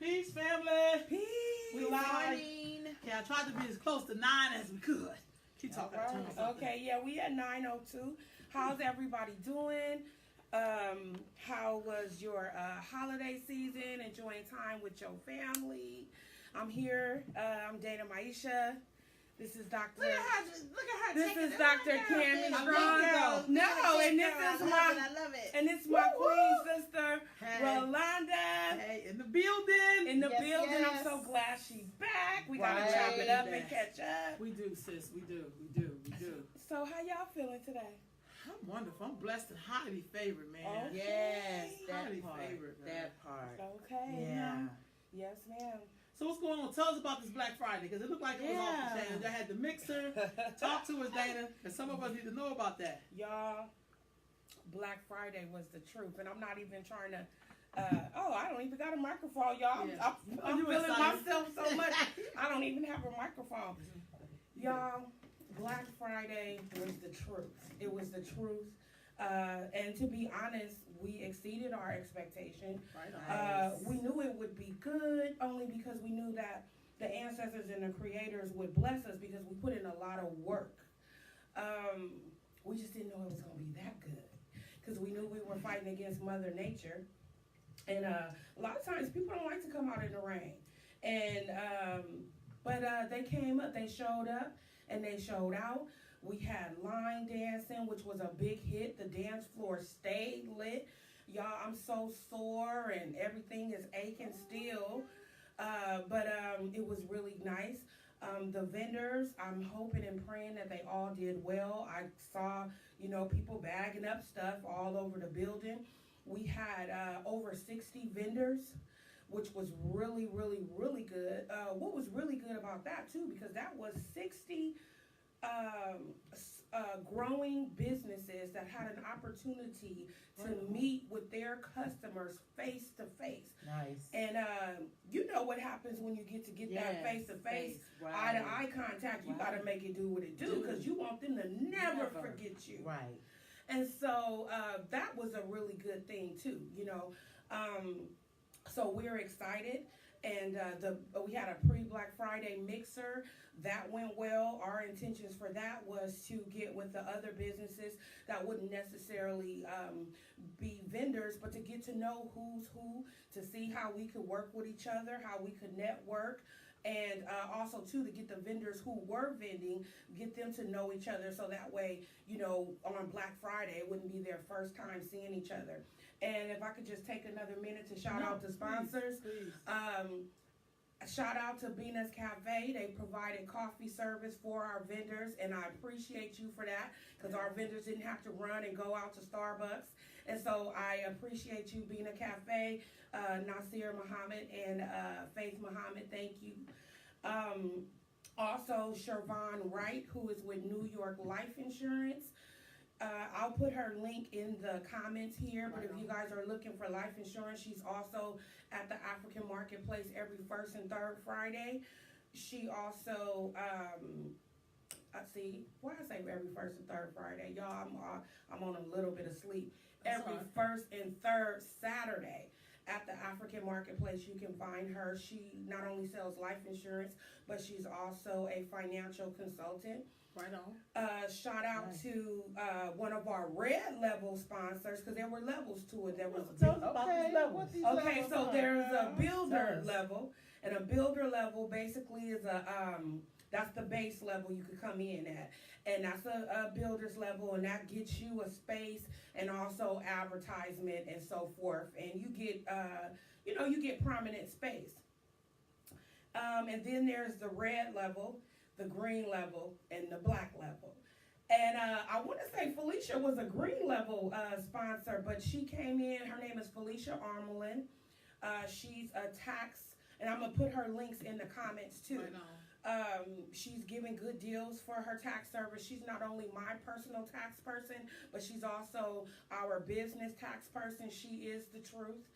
Peace, family. Peace. We live. Yeah, I tried to be as close to 9 as we could. Keep talking. Right. Okay, yeah, we at 9:02. How's everybody doing? How was your holiday season? Enjoying time with your family? I'm here. I'm Dana Maisha. This is Dr. Look at her. This is Dr. Cammy Strong. No, and this is my. I love it. And it's my queen sister, Rolanda. Hey, in the building. In the Yes, building. yes. I'm so glad she's back. We gotta Right. chop it up and catch up. We do, sis. We do. So how y'all feeling today? I'm wonderful. I'm blessed and highly favored, man. Okay. Yes, Highly that part. favored, man. That part. Okay. Yeah. Yes, ma'am. So what's going on? Tell us about this Black Friday, because it looked like it was off the chain. I had the mixer. Talk to us, Dana, and some of us need to know about that. Y'all, Black Friday was the truth, and I'm not even trying to. I don't even got a microphone, y'all. Yeah. I'm You feeling excited. myself so much. I don't even have a microphone. Y'all, Black Friday was the truth. It was the truth. And to be honest, we exceeded our expectation. Right on. We knew it would be good only because we knew that the ancestors and the creators would bless us because we put in a lot of work. We just didn't know it was going to be that good because we knew we were fighting against Mother Nature. And a lot of times people don't like to come out in the rain. But they came up, they showed up, and they showed out. We had line dancing, which was a big hit. The dance floor stayed lit. Y'all, I'm so sore and everything is aching still. But it was really nice. The vendors, I'm hoping and praying that they all did well. I saw, people bagging up stuff all over the building. We had over 60 vendors, which was really, really, really good. What was really good about that, too, because that was 60 growing businesses that had an opportunity to meet with their customers face to face. Nice. And you know what happens when you get that face to face, eye to eye contact. You got to make it do what it do because you want them to never forget you. Right. And so that was a really good thing too, so we're excited. And we had a pre-Black Friday mixer. That went well. Our intentions for that was to get with the other businesses that wouldn't necessarily be vendors, but to get to know who's who, to see how we could work with each other, how we could network, and also, too, to get the vendors who were vending, get them to know each other so that way, on Black Friday, it wouldn't be their first time seeing each other. And if I could just take another minute to shout out the sponsors. Please. Shout out to Bena's Cafe. They provided coffee service for our vendors, and I appreciate you for that because our vendors didn't have to run and go out to Starbucks. And so I appreciate you, Bena Cafe, Nasir Muhammad, and Faith Muhammad. Thank you. Also, Shervon Wright, who is with New York Life Insurance. I'll put her link in the comments here, but if you guys are looking for life insurance, she's also at the African Marketplace every first and third Friday. She also, why I say every first and third Friday? Y'all, I'm on a little bit of sleep. Every first and third Saturday at the African Marketplace, you can find her. She not only sells life insurance, but she's also a financial consultant. Right on. Shout out to one of our red level sponsors because there were levels to it. There was so there's a builder level, and a builder level basically is that's the base level you could come in at, and that's a builder's level, and that gets you a space and also advertisement and so forth, and you get you get prominent space. And then there's the red level, the green level, and the black level. And I want to say Felicia was a green level sponsor, but she came in. Her name is Felicia Armelin. She's a tax, and I'm going to put her links in the comments too. Right on. She's giving good deals for her tax service. She's not only my personal tax person, but she's also our business tax person. She is the truth.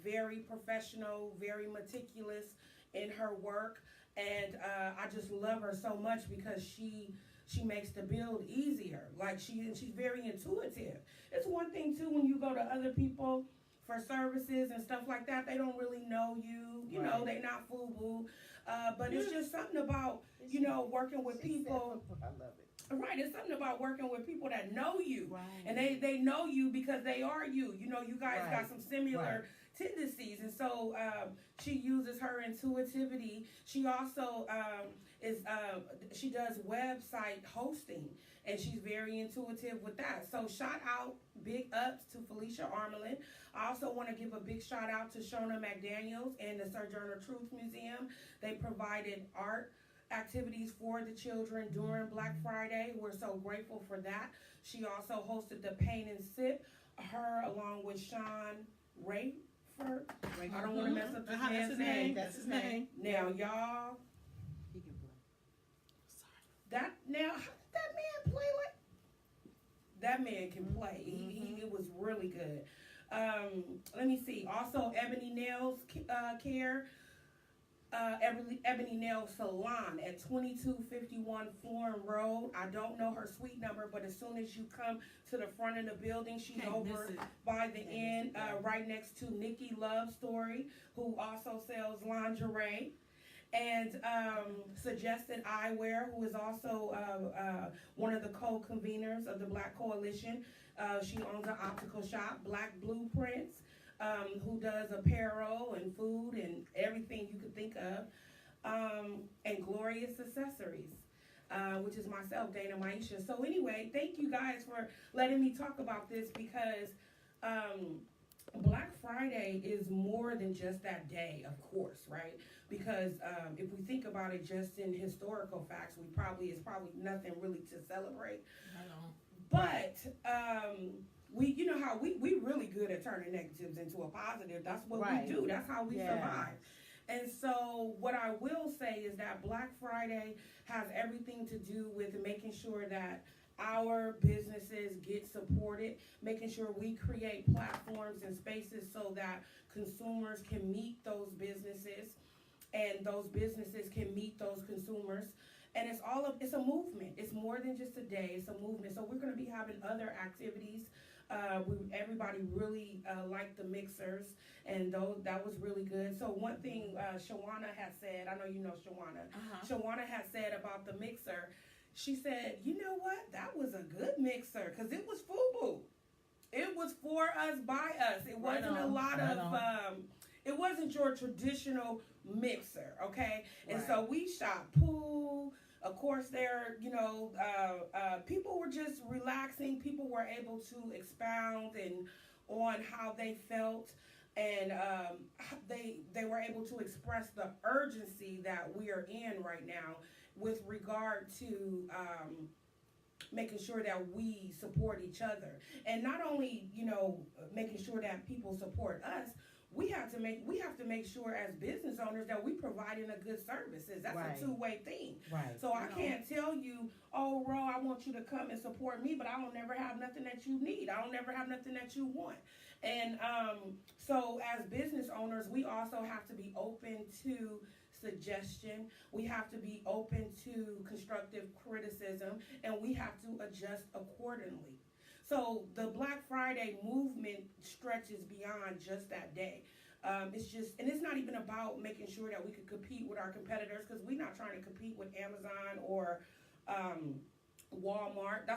Very professional, very meticulous in her work. And I just love her so much because she makes the build easier. Like she's very intuitive. It's one thing too when you go to other people for services and stuff like that. They don't really know you. No, they not FUBU. But it's just something about, you know, working with people. I love it. Right, it's something about working with people that know you. Right. And they know you because they are you. You know, you guys got some similar tendencies. And so she uses her intuitivity. She also she does website hosting. And she's very intuitive with that. So shout out, big ups to Felicia Armelin. I also want to give a big shout out to Shona McDaniels and the Sojourner Truth Museum. They provided art activities for the children during Black Friday. We're so grateful for that. She also hosted the Paint and Sip, her along with Sean Rayford. I don't want to mess up this man's name. That's his name. Now, y'all, He can play. how did that man play like? That man can play. It was really good. Let me see. Also, Ebony Nails Care. Ebony Nails Salon at 2251 Florin Road. I don't know her suite number, but as soon as you come to the front of the building, she's over by the end, right next to Nikki Love Story, who also sells lingerie. And Suggested Eyewear, who is also one of the co-conveners of the Black Coalition. She owns an optical shop, Black Blueprints, who does apparel and food and everything you could think of. And Glorious Accessories, which is myself, Dana Maisha. So anyway, thank you guys for letting me talk about this because Black Friday is more than just that day, of course, right? Because if we think about it just in historical facts, it's probably nothing really to celebrate. I know. But you know how we really good at turning negatives into a positive. That's what we do. That's how we survive. And so what I will say is that Black Friday has everything to do with making sure that our businesses get supported, making sure we create platforms and spaces so that consumers can meet those businesses and those businesses can meet those consumers. And it's a movement. It's more than just a day. It's a movement. So we're going to be having other activities. Everybody really liked the mixers, and that was really good. So one thing Shawana has said, I know you know Shawana. Shawana has said about the mixer, she said, you know what? That was a good mixer because it was FUBU. It was for us, by us. It wasn't it wasn't your traditional mixer, okay? And so we shot pool. Of course, people were just relaxing. People were able to expound on how they felt, and they were able to express the urgency that we are in right now with regard to making sure that we support each other, and not only making sure that people support us. We have to make sure as business owners that we providing a good services. That's a two-way thing. Right. So I can't tell you, oh, Ro, I want you to come and support me, but I don't never have nothing that you need. I don't never have nothing that you want. And so as business owners, we also have to be open to suggestion. We have to be open to constructive criticism, and we have to adjust accordingly. So the Black Friday movement stretches beyond just that day. It's not even about making sure that we could compete with our competitors, because we're not trying to compete with Amazon or Walmart.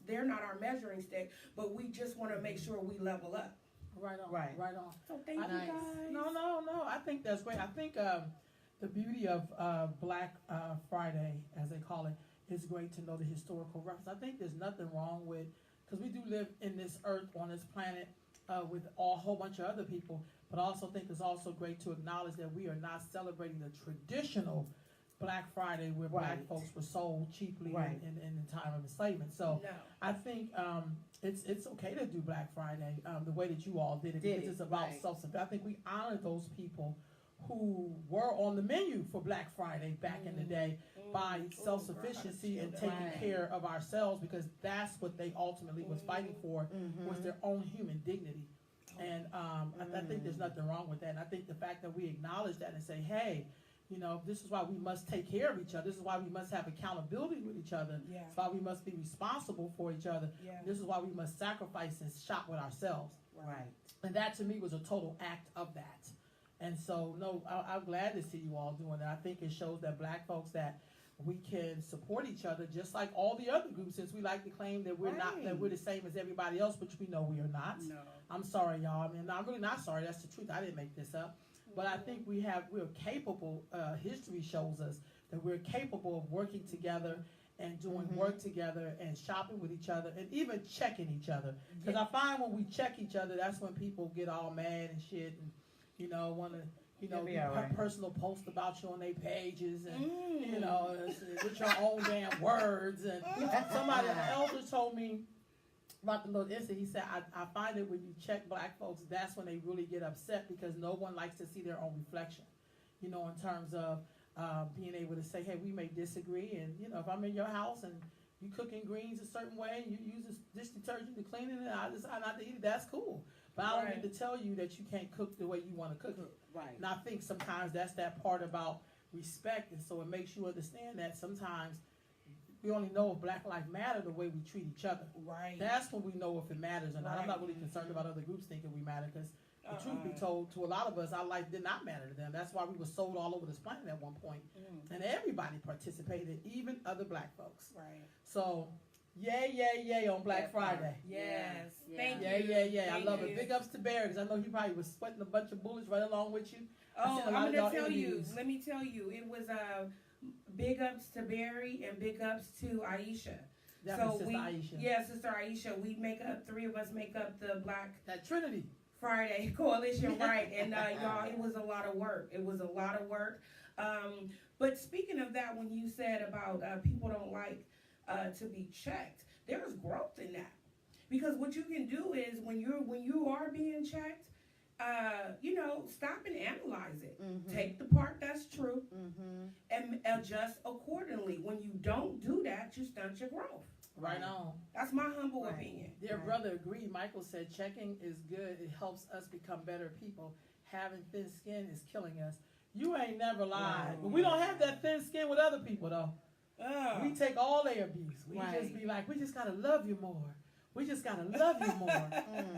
They're not our measuring stick, but we just want to make sure we level up. Right on. So thank you guys. No. I think that's great. I think the beauty of Black Friday, as they call it, is great to know the historical reference. I think there's nothing wrong with, because we do live in this earth, on this planet, with a whole bunch of other people, but I also think it's also great to acknowledge that we are not celebrating the traditional Black Friday where Black folks were sold cheaply in the time of enslavement. So I think it's okay to do Black Friday the way that you all did it, because it's about self-sufficiency. I think we honor those people who were on the menu for Black Friday back in the day by self-sufficiency and taking care of ourselves, because that's what they ultimately was fighting for, was their own human dignity. And I think there's nothing wrong with that. And I think the fact that we acknowledge that and say, hey, this is why we must take care of each other. This is why we must have accountability with each other. Yeah. It's why we must be responsible for each other. Yeah. This is why we must sacrifice and shop with ourselves. Right. And that to me was a total act of that. And so, no, I'm glad to see you all doing that. I think it shows that black folks that we can support each other just like all the other groups, since we like to claim that we're not, that we're the same as everybody else, which we know we are not. No. I'm sorry, y'all. I mean, I'm really not sorry. That's the truth. I didn't make this up. But I think we're capable, history shows us that we're capable of working together and doing work together and shopping with each other and even checking each other. Because I find when we check each other, that's when people get all mad and shit and, you know, want to, you know, do personal posts about you on their pages and, you know, with your own damn words. And somebody, an elder told me about the little incident. He said, I find that when you check black folks, that's when they really get upset because no one likes to see their own reflection, you know, in terms of being able to say, hey, we may disagree, and you know, if I'm in your house and you cooking greens a certain way and you use dish detergent to clean it and I decide not to eat it, that's cool. But I don't need to tell you that you can't cook the way you want to cook it. Right. And I think sometimes that's that part about respect, and so it makes you understand that sometimes we only know if Black Lives Matter the way we treat each other. Right. That's when we know if it matters or not. I'm not really concerned about other groups thinking we matter, because the truth be told, to a lot of us, our life did not matter to them. That's why we were sold all over this planet at one point. And everybody participated, even other black folks. Right. So, yay on Black Friday. Yes. Thank you. Yeah. I Thank love you. it. Big ups to Barry, because I know he probably was sweating a bunch of bullets right along with you. Oh, I'm going to tell you. interviews. Let me tell you. It was big ups to Barry and big ups to Aisha. Definitely, Sister Aisha. Yeah, Sister Aisha. We three of us make up the Black That Trinity Friday Coalition, right? And y'all, it was a lot of work. But speaking of that, when you said about people don't like to be checked, there's growth in that, because what you can do is when you are being checked, you know, stop and analyze it. Take the part that's true and adjust accordingly. When you don't do that, you stunt your growth. Right on. That's my humble opinion. Dear brother, agreed. Michael said checking is good. It helps us become better people. Having thin skin is killing us. You ain't never lied. But we don't have that thin skin with other people, though. We take all their abuse. We just be like, we just got to love you more. We just got to love you more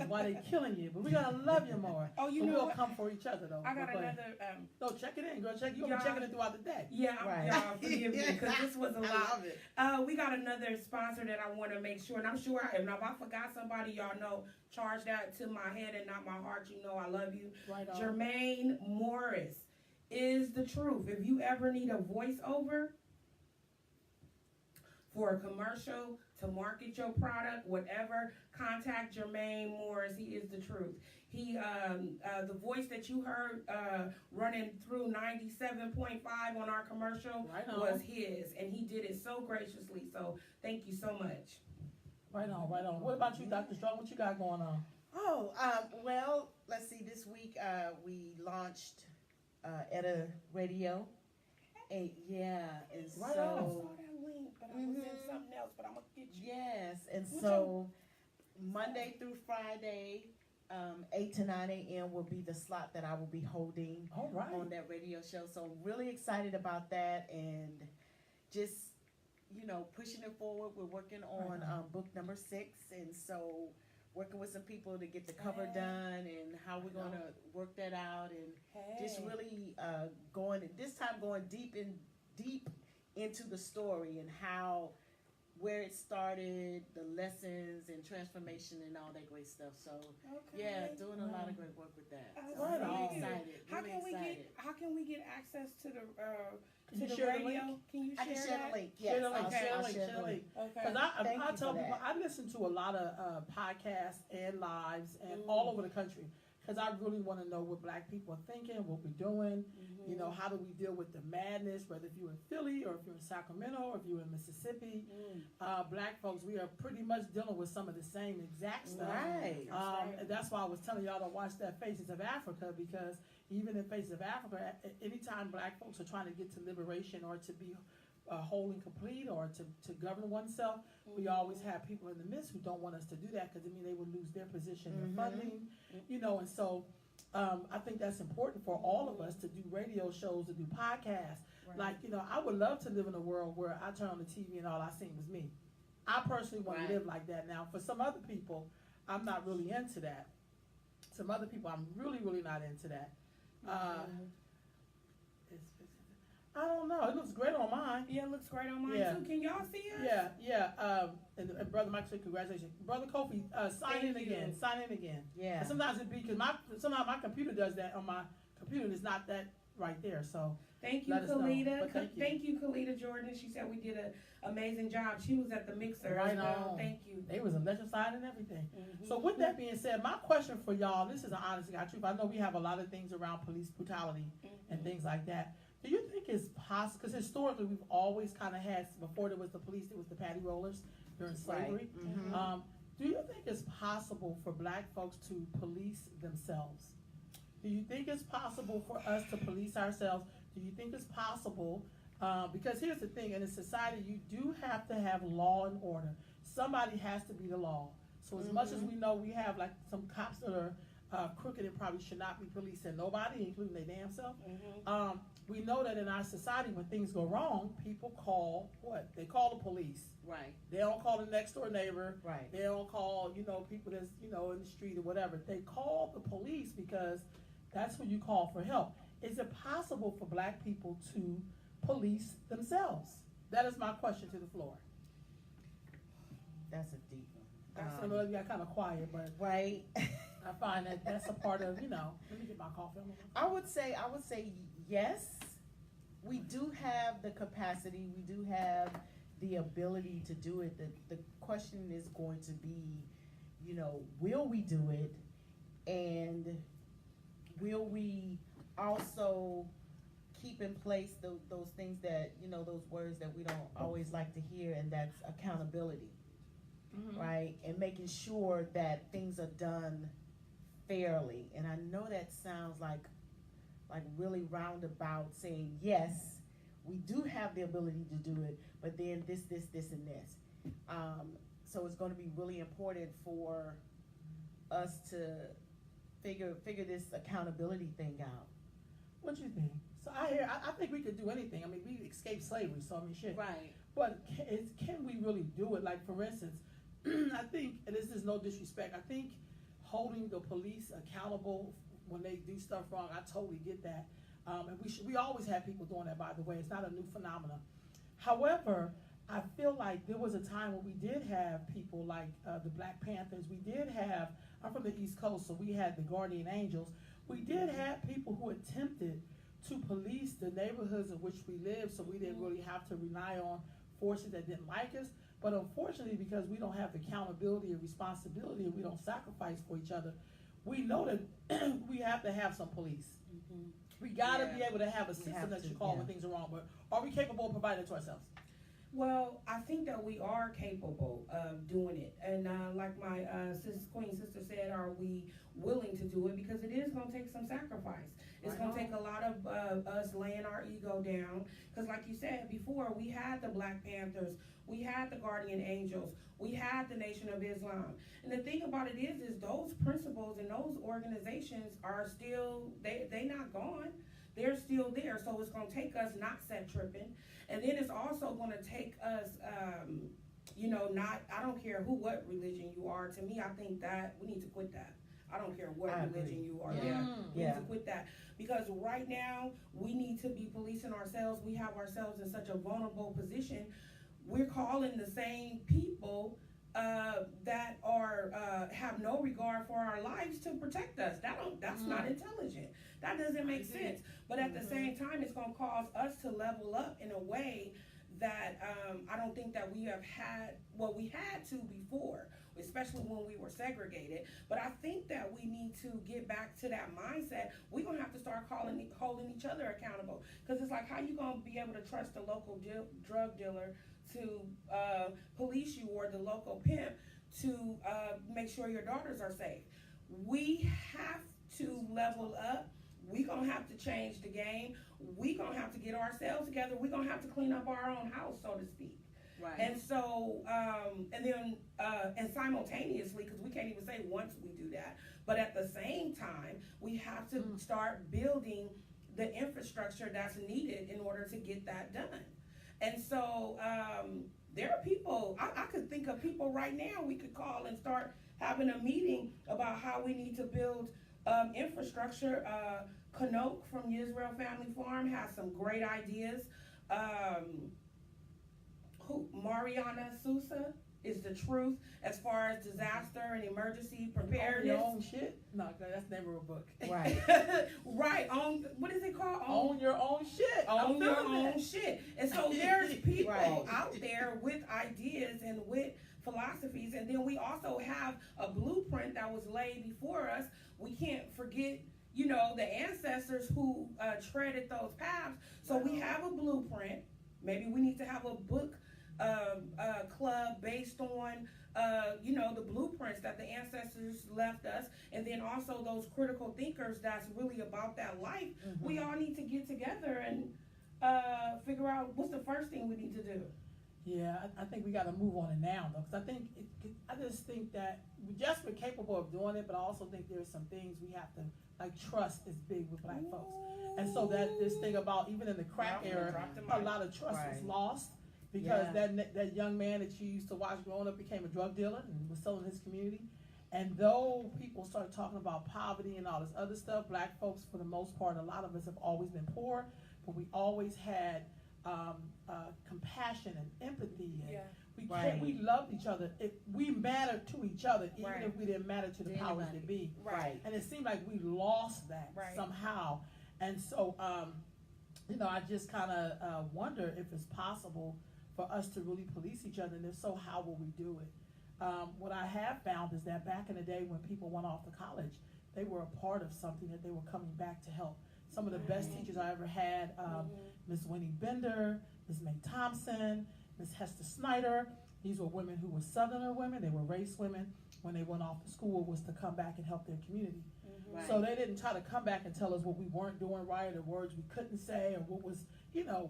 while they killing you. But we got to love you more. Oh, you but know we'll what? come for each other, though. I got another... No, check it in, girl. You're going to be checking it throughout the day. Yeah, y'all, forgive me, because this was a lot. I love it. We got another sponsor that I want to make sure, and I'm sure, if I forgot somebody, y'all know, charge that to my head and not my heart. You know I love you. Right on. Jermaine Morris is the truth. If you ever need a voiceover for a commercial, to market your product, whatever, contact Jermaine Morris. He is the truth. He, the voice that you heard running through 97.5 on our commercial was his, and he did it so graciously. So thank you so much. Right on. What about you, Dr. Strong? What you got going on? Oh, well, let's see. This week we launched Etta Radio. And and so. I saw that link, but I was in something else, but I'm going to get you. Yes, and so Monday through Friday, 8 to 9 a.m. will be the slot that I will be holding on that radio show. So I'm really excited about that, and just, you know, pushing it forward. We're working on book number 6, and so working with some people to get the cover done and how we're going to work that out, and just really going deep into the story and where it started, the lessons and transformation and all that great stuff. So doing a lot of great work with that. So I'm really excited. How can we get access to the radio? Can you share that? The link? Yes, I'll share the link. Because I tell people, I listen to a lot of podcasts and lives and all over the country, because I really want to know what black people are thinking, what we're doing. You know, how do we deal with the madness, whether if you're in Philly or if you're in Sacramento or if you're in Mississippi. Black folks, we are pretty much dealing with some of the same exact stuff. Right. And that's why I was telling y'all to watch that Faces of Africa, because even in Faces of Africa, anytime black folks are trying to get to liberation or to be whole and complete or to govern oneself, we always have people in the midst who don't want us to do that, because they would lose their position in funding, you know, and so I think that's important for all of us to do radio shows, to do podcasts. Like, you know, I would love to live in a world where I turn on the TV and all I seen was me. I personally want to live like that. Now, for some other people, I'm not really into that. Some other people, I'm really, really not into that. I don't know. It looks great on mine. Yeah, it looks great on mine too. Can y'all see us? Yeah. And Brother Mike said congratulations. Brother Kofi, sign in again. Sign in again. Yeah. And sometimes it be because somehow my computer does that on my computer. It's not that right there. So thank you, Kalina. Thank you, Kalina Jordan. She said we did an amazing job. She was at the mixer as well. Thank you. They was electrified and everything. Mm-hmm. So with that being said, my question for y'all, this is an honest to God truth. I know we have a lot of things around police brutality and things like that. Do you think it's possible, because historically we've always kind of had, before there was the police, there was the patty rollers during slavery. Right. Mm-hmm. Do you think it's possible for black folks to police themselves? Do you think it's possible for us to police ourselves? Do you think it's possible? Because here's the thing, in a society, you do have to have law and order. Somebody has to be the law. So as much as we know we have like some cops that are crooked and probably should not be policing nobody, including their damn self. We know that in our society, when things go wrong, people call what? They call the police. Right. They don't call the next door neighbor. Right. They don't call, people that's, in the street or whatever. They call the police because that's who you call for help. Is it possible for black people to police themselves? That is my question to the floor. That's a deep one. I know you got kind of quiet, but right. I find that that's a part of, let me get my coffee. I would say yes. We do have the capacity. We do have the ability to do it. The question is going to be, will we do it? And will we also keep in place those things that, those words that we don't always like to hear, and that's accountability. Right? And making sure that things are done fairly. And I know that sounds like really roundabout, saying yes, we do have the ability to do it, but then this, and this. So it's going to be really important for us to figure this accountability thing out. What do you think? So I think we could do anything. I mean, we escaped slavery, so I mean, shit. Right. But can we really do it? Like, for instance, I think, and this is no disrespect, I think holding the police accountable when they do stuff wrong, I totally get that. And we always have people doing that, by the way. It's not a new phenomenon. However, I feel like there was a time when we did have people like the Black Panthers. We did have, I'm from the East Coast, so we had the Guardian Angels. We did have people who attempted to police the neighborhoods in which we live, so we didn't really have to rely on forces that didn't like us. But unfortunately, because we don't have the accountability and responsibility, and we don't sacrifice for each other, we know that we have to have some police. We gotta be able to have a system that you call when things are wrong. But are we capable of providing it to ourselves? Well, I think that we are capable of doing it. And like my Queen sister said, are we willing to do it? Because it is going to take some sacrifice. It's going to take a lot of us laying our ego down. Because like you said before, we had the Black Panthers, we had the Guardian Angels, we had the Nation of Islam. And the thing about it is those principles and those organizations are still, they not gone. They're still there. So it's going to take us not set tripping. And then it's also going to take us, I don't care what religion you are. To me, I think that we need to quit that. I don't care what religion you are. We need to quit that. Because right now, we need to be policing ourselves. We have ourselves in such a vulnerable position. We're calling the same people that are have no regard for our lives to protect us. That's not intelligent. That doesn't make sense. But at the same time, it's going to cause us to level up in a way that I don't think that we have had, we had to before, especially when we were segregated. But I think that we need to get back to that mindset. We're going to have to start holding each other accountable. Because it's like, how you going to be able to trust the local drug dealer to police you, or the local pimp to make sure your daughters are safe? We have to level up. We're going to have to change the game. We're going to have to get ourselves together. We're going to have to clean up our own house, so to speak. Right. And so, and simultaneously, because we can't even say once we do that, but at the same time, we have to start building the infrastructure that's needed in order to get that done. And so there are people, I could think of people right now we could call and start having a meeting about how we need to build infrastructure, Kanoke from Israel Family Farm has some great ideas. Mariana Sousa is the truth as far as disaster and emergency preparedness. Own your own shit? No, that's never a book. Right. Right. What is it called? Own your own shit. Own your own shit. And so there's people out there with ideas and with philosophies, and then we also have a blueprint that was laid before us. We can't forget, the ancestors who treaded those paths. So we have a blueprint. Maybe we need to have a book club based on the blueprints that the ancestors left us, and then also those critical thinkers that's really about that life. Mm-hmm. We all need to get together and figure out what's the first thing we need to do. Yeah, I think we got to move on it now, though, because I just think that we're capable of doing it, but I also think there's some things we have to, like, trust is big with Black folks. And so that this thing about, even in the crack era, a lot of trust was lost, because that young man that you used to watch growing up became a drug dealer and was selling his community. And though people started talking about poverty and all this other stuff, Black folks, for the most part, a lot of us have always been poor, but we always had compassion and empathy, and we loved each other. We mattered to each other, even if we didn't matter to the powers that be. Right. And it seemed like we lost that somehow. And so, I just kind of wonder if it's possible for us to really police each other, and if so, how will we do it? What I have found is that back in the day when people went off to college, they were a part of something that they were coming back to help. Some of the best teachers I ever had, Miss Winnie Bender, Miss May Thompson, Miss Hester Snyder. These were women who were Southerner women. They were race women. When they went off to school, was to come back and help their community. Right. So they didn't try to come back and tell us what we weren't doing right, or words we couldn't say, or what was,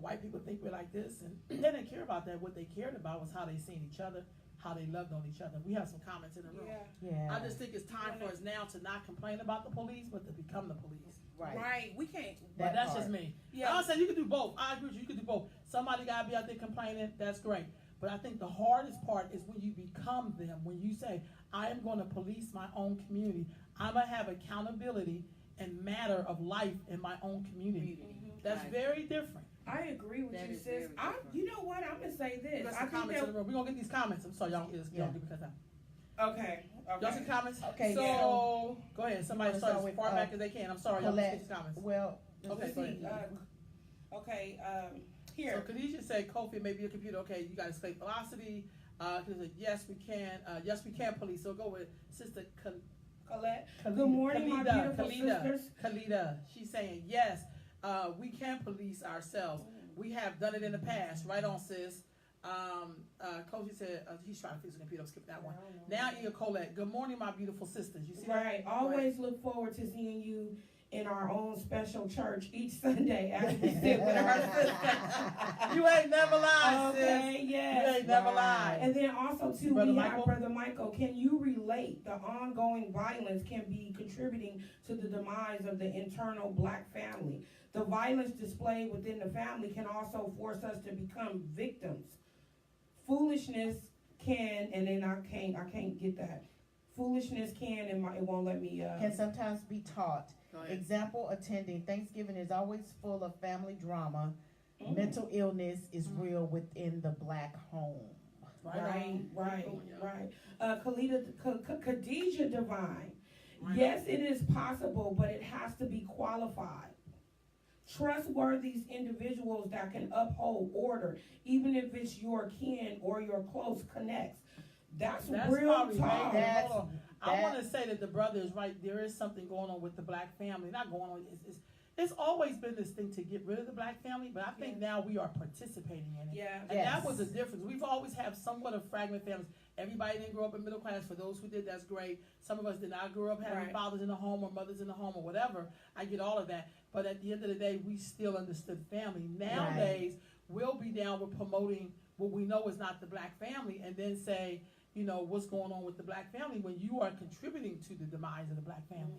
white people think we're like this. And they didn't care about that. What they cared about was how they seen each other, how they loved on each other. We have some comments in the room. Yeah. I just think it's time for us now to not complain about the police, but to become the police. Right. We can't. But that's just me. Yeah. I say you can do both. I agree with you. You can do both. Somebody gotta be out there complaining. That's great. But I think the hardest part is when you become them. When you say, I am going to police my own community. I'm gonna have accountability and matter of life in my own community. Mm-hmm. That's very different. I agree with you, sis. You know what? I'm gonna say this. I think we're gonna get these comments. I'm sorry, y'all get this. Y'all do because Okay. Y'all see comments? Okay. So go ahead. Somebody start as far back as they can. I'm sorry, y'all get these comments. Well, okay. Go ahead. Here. So Khadijah said, Kofi, maybe a computer. Okay, you got to escape velocity. Yes, we can. Yes, we can police. So go with Sister Colette. Good morning, my beautiful sisters. Kalina. She's saying, yes, we can police ourselves. We have done it in the past. Right on, sis. Kofi said, he's trying to fix the computer. I'm skipping that one. Now, Colette. Good morning, my beautiful sisters. You see that? Right. Always look forward to seeing you in our own special church each Sunday as we sit with our sisters. You ain't never lied, okay, sis. Yes. You ain't never lied. And then also, too, we have Brother Michael. Can you relate the ongoing violence can be contributing to the demise of the internal Black family? The violence displayed within the family can also force us to become victims. Foolishness can, and then I can't get that. Foolishness can, and it won't let me. Can sometimes be taught. Example, attending Thanksgiving is always full of family drama. Mental illness is real within the Black home. Right. Khadijah Divine. Right. Yes, it is possible, but it has to be qualified. Trustworthy individuals that can uphold order, even if it's your kin or your close connects. That's real talk. I want to say that the brother is right. There is something going on with the Black family. Not going on. It's always been this thing to get rid of the Black family, but I think now we are participating in it. Yeah. And that was the difference. We've always had somewhat of fragment families. Everybody didn't grow up in middle class. For those who did, that's great. Some of us did not grow up having fathers in the home or mothers in the home or whatever. I get all of that. But at the end of the day, we still understood family. Nowadays, we'll be down with promoting what we know is not the Black family and then say, what's going on with the Black family when you are contributing to the demise of the Black family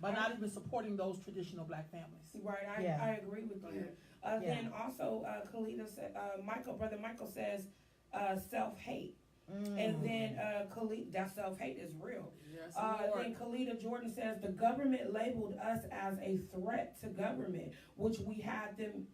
by not even supporting those traditional Black families. Right, I agree with you. Then also, Kalina said, Brother Michael says, self-hate. And then that self-hate is real. Yes, then Kalina Jordan says the government labeled us as a threat to government, which we had them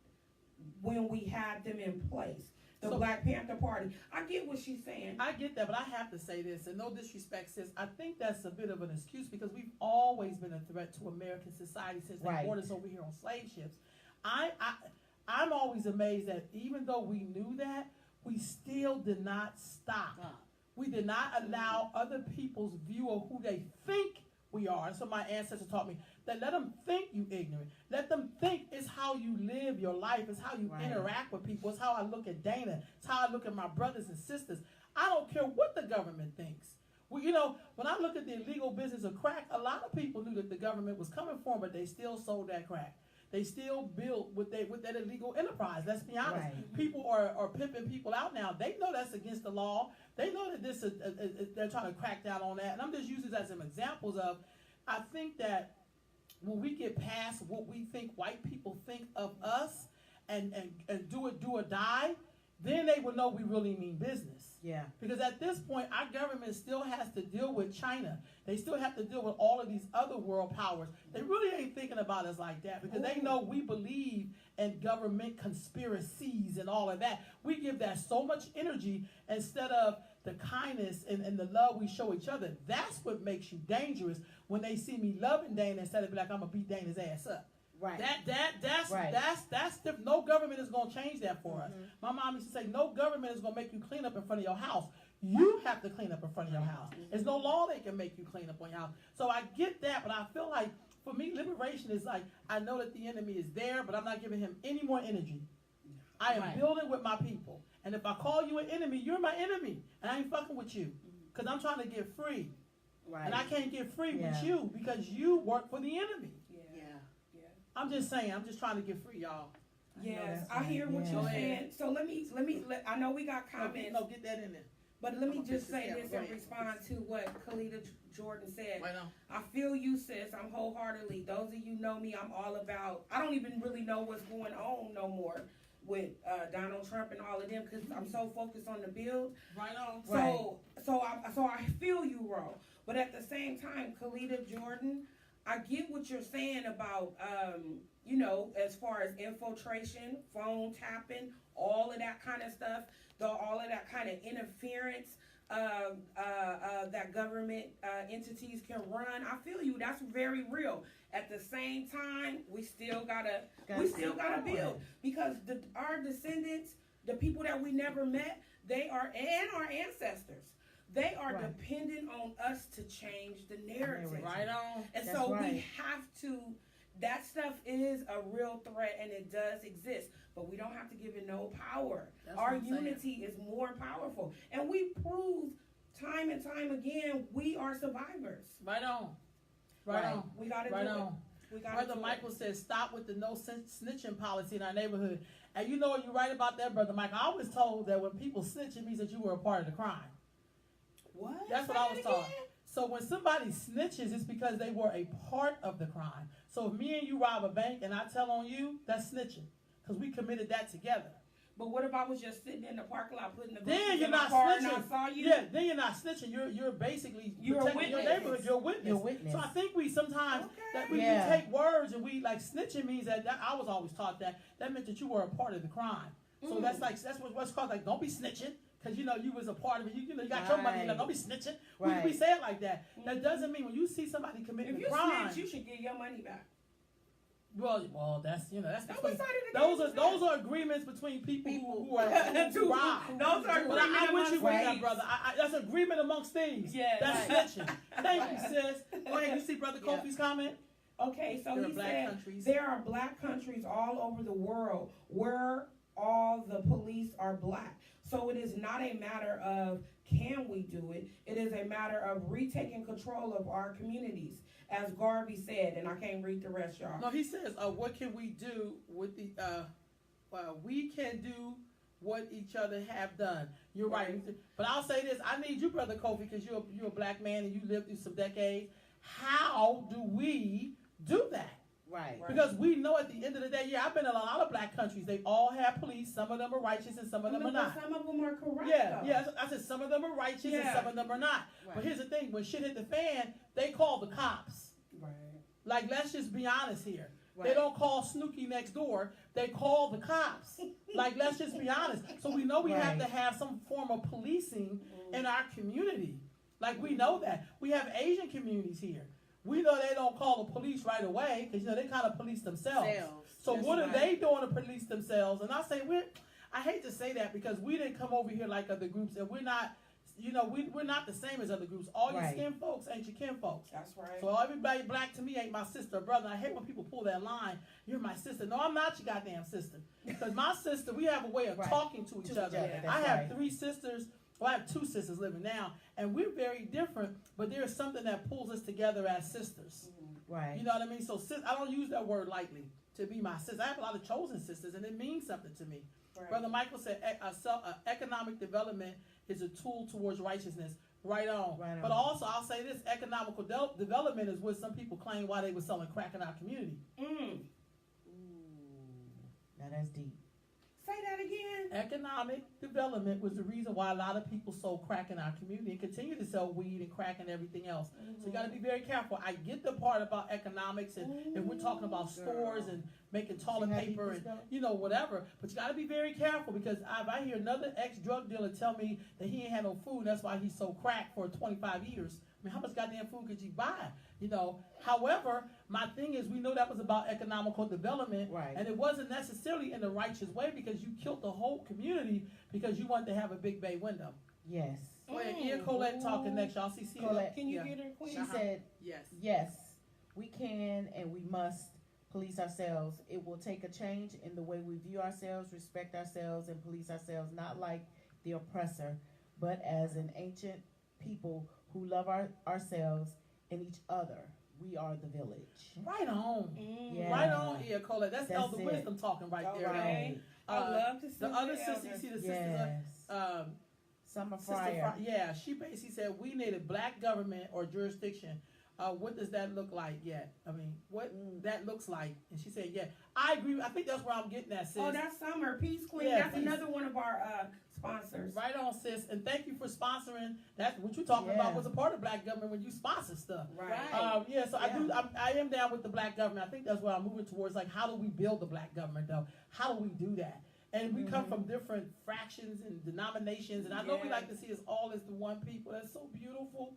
when we had them in place. The Black Panther Party. I get what she's saying. I get that, but I have to say this, and no disrespect, sis. I think that's a bit of an excuse because we've always been a threat to American society since they brought us over here on slave ships. I'm always amazed that even though we knew that, we still did not stop. We did not allow other people's view of who they think we are. And so my ancestors taught me that let them think you ignorant. Let them think it's how you live your life. It's how you interact with people. It's how I look at Dana. It's how I look at my brothers and sisters. I don't care what the government thinks. Well, you know, when I look at the illegal business of crack, a lot of people knew that the government was coming for them, but they still sold that crack. They still built with that illegal enterprise. Let's be honest. People are pimping people out now. They know that's against the law. They know that this is they're trying to crack down on that. And I'm just using this as some examples of, I think that when we get past what we think white people think of us and do or die, then they will know we really mean business. Yeah. Because at this point, our government still has to deal with China. They still have to deal with all of these other world powers. They really ain't thinking about us like that because they know we believe in government conspiracies and all of that. We give that so much energy instead of the kindness and the love we show each other. That's what makes you dangerous when they see me loving Dana instead of be like, I'm going to beat Dana's ass up. Right. That's different. No government is going to change that for us. My mom used to say, no government is going to make you clean up in front of your house. You have to clean up in front of your house. There's no law that can make you clean up on your house. So I get that, but I feel like for me, liberation is like, I know that the enemy is there, but I'm not giving him any more energy. I am building with my people. And if I call you an enemy, you're my enemy. And I ain't fucking with you. Because I'm trying to get free. Right. And I can't get free with you because you work for the enemy. I'm just saying, I'm just trying to get free, y'all. Yes, I hear what you're saying. So let me, I know we got comments. No, get that in there. But let me just say this and respond to what Kalina Jordan said. I feel you, sis. I'm wholeheartedly. Those of you know me, I'm all about, I don't even really know what's going on no more with Donald Trump and all of them because I'm so focused on the build. Right on. So I feel you, Ro. But at the same time, Kalina Jordan, I get what you're saying about, you know, as far as infiltration, phone tapping, all of that kind of stuff, all of that kind of interference that government entities can run. I feel you. That's very real. At the same time, we still gotta build because our descendants, the people that we never met, they are, and our ancestors. They are dependent on us to change the narrative. Right on. And so we have to, that stuff is a real threat and it does exist, but we don't have to give it no power. Our unity is more powerful. And we prove time and time again, we are survivors. Right on. Right on. We got to do it. Brother Michael says, stop with the no snitching policy in our neighborhood. And you know, you're right about that, Brother Michael. I was told that when people snitch, it means that you were a part of the crime. What? That's what I was taught. So when somebody snitches, it's because they were a part of the crime. So if me and you rob a bank and I tell on you, that's snitching. Because we committed that together. But what if I was just sitting in the parking lot putting the then you're in not my car snitching. And I saw you? Yeah, then you're not snitching. You're basically protecting your neighborhood. You're a witness. You're a witness. So I think we sometimes that we take words and we like snitching means that I was always taught that meant that you were a part of the crime. So that's what's called like don't be snitching. Because, you know, you was a part of it. You know, you got your money. You're like, don't be snitching. We say it like that. That doesn't mean when you see somebody committing a crime. If you snitch, you should get your money back. Well, that's, you know, that's between, those are agreements between people who are who rob. Those are agreements. I'm with you with that, brother. That's agreement amongst thieves. Yeah. That's snitching. Thank you, sis. Go ahead. You see Brother Kofi's comment? Okay, so he said there are black countries all over the world where all the police are black. So it is not a matter of can we do it. It is a matter of retaking control of our communities, as Garvey said, and I can't read the rest, y'all. No, he says, what can we do with the, we can do what each other have done. You're right. But I'll say this, I need you, Brother Kofi, because you're a black man and you lived through some decades. How do we do that? Right. Because we know at the end of the day, I've been in a lot of black countries. They all have police. Some of them are righteous and some of them are not. Some of them are corrupt. Yeah. I said some of them are righteous and some of them are not. Right. But here's the thing: when shit hit the fan, they call the cops. Right. Like, let's just be honest here. Right. They don't call Snooki next door. They call the cops. Like, let's just be honest. So we know we have to have some form of policing in our community. Like, we know that. We have Asian communities here. We know they don't call the police right away because, they kind of police themselves. So what are they doing to police themselves? And I say, I hate to say that because we didn't come over here like other groups, and we're not, we're not the same as other groups. All your skin folks ain't your kin folks. That's right. So everybody black to me ain't my sister or brother. I hate when people pull that line. You're my sister. No, I'm not your goddamn sister. Because my sister, we have a way of talking to each other. I have 3 sisters. Well, I have 2 sisters living now, and we're very different, but there's something that pulls us together as sisters. Right. You know what I mean? So I don't use that word lightly, to be my sister. I have a lot of chosen sisters, and it means something to me. Right. Brother Michael said economic development is a tool towards righteousness. Right on. But also, I'll say this, economical development is what some people claim why they were selling crack in our community. Ooh. Now that's deep. Say that again. Economic development was the reason why a lot of people sold crack in our community and continue to sell weed and crack and everything else. So you got to be very careful. I get the part about economics and we're talking about stores and making toilet paper and whatever. But you got to be very careful because if I hear another ex-drug dealer tell me that he ain't had no food, that's why he sold crack for 25 years. I mean, how much goddamn food could you buy? However, my thing is we know that was about economical development, and it wasn't necessarily in the righteous way because you killed the whole community because you wanted to have a big bay window. Yes. Wait, Ian Colette talking next, y'all. See Colette, can you get her, Queen? She said, yes, we can and we must police ourselves. It will take a change in the way we view ourselves, respect ourselves, and police ourselves, not like the oppressor, but as an ancient people who love ourselves and each other. We are the village. Right on. Right on, Ian Colette. That's Elder Wisdom talking right there. Right. I love to see the other sister. You see the sisters. Summer Fryer. She basically said we need a black government or jurisdiction. What does that look like yet? I mean, what that looks like. And she said, I agree. I think that's where I'm getting at, sis. Oh, that's Summer. Peace Queen. That's another one of our sponsors. Right on, sis. And thank you for sponsoring. That's what you're talking about was a part of black government when you sponsor stuff. Right. So I am down with the black government. I think that's where I'm moving towards. Like, how do we build the black government, though? How do we do that? And we come from different fractions and denominations. And I know we like to see us all as the one people. That's so beautiful,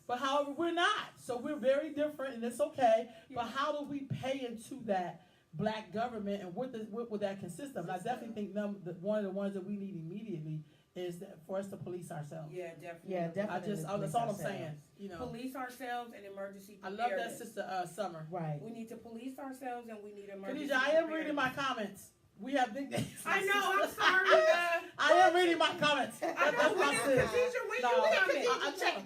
But however, we're not. So we're very different, and it's okay. But how do we pay into that black government, and what would that consist of? And I definitely think one of the ones that we need immediately is that for us to police ourselves. Yeah, definitely. Yeah, definitely. That's all I'm saying. Police ourselves and emergency preparedness. I love that, Sister Summer. Right. We need to police ourselves and we need emergency Khadijah, I am reading my comments. We have big days. I know. I'm sorry. I am reading my comments. That's my sis.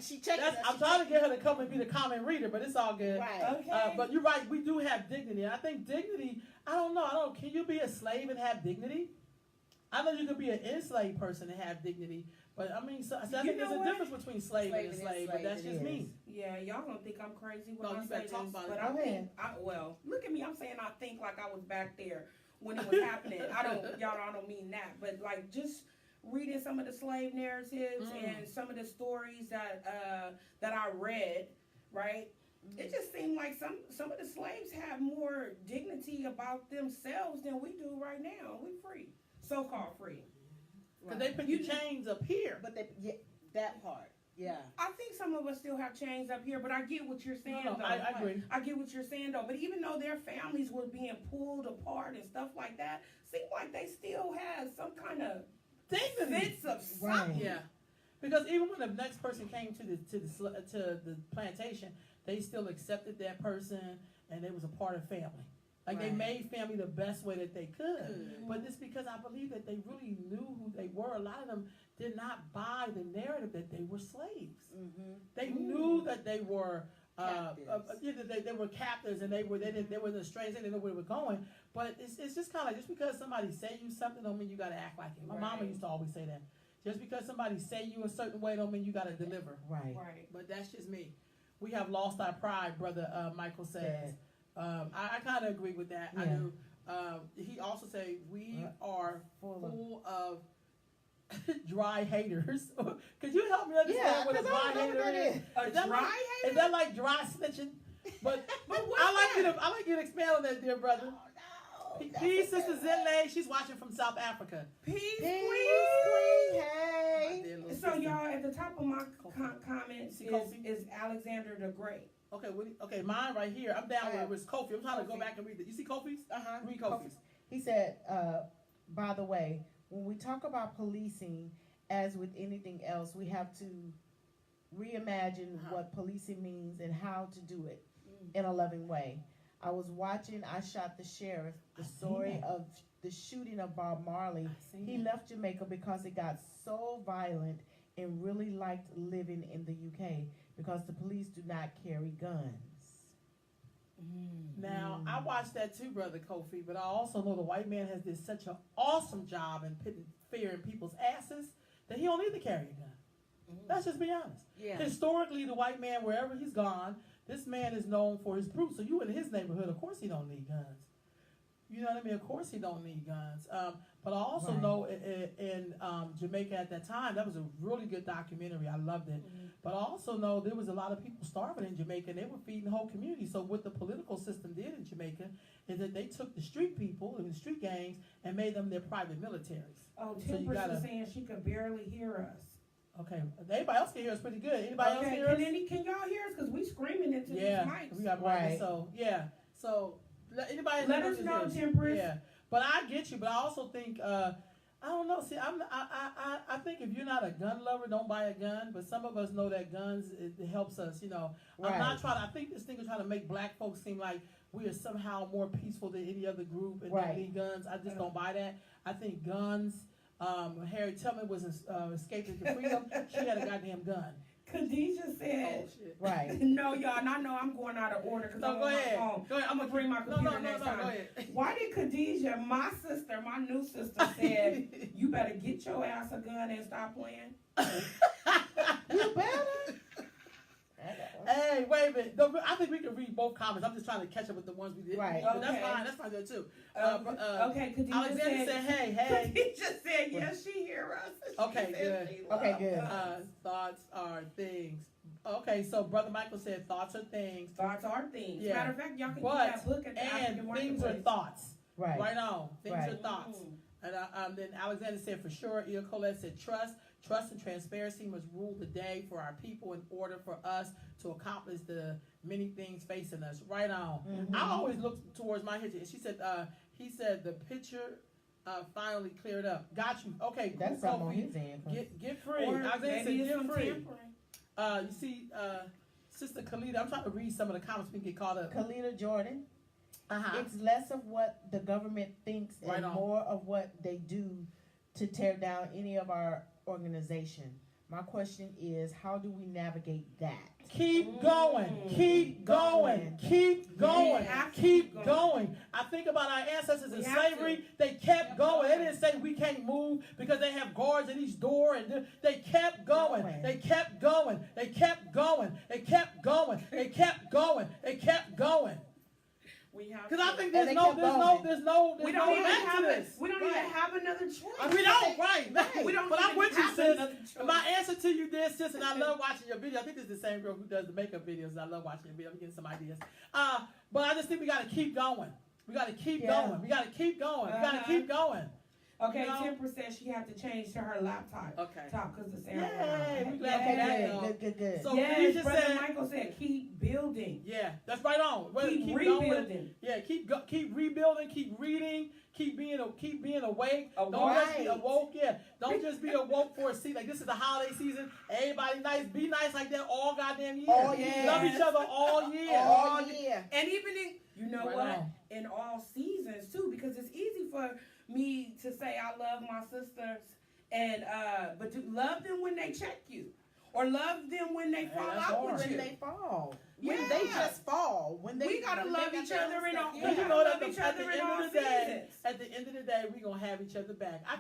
She checked. I'm trying to get her to come and be the comment reader, but it's all good. Right. Okay. But you're right. We do have dignity. And I think dignity. I don't know. Can you be a slave and have dignity? I know you could be an enslaved person and have dignity, but I mean, so I think there's a difference between slave and enslaved. But that's just me. Yeah, y'all don't think I'm crazy when I say this, but I think. Well, look at me. I'm saying I think like I was back there when it was happening. I don't mean that, but like just reading some of the slave narratives and some of the stories that I read, right? It just seemed like some of the slaves have more dignity about themselves than we do right now. We free, so-called free. Because they put your chains up here. But that part. Yeah. I think some of us still have chains up here, but I get what you're saying, though. I agree. I get what you're saying, though. But even though their families were being pulled apart and stuff like that, seemed like they still had some kind of sense of something. Yeah. Because even when the next person came to the plantation, they still accepted that person, and it was a part of family. Like they made family the best way that they could. But it's because I believe that they really knew who they were. A lot of them did not buy the narrative that they were slaves. They knew that they were they were captives and they were the strains. They didn't know where they were going. But it's just kind of like just because somebody say you something don't mean you got to act like it. My mama used to always say that. Just because somebody say you a certain way don't mean you got to deliver. Right. But that's just me. We have lost our pride, Brother Michael says. I kind of agree with that. Yeah. I do. He also said we are full of dry haters. Could you help me understand what a dry hater is? A dry hater? Is that like dry snitching? But I like you to expand on that, dear brother. Oh, no. Peace, Sister Zinley. She's watching from South Africa. Peace, Queen. Hey. So y'all, at the top of my comments is Alexander the Great. Okay, mine right here. I'm down where it was Kofi. I'm trying to go back and read it. You see Kofi's? Read Kofi's. He said, by the way, when we talk about policing, as with anything else, we have to reimagine what policing means and how to do it in a loving way. I was watching I Shot the Sheriff, the story of the shooting of Bob Marley. He left Jamaica because it got so violent and really liked living in the UK because the police do not carry guns. Now, I watched that too, Brother Kofi, but I also know the white man has did such an awesome job in putting fear in people's asses that he don't need to carry a gun. Let's just be honest. Yeah. Historically, the white man, wherever he's gone, this man is known for his brute. So you in his neighborhood, of course he don't need guns. You know what I mean? Of course he don't need guns. But I also know in Jamaica at that time, that was a really good documentary. I loved it. But I also know there was a lot of people starving in Jamaica, and they were feeding the whole community. So what the political system did in Jamaica is that they took the street people and the street gangs and made them their private militaries. Oh, Temperance is saying she could barely hear us. Okay, everybody else can hear us pretty good. Anybody else hear us? Can y'all hear us? Because we screaming into these mics. We got So anybody let us know, Temperance. Yeah, but I get you. But I also think I don't know. See, I think if you're not a gun lover, don't buy a gun. But some of us know that guns it helps us. You know, I'm not trying. I think this thing is trying to make black folks seem like we are somehow more peaceful than any other group and don't need guns. I just don't buy that. I think guns. Harriet Tubman was escaping to freedom. She had a goddamn gun. Khadijah said, right. No, y'all, and I know I'm going out of order because I'm on my phone. Go ahead. I'm going to bring my computer next time. Go ahead. Why did Khadijah, my new sister, said, you better get your ass a gun and stop playing? You better? Hey, wait a minute. I think we can read both comments. I'm just trying to catch up with the ones we did. Right. Okay. That's fine there too. Okay, Khadijah Alexander said, hey. Khadijah said, yes, she hear us. Okay, good. Thoughts are things. Okay, so Brother Michael said thoughts are things. Thoughts are things. Yeah. Matter of fact, y'all can get that book at the African things are thoughts. Right. Right on. Things are thoughts. And then Alexander said for sure. Ia Colette said Trust and transparency must rule the day for our people in order for us to accomplish the many things facing us. Right on. I always look towards my picture. She said, he said the picture finally cleared up. Got you. Okay, cool. That's something on his end. Get free. Alexander said get free. You see, Sister Kalina, I'm trying to read some of the comments we can get caught up. Kalina Jordan. It's less of what the government thinks and more of what they do to tear down any of our organization. My question is, how do we navigate that? Keep going. Keep going. Keep going. Keep going. I think about our ancestors in slavery. They kept going. They didn't say we can't move because they have guards at each door. And they kept going. They kept going. They kept going. They kept going. They kept going. They kept going. Because I think there's no we don't even have another choice. We don't, right. We don't. But I'm with you, sis. My answer to you, dear sis, and I love watching your video. I think this is the same girl who does the makeup videos. I love watching your video. I'm getting some ideas. But I just think we got to keep going. We got to keep going. We got to keep going. We got to keep going. Okay, 10% she had to change to her laptop. Top because the sound. Yay, we glad for that. Good. So yes, Brother Michael said, keep building. Yeah, that's right on. Keep rebuilding. Going. Yeah, keep rebuilding. Keep reading. Keep being awake. Don't just be awoke. Yeah, don't just be awoke for a seat. Like this is the holiday season. Everybody nice. Be nice like that all goddamn year. All year. Love each other all year. All year. And even in all seasons too, because it's easy for me to say I love my sisters and but to love them when they check you or love them when they fall out with you. When they fall. When they just fall. We gotta love each other in all seasons. At the end of the day, we're gonna have each other back. I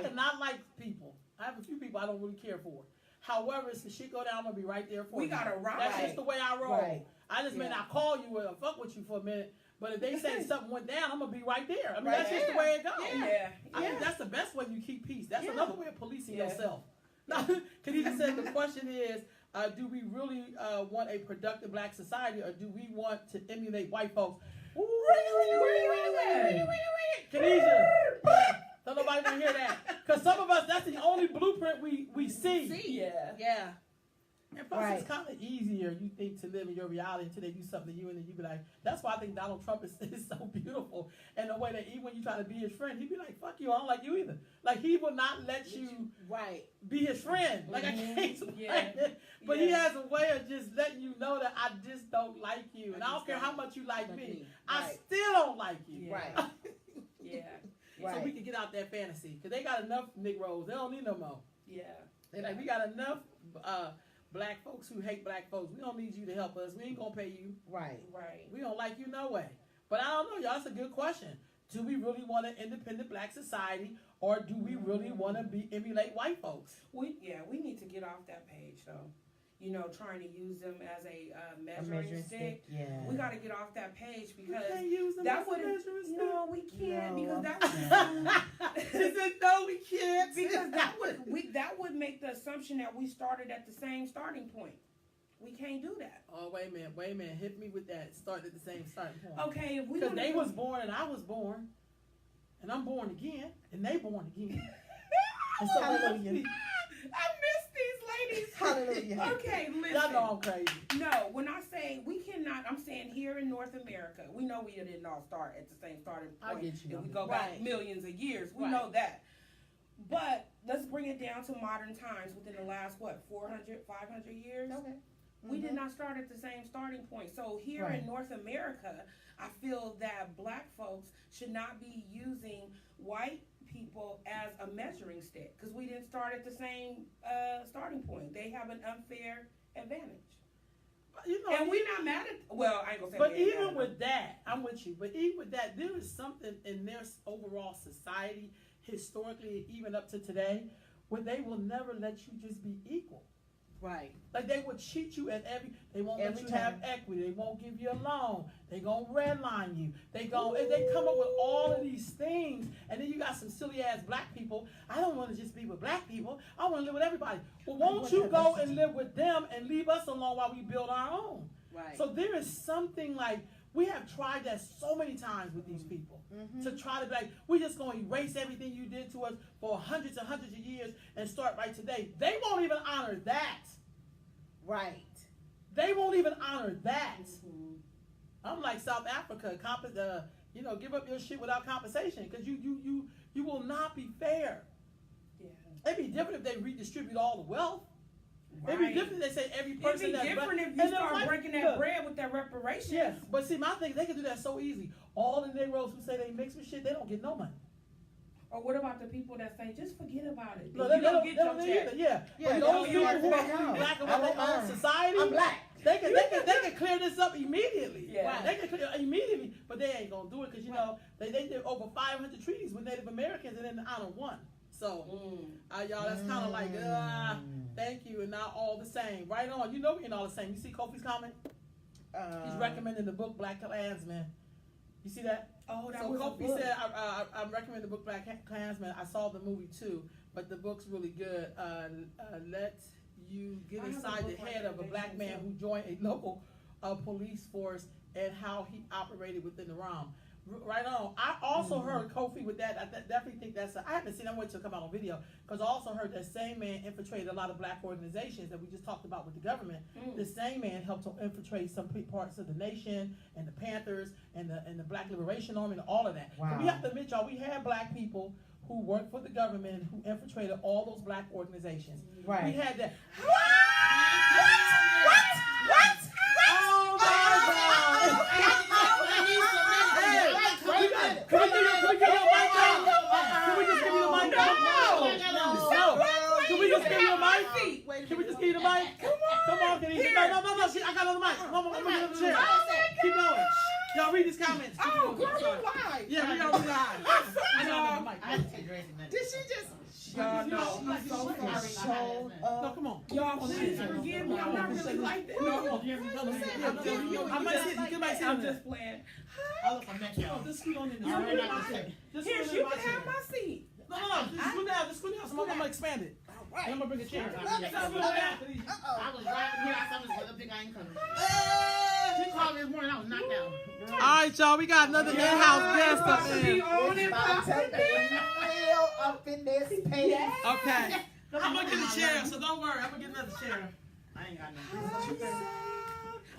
cannot like people. I have a few people I don't really care for. However, if shit go down, I'm gonna be right there for you. We gotta rock. That's just the way I roll. Right. I just may not call you or fuck with you for a minute. But if they say something went down, I'm gonna be right there. I mean, that's just the way it goes. I mean, that's the best way you keep peace. That's another way of policing yourself. Khadijah said the question is, do we really want a productive black society, or do we want to emulate white folks? Khadijah, don't nobody want to hear that. Because some of us, that's the only blueprint we see. Yeah. And plus, it's kind of easier, you think, to live in your reality until they do something to you, and then you be like, that's why I think Donald Trump is so beautiful. And the way that even when you try to be his friend, he'd be like, fuck you, I don't like you either. Like, he will not let you be his friend. Like, I can't explain it. But he has a way of just letting you know that I just don't like you. And I don't care how much you like me. I still don't like you. So we can get out that fantasy. Because they got enough Negros. They don't need no more. They're like, we got enough black folks who hate black folks. We don't need you to help us. We ain't gonna pay you. We don't like you no way. But I don't know, y'all. It's a good question. Do we really want an independent black society, or do we really want to emulate white folks? We need to get off that page though. You know, trying to use them as a measuring stick. We got to get off that page because we can't use them that as would. a measuring stick. No, we can't because that would. She said no, we can't because that would make the assumption that we started at the same starting point. We can't do that. Oh, wait a minute. Hit me with that. Start at the same starting point. Okay, if we because they was born and I was born, and I'm born again, and they born again. And so hallelujah. I miss these ladies. Hallelujah. Okay, listen. Y'all know I'm crazy. No, when I say we cannot, I'm saying here in North America, we know we didn't all start at the same starting point. I get you. If we go back millions of years, we know that. But let's bring it down to modern times within the last, 400, 500 years? Okay. We did not start at the same starting point. So here in North America, I feel that black folks should not be using white people as a measuring stick because we didn't start at the same starting point. They have an unfair advantage. You know, and we're not mad at. Well, I ain't gonna say. But even with that, I'm with you. But even with that, there is something in their overall society, historically, even up to today, where they will never let you just be equal. Like they would cheat you at they won't let you have equity. They won't give you a loan. They gonna redline you. They come up with all of these things, and then you got some silly ass black people. I don't want to just be with black people. I want to live with everybody. Well, won't you go and live with them and leave us alone while we build our own? So there is something like we have tried that so many times with these people to try to be like, we're just going to erase everything you did to us for hundreds and hundreds of years and start right today. They won't even honor that. They won't even honor that. I'm like South Africa, give up your shit without compensation because you will not be fair. It'd be different if they redistribute all the wealth. It'd be different if they say every person that's black. It'd be different if you start breaking that bread with that reparations. Yes, but see, my thing, they can do that so easy. All the Negros who say they mix with shit, they don't get no money. Or what about the people that say, just forget about it? No, they don't get your check. But those people who are black about their own society, I'm black. They can clear this up immediately. They can clear it immediately, but they ain't gonna do it because they did over 500 treaties with Native Americans and then honor one. So, y'all, that's kind of like, thank you, and not all the same. Right on. You know we ain't all the same. You see Kofi's comment? He's recommending the book Black Klansman. You see that? Oh, that so was Kofi said, I'm recommending the book Black Klansman. I saw the movie too, but the book's really good. Let you get inside the head of a black man who joined a local police force and how he operated within the realm. Right on. I also heard Kofi with that. I definitely think I haven't seen that wait till it come out on video because I also heard that same man infiltrated a lot of black organizations that we just talked about with the government. The same man helped to infiltrate some parts of the nation and the Panthers and the Black Liberation Army and all of that. Wow. So we have to admit, y'all, we had black people who worked for the government who infiltrated all those black organizations. We had that. What? Oh my God! Can we give you a mic back? Can we just give you the mic back? No. Can we just give you a mic? Can we just give you the mic? Come on, can you? No. I got another mic. Come on, I'm gonna get chair. Keep going. Y'all read these comments. Oh, girl, you lied. Yeah, we gotta be live. I got another mic. Did she just? y'all know. I'm so sorry. No, come on. Y'all, please forgive me. I'm not really like that. No, I'm just playing. Just scoot on in. Here, you can have my seat. No. Just scoot down. I'm gonna expand it. And I'm gonna bring a chair. I was driving here. I was going to pick. I ain't coming. She called me this morning. I was knocked out. All right, y'all. We got another in-house guest up in. Up in this page. Okay. I'm gonna get a chair, so don't worry. I'm gonna get another chair. I ain't got nothing.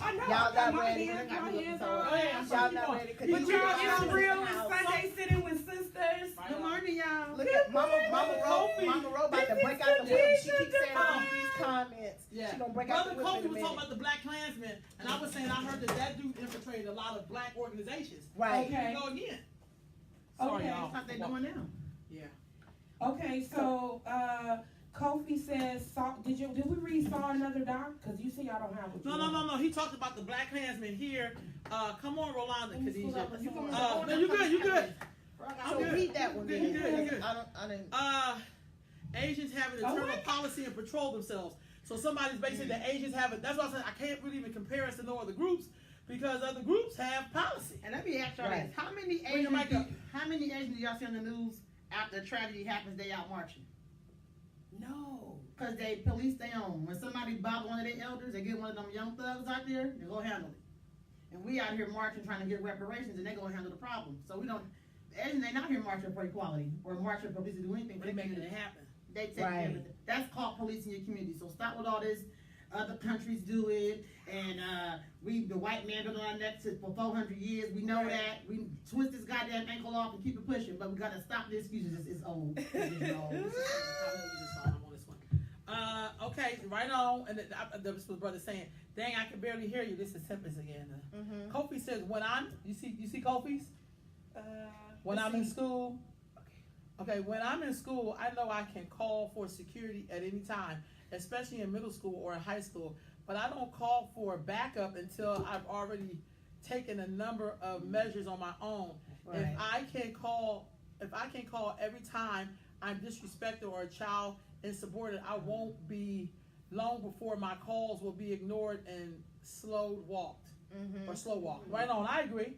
I know. Y'all not ready. Y'all not ready. But y'all, it's real. It's Sunday sitting with sisters. Good morning, y'all. Look at Mama Ro about to break out the whip. She keeps saying all these comments. Yeah. She gonna break out the Brother whip in Kofi a was minute. talking about the Black Klansmen, and I was saying I heard that dude infiltrated a lot of black organizations. Right. Here we go again. Sorry, Okay. y'all. What they doing now? Yeah. Okay, so Kofi says, did we read Saw Another Doc? Because you see y'all don't have what you want. No. He talked about the Black Klansmen here. Come on, Rolanda, Khadijah. You can- No, you good. So read that one. You good. I didn't. Asians have an internal policy and patrol themselves. So somebody's basically the Asians have it. That's why I said I can't really even compare us to no other groups because other groups have policy. And let me ask y'all this: how many Asians do y'all see on the news after a tragedy happens? They out marching. No. Because they police their own. When somebody bother one of their elders, they get one of them young thugs out there, they go handle it. And we out here marching trying to get reparations, and they go handle the problem. So we don't. Asians ain't out here marching for equality or marching for police to do anything. They making it happen. They take everything. That's called policing your community. So stop with all this. Other countries do it, and the white man been on our neck for 400 years. We know that. We twist this goddamn ankle off and keep it pushing, but we gotta stop the excuses. It's old. It's old. Okay, right on. And that was the brother saying, "Dang, I can barely hear you." This is Tempest again. Kofi says, "When I'm, you see Kofi's? When I'm in school." Okay, when I'm in school, I know I can call for security at any time, especially in middle school or in high school. But I don't call for backup until I've already taken a number of measures on my own. Right. If I can call every time I'm disrespected or a child insubordinate, I won't be long before my calls will be ignored and slow walked. Right on. I agree.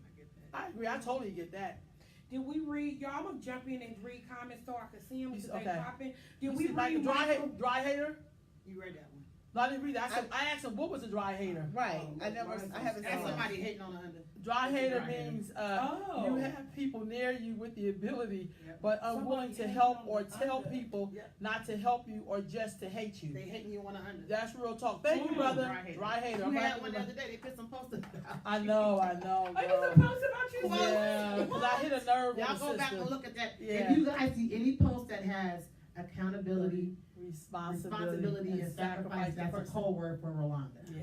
I totally get that. Did we read, y'all? I'm gonna jump in and read comments so I can see them because they popping. Did we read dry hater? You read that one? No, I didn't read that. I asked him what was a dry hater. Right. I haven't seen somebody hating on the under. Dry hater means you have people near you with the ability, but unwilling to help or tell people not to help you or just to hate you. They hating you on the under. That's real talk. Thank you, brother. Dry hater. You had one the other day. They put some posters out. I know. I was a post about you. Yeah, because I hit a nerve. Y'all go back and look at that. Yeah. If you guys see any post that has accountability, responsibility and sacrifice, that's a code word for Rolanda. Yeah.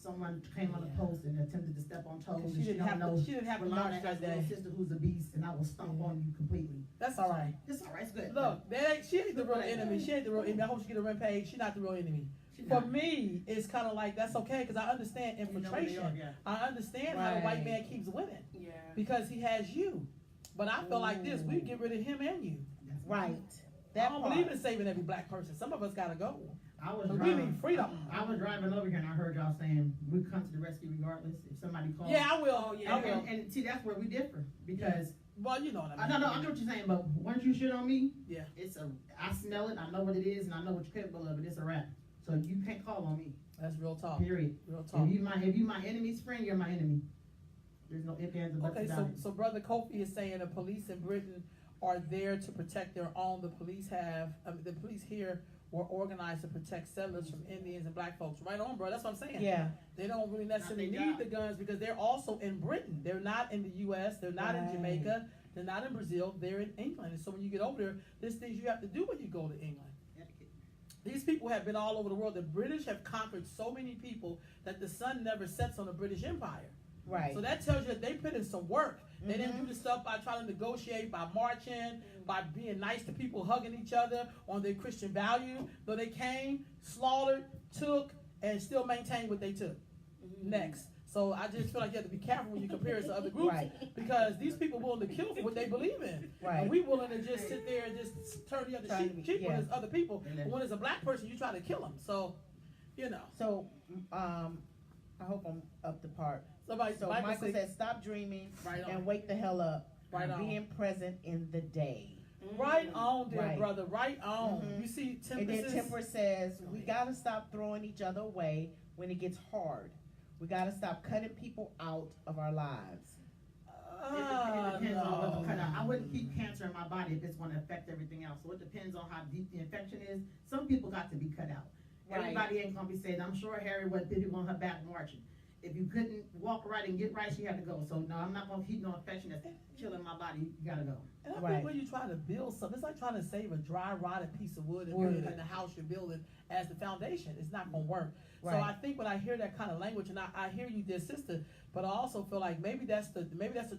Someone came on a post and attempted to step on toes. She didn't have Rolanda has a little sister who's a beast, and I will stomp on you completely. That's all right. It's all right. It's good. Look, she ain't the real enemy. She ain't the real enemy. I hope she get a rent paid. She's not the real enemy. For me, it's kind of like that's okay because I understand infiltration. I understand how the white man keeps winning. Yeah. Because he has you. But I feel like this: we get rid of him and you. Right. I don't believe in saving every black person. Some of us gotta go. We need freedom. I was driving over here and I heard y'all saying we come to the rescue regardless. If somebody calls. Yeah, I will. I will. And see, that's where we differ because. Well, you know what I mean. No, I know what you're saying, but once you shit on me, yeah, I smell it. I know what it is, and I know what you're capable of. But it's a wrap. So you can't call on me. That's real talk. Period. Real talk. If you my enemy's friend, you're my enemy. There's no ifs, ands, or buts about it. So brother Kofi is saying the police in Britain are there to protect their own. The police here were organized to protect settlers from Indians and black folks. Right on, bro. That's what I'm saying. Yeah. They don't really necessarily need the guns because they're also in Britain. They're not in the U.S. They're not in Jamaica. They're not in Brazil. They're in England. And so when you get over there, there's things you have to do when you go to England. These people have been all over the world. The British have conquered so many people that the sun never sets on the British Empire. Right. So that tells you that they put in some work. They didn't do the stuff by trying to negotiate, by marching, by being nice to people, hugging each other on their Christian value. But they came, slaughtered, took, and still maintained what they took. Next. So I just feel like you have to be careful when you compare it to other groups, because these people willing to kill for what they believe in, and we willing to just sit there and just turn the other cheek when there's other people. But when it's a black person, you try to kill them. So, you know. So, I hope I'm up to part. So Michael said, "Stop dreaming and wake the hell up. Being present in the day." Right on, dear brother. Right on. You see, and then Temper says, "We gotta stop throwing each other away when it gets hard. We gotta stop cutting people out of our lives." It depends on what's cut out. I wouldn't keep cancer in my body if it's going to affect everything else. So it depends on how deep the infection is. Some people got to be cut out. Everybody ain't gonna be saying, I'm sure Harry would people on her back marching. If you couldn't walk right and get right, she had to go. So no, I'm not gonna keep no infection that's killing my body. You gotta go. And I think when you try to build something, it's like trying to save a dry, rotted piece of wood and put it in the house you're building as the foundation. It's not gonna work. So I think when I hear that kind of language, and I hear you, dear sister, but I also feel like maybe that's the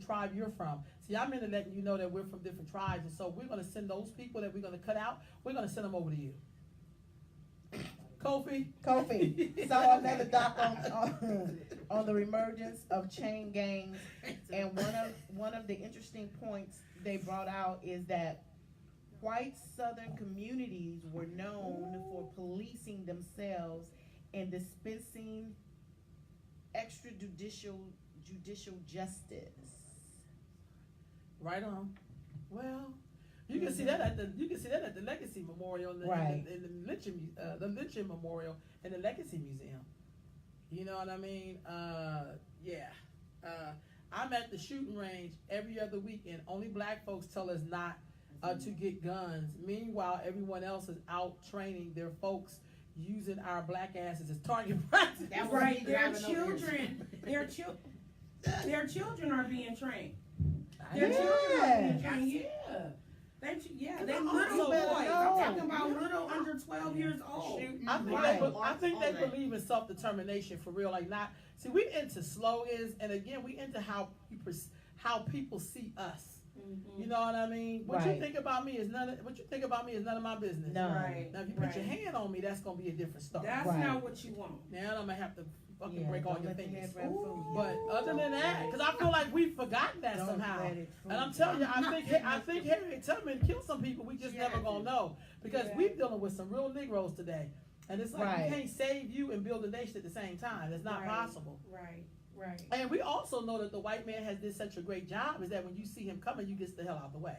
tribe you're from. See, I'm into letting you know that we're from different tribes, and so we're gonna send those people that we're gonna cut out. We're gonna send them over to you. Kofi saw another doc on the reemergence of chain gangs, and one of the interesting points they brought out is that white Southern communities were known for policing themselves and dispensing extrajudicial justice. Right on. Well, you can see that at the Legacy Memorial in the Lynching Memorial in the Legacy Museum. You know what I mean? I'm at the shooting range every other weekend. Only black folks tell us not to get guns. Meanwhile, everyone else is out training their folks using our black asses as target practice. That's right. Their children are being trained. Their children are being trained. They little boys. I'm talking about little under 12 years old. I think they believe in self-determination for real. Like we into slogans, and again, we into how people see us. Mm-hmm. You know what I mean? What you think about me is none of my business. No. Right. Now, if you put your hand on me, that's gonna be a different story. That's not what you want. Now I'm gonna have to fucking break all your fingers. But other than that, because I feel like we've forgotten that somehow. And I'm telling you, I think Harriet Tubman killed some people. We just never gonna know, because we're dealing with some real Negroes today, and it's like we can't save you and build a nation at the same time. It's not possible. Right. And we also know that the white man has did such a great job is that when you see him coming, you get the hell out the way,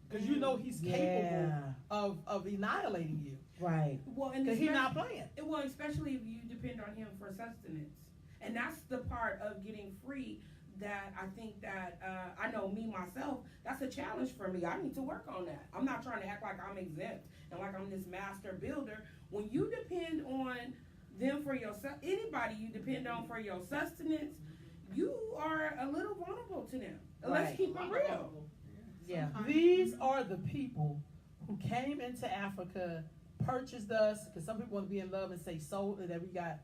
because you know he's capable of annihilating you. Right. Well, and he's not playing. Well, especially if you depend on him for sustenance, and that's the part of getting free that I think that I know me myself. That's a challenge for me. I need to work on that. I'm not trying to act like I'm exempt and like I'm this master builder. When you depend on them for your anybody you depend on for your sustenance, you are a little vulnerable to them. Let's keep it real. Yeah. These are the people who came into Africa, purchased us, because some people want to be in love and say sold, and that we got,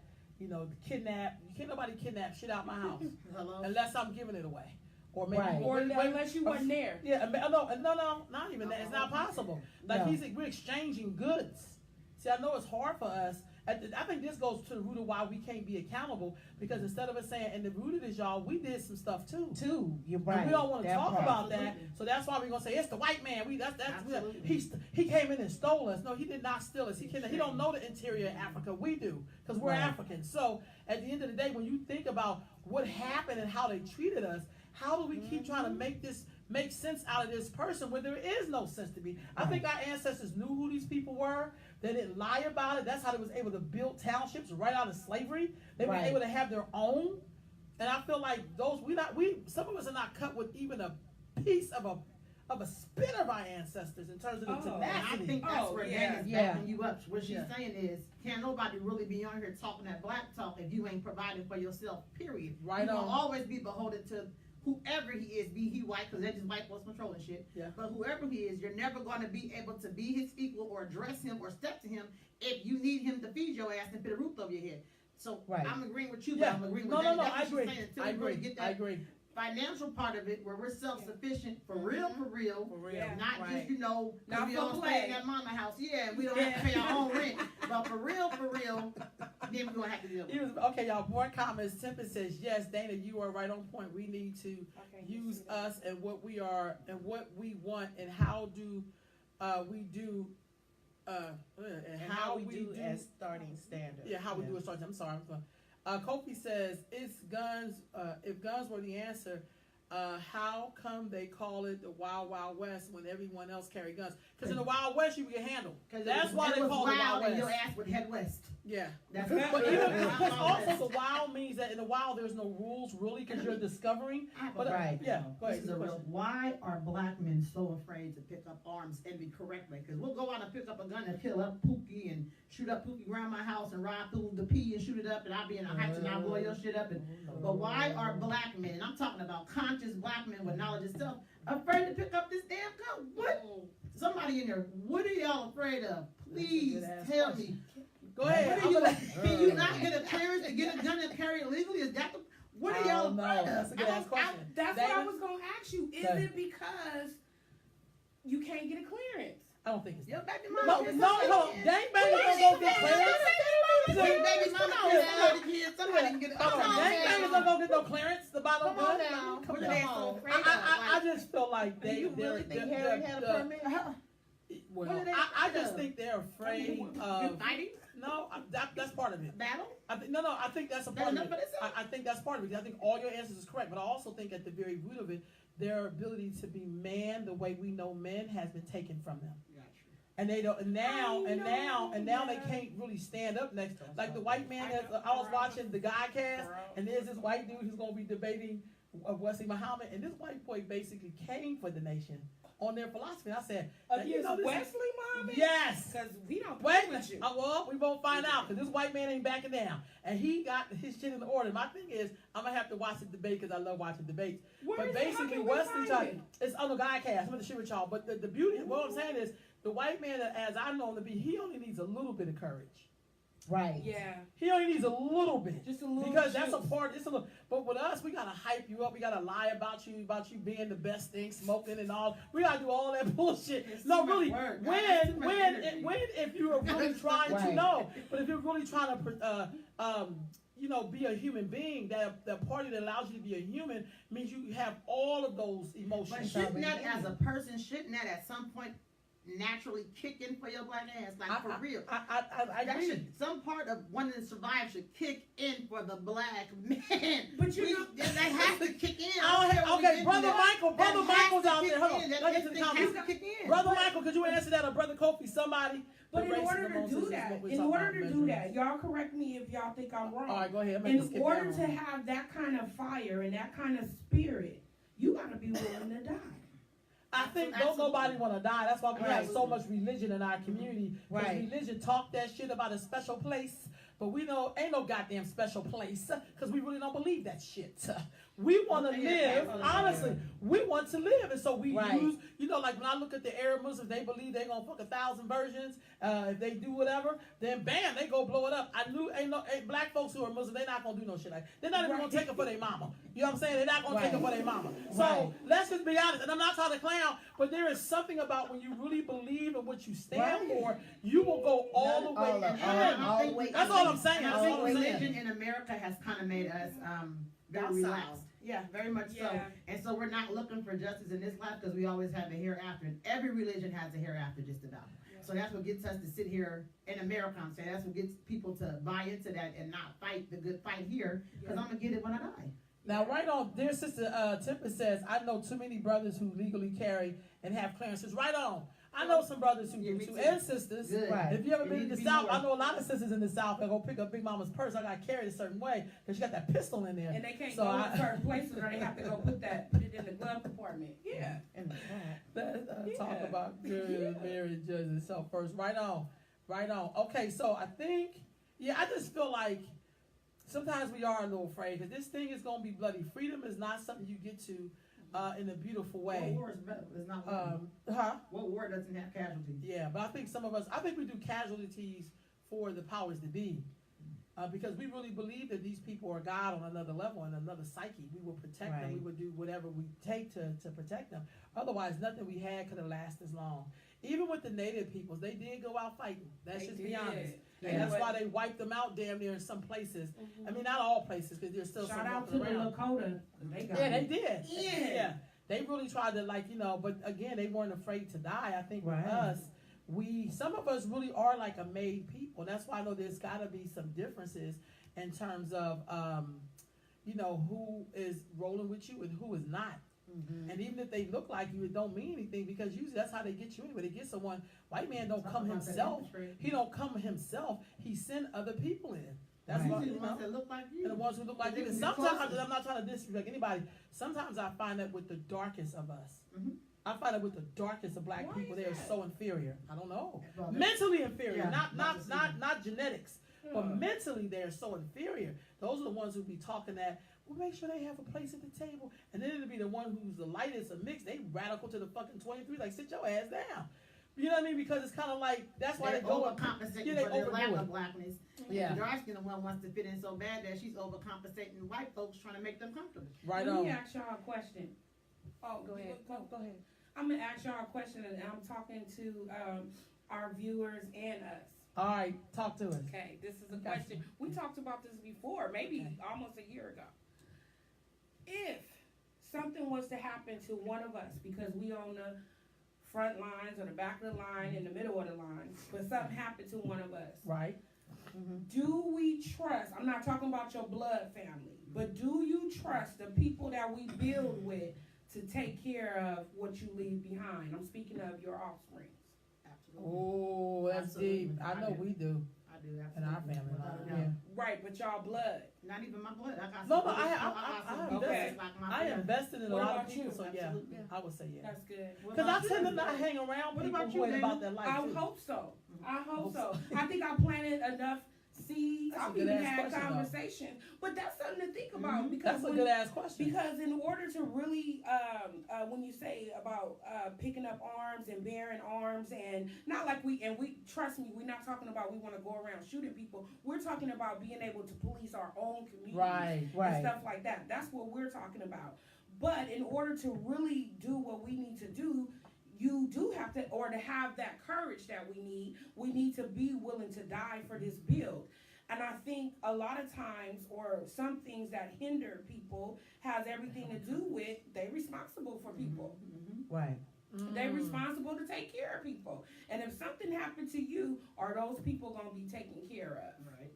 kidnapped. You can't nobody kidnap shit out my house unless I'm giving it away. Or maybe unless you wasn't there. Yeah, no, not even that. It's not possible. Like we're exchanging goods. See, I know it's hard for us. I think this goes to the root of why we can't be accountable, because instead of us saying, and the root of this, y'all, we did some stuff too. You're right. And we don't want to talk about that, so that's why we're gonna say it's the white man. He came in and stole us. No, he did not steal us. He don't know the interior of Africa. We do, because we're Africans. So at the end of the day, when you think about what happened and how they treated us, how do we keep trying to make sense out of this person where there is no sense to be? I think our ancestors knew who these people were. They didn't lie about it. That's how they was able to build townships right out of slavery. They were able to have their own. And I feel like some of us are not cut with even a piece of a spit of our ancestors in terms of the tenacity. I think that's where Dana's backing you up. What she's saying is, can't nobody really be on here talking that black talk if you ain't providing for yourself, period. Right. You will always be beholden to whoever he is, be he white, because they're just white folks controlling shit. Yeah. But whoever he is, you're never going to be able to be his equal or address him or step to him if you need him to feed your ass and put a roof over your head. So I'm agreeing with you, but I'm agreeing with I agree. financial part of it, where we're self-sufficient for real, not just not we for all stay in that mama house. Yeah, we don't have to pay our own rent, but for real, then we're gonna have to deal with it. Okay, y'all. More comments. Tempest says yes. Dana, you are right on point. We need to use us and what we are and what we want and how do we do. And how we do as starting standard. Yeah, how we do as starting. I'm sorry. Kofi says, "It's guns. If guns were the answer, how come they call it the Wild Wild West when everyone else carry guns? Because in the Wild West you can handle. That's why they call it Wild West. And your ass would head west. Yeah. That's but even because also the wild means that in the wild there's no rules really because you're discovering. But right. Yeah. Go ahead. This is a real. Why are black men so afraid to pick up arms and be correctly? Because we'll go out and pick up a gun and kill up Pookie and shoot up Pookie around my house and ride through the P and shoot it up and I'll be in the heights and I'll blow your shit up. But why are black men? I'm talking about conscious black men with knowledge of self afraid to pick up this damn gun. What? Somebody in there. What are y'all afraid of? Please tell me. Go ahead. Can you not get a clearance to get a gun and carry it legally? Is that the? What are y'all afraid of? That's a good ass question. That's what I was gonna ask you. Is it because you can't get a clearance? I don't think it's your baby mama. No. Gangbangers don't go get clearance. Baby mama somebody can get. Gangbangers don't go get no clearance. The bottom gun. Come on. I just feel like they. You really think Harry had a permit? Well, I just think they're afraid of fighting. No, that's part of it. Battle? I think that's a part of it. I think that's part of it. I think all your answers is correct, but I also think at the very root of it, their ability to be man the way we know men has been taken from them. Gotcha. And they don't. And now they can't really stand up next. Like the white man. I was watching the Guy cast, and there's this white dude who's gonna be debating Wesley Muhammad, and this white boy basically came for the nation on their philosophy. And I said, Wesley Muhammad? Yes. Because we don't play with you. Well, we won't find out because this white man ain't backing down. And he got his shit in order. My thing is, I'm going to have to watch the debate because I love watching debates. But basically, Wesley it's on the Guy cast. I'm going to share with y'all. But the beauty, what I'm saying is, the white man, as I know him to be, he only needs a little bit of courage. Right. Yeah. He only needs a little bit. Just a little because that's a part. It's a little. But with us, we gotta hype you up. We gotta lie about you being the best thing, smoking and all. We gotta do all that bullshit. No, really. When if you are really trying to know, but if you're really trying to be a human being, that party that allows you to be a human means you have all of those emotions. But shouldn't that, as a person, at some point naturally kick in for your black ass, for real? I agree. Some part of wanting to survive should kick in for the black man. But that has to kick in. Okay, Brother Michael's out there. Hold on. Let's get to the comments. Brother Michael, could you answer that? Or Brother Kofi, somebody? But in order to do that, y'all correct me if y'all think I'm wrong. All right, go ahead. In order to have that kind of fire and that kind of spirit, you got to be willing to die. I think don't nobody want to die. That's why we have so much religion in our community. Because religion talk that shit about a special place, but we know ain't no goddamn special place because we really don't believe that shit. We want to live, honestly. We want to live, and so we use, like when I look at the Arab Muslims, they believe they're gonna fuck 1,000 virgins. If they do whatever, then bam, they go blow it up. I knew ain't black folks who are Muslim, they're not gonna do no shit like. They're not even gonna take it for their mama. You know what I'm saying? They're not gonna take it for their mama. So let's just be honest. And I'm not trying to clown, but there is something about when you really believe in what you stand for, you will go all the way. That's all I'm saying. I think religion in America has kind of made us very relaxed. Yeah, very much so. And so we're not looking for justice in this life because we always have a hereafter. And every religion has a hereafter just about. So that's what gets us to sit here in America. I'm saying that's what gets people to buy into that and not fight the good fight here because I'm going to get it when I die. Now, right on, dear sister Tempest says, I know too many brothers who legally carry and have clearances. Right on. I know some brothers who do too, and sisters. If you ever been in the South, I know a lot of sisters in the South that go pick up Big Mama's purse. I got carried a certain way because she got that pistol in there. And they can't go to certain places or they have to go put it in the glove compartment. Yeah. Talk about good marriage judges. So first, right on. Okay, so I think, I just feel like sometimes we are a little afraid because this thing is going to be bloody. Freedom is not something you get to in a beautiful way. What war is not What war doesn't have casualties? Yeah, but I think some of us, we do casualties for the powers that be. because we really believe that these people are God on another level and another psyche. We will protect them. We would do whatever we take to protect them. Otherwise, nothing we had could have lasted as long. Even with the native peoples, they did go out fighting. Let's just be honest. And that's why they wiped them out damn near in some places. I mean, not all places, because there's still some out to around. the Lakota. They did. Yeah. They really tried to, like, but again, they weren't afraid to die. I think with us, some of us really are like a made people. That's why I know there's got to be some differences in terms of, who is rolling with you and who is not. And even if they look like you, it don't mean anything, because usually that's how they get you anyway. They get someone. White man don't come himself. He don't come himself. He send other people in. That's why, the ones that look like you. And the ones who look like you. And sometimes, I'm not trying to disrespect anybody. Sometimes I find that with the darkest of us. I find that with the darkest of black people, they are so inferior. I don't know. Mentally inferior, not genetics, but mentally they are so inferior. Those are the ones who be talking that, well, make sure they have a place at the table. And then it'll be the one who's the lightest of mixed. They radical to the fucking 23, like, sit your ass down. You know what I mean? Because it's kind of like, that's why they go overcompensating for their lack of blackness. The dark skin one wants to fit in so bad that she's overcompensating white folks trying to make them comfortable. Right on. Let me ask y'all a question. Oh, go ahead. Go ahead. I'm going to ask y'all a question, and I'm talking to our viewers and us. All right, talk to us. Okay, this is a question. We talked about this before, maybe almost a year ago. If something was to happen to one of us, because we on the front lines or the back of the line, in the middle of the line, but something happened to one of us. Right. Do we trust, I'm not talking about your blood family, but do you trust the people that we build with to take care of what you leave behind? I'm speaking of your offspring. Absolutely. Oh, that's deep. I know we do. I do, absolutely. In our family. Right, but y'all blood. Not even my blood. I invested in a lot of people, so yeah, I would say yeah. That's good. Because I tend to not hang around people who ain't about their life. I hope so. I think I planted enough seeds. I've even had conversations, but that's something to think about. Because that's a good ass question. Because in order to really, when you say about picking up arms and bearing arms, and not like we trust me, we're not talking about we want to go around shooting people. We're talking about being able to police our own community, and stuff like that. That's what we're talking about. But in order to really do what we need to do, you do have to, or to have that courage that we need to be willing to die for this build. And I think a lot of times, or some things that hinder people, has everything to do with they responsible for people. Right. They're responsible to take care of people. And if something happened to you, are those people going to be taken care of? Right.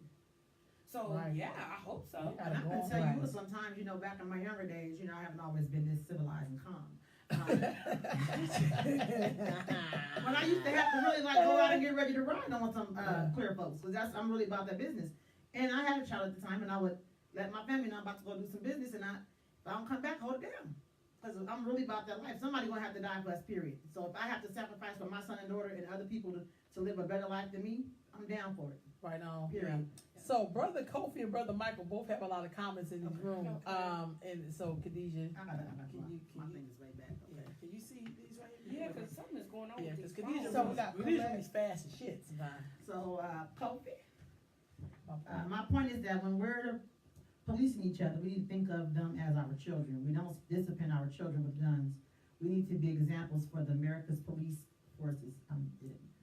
So, yeah, I hope so. And I can tell you sometimes, back in my younger days, I haven't always been this civilized and calm. When I used to have to really go out and get ready to ride on some clear folks, because I'm really about that business. And I had a child at the time, and I would let my family know I'm about to go do some business, and if I don't come back, hold it down, because I'm really about that life. Somebody's gonna have to die for us, period. So if I have to sacrifice for my son and daughter and other people to live a better life than me, I'm down for it. Right on. Period. Yeah. So Brother Kofi and Brother Michael both have a lot of comments in this room. And so Khadijah, my thing is way back. Okay. Can you see these right here? Yeah, because something is going on with these Khadijah, phones. Khadijah's fast as shit. So Kofi, my point is that when we're policing each other, we need to think of them as our children. We don't discipline our children with guns. We need to be examples for the America's police forces.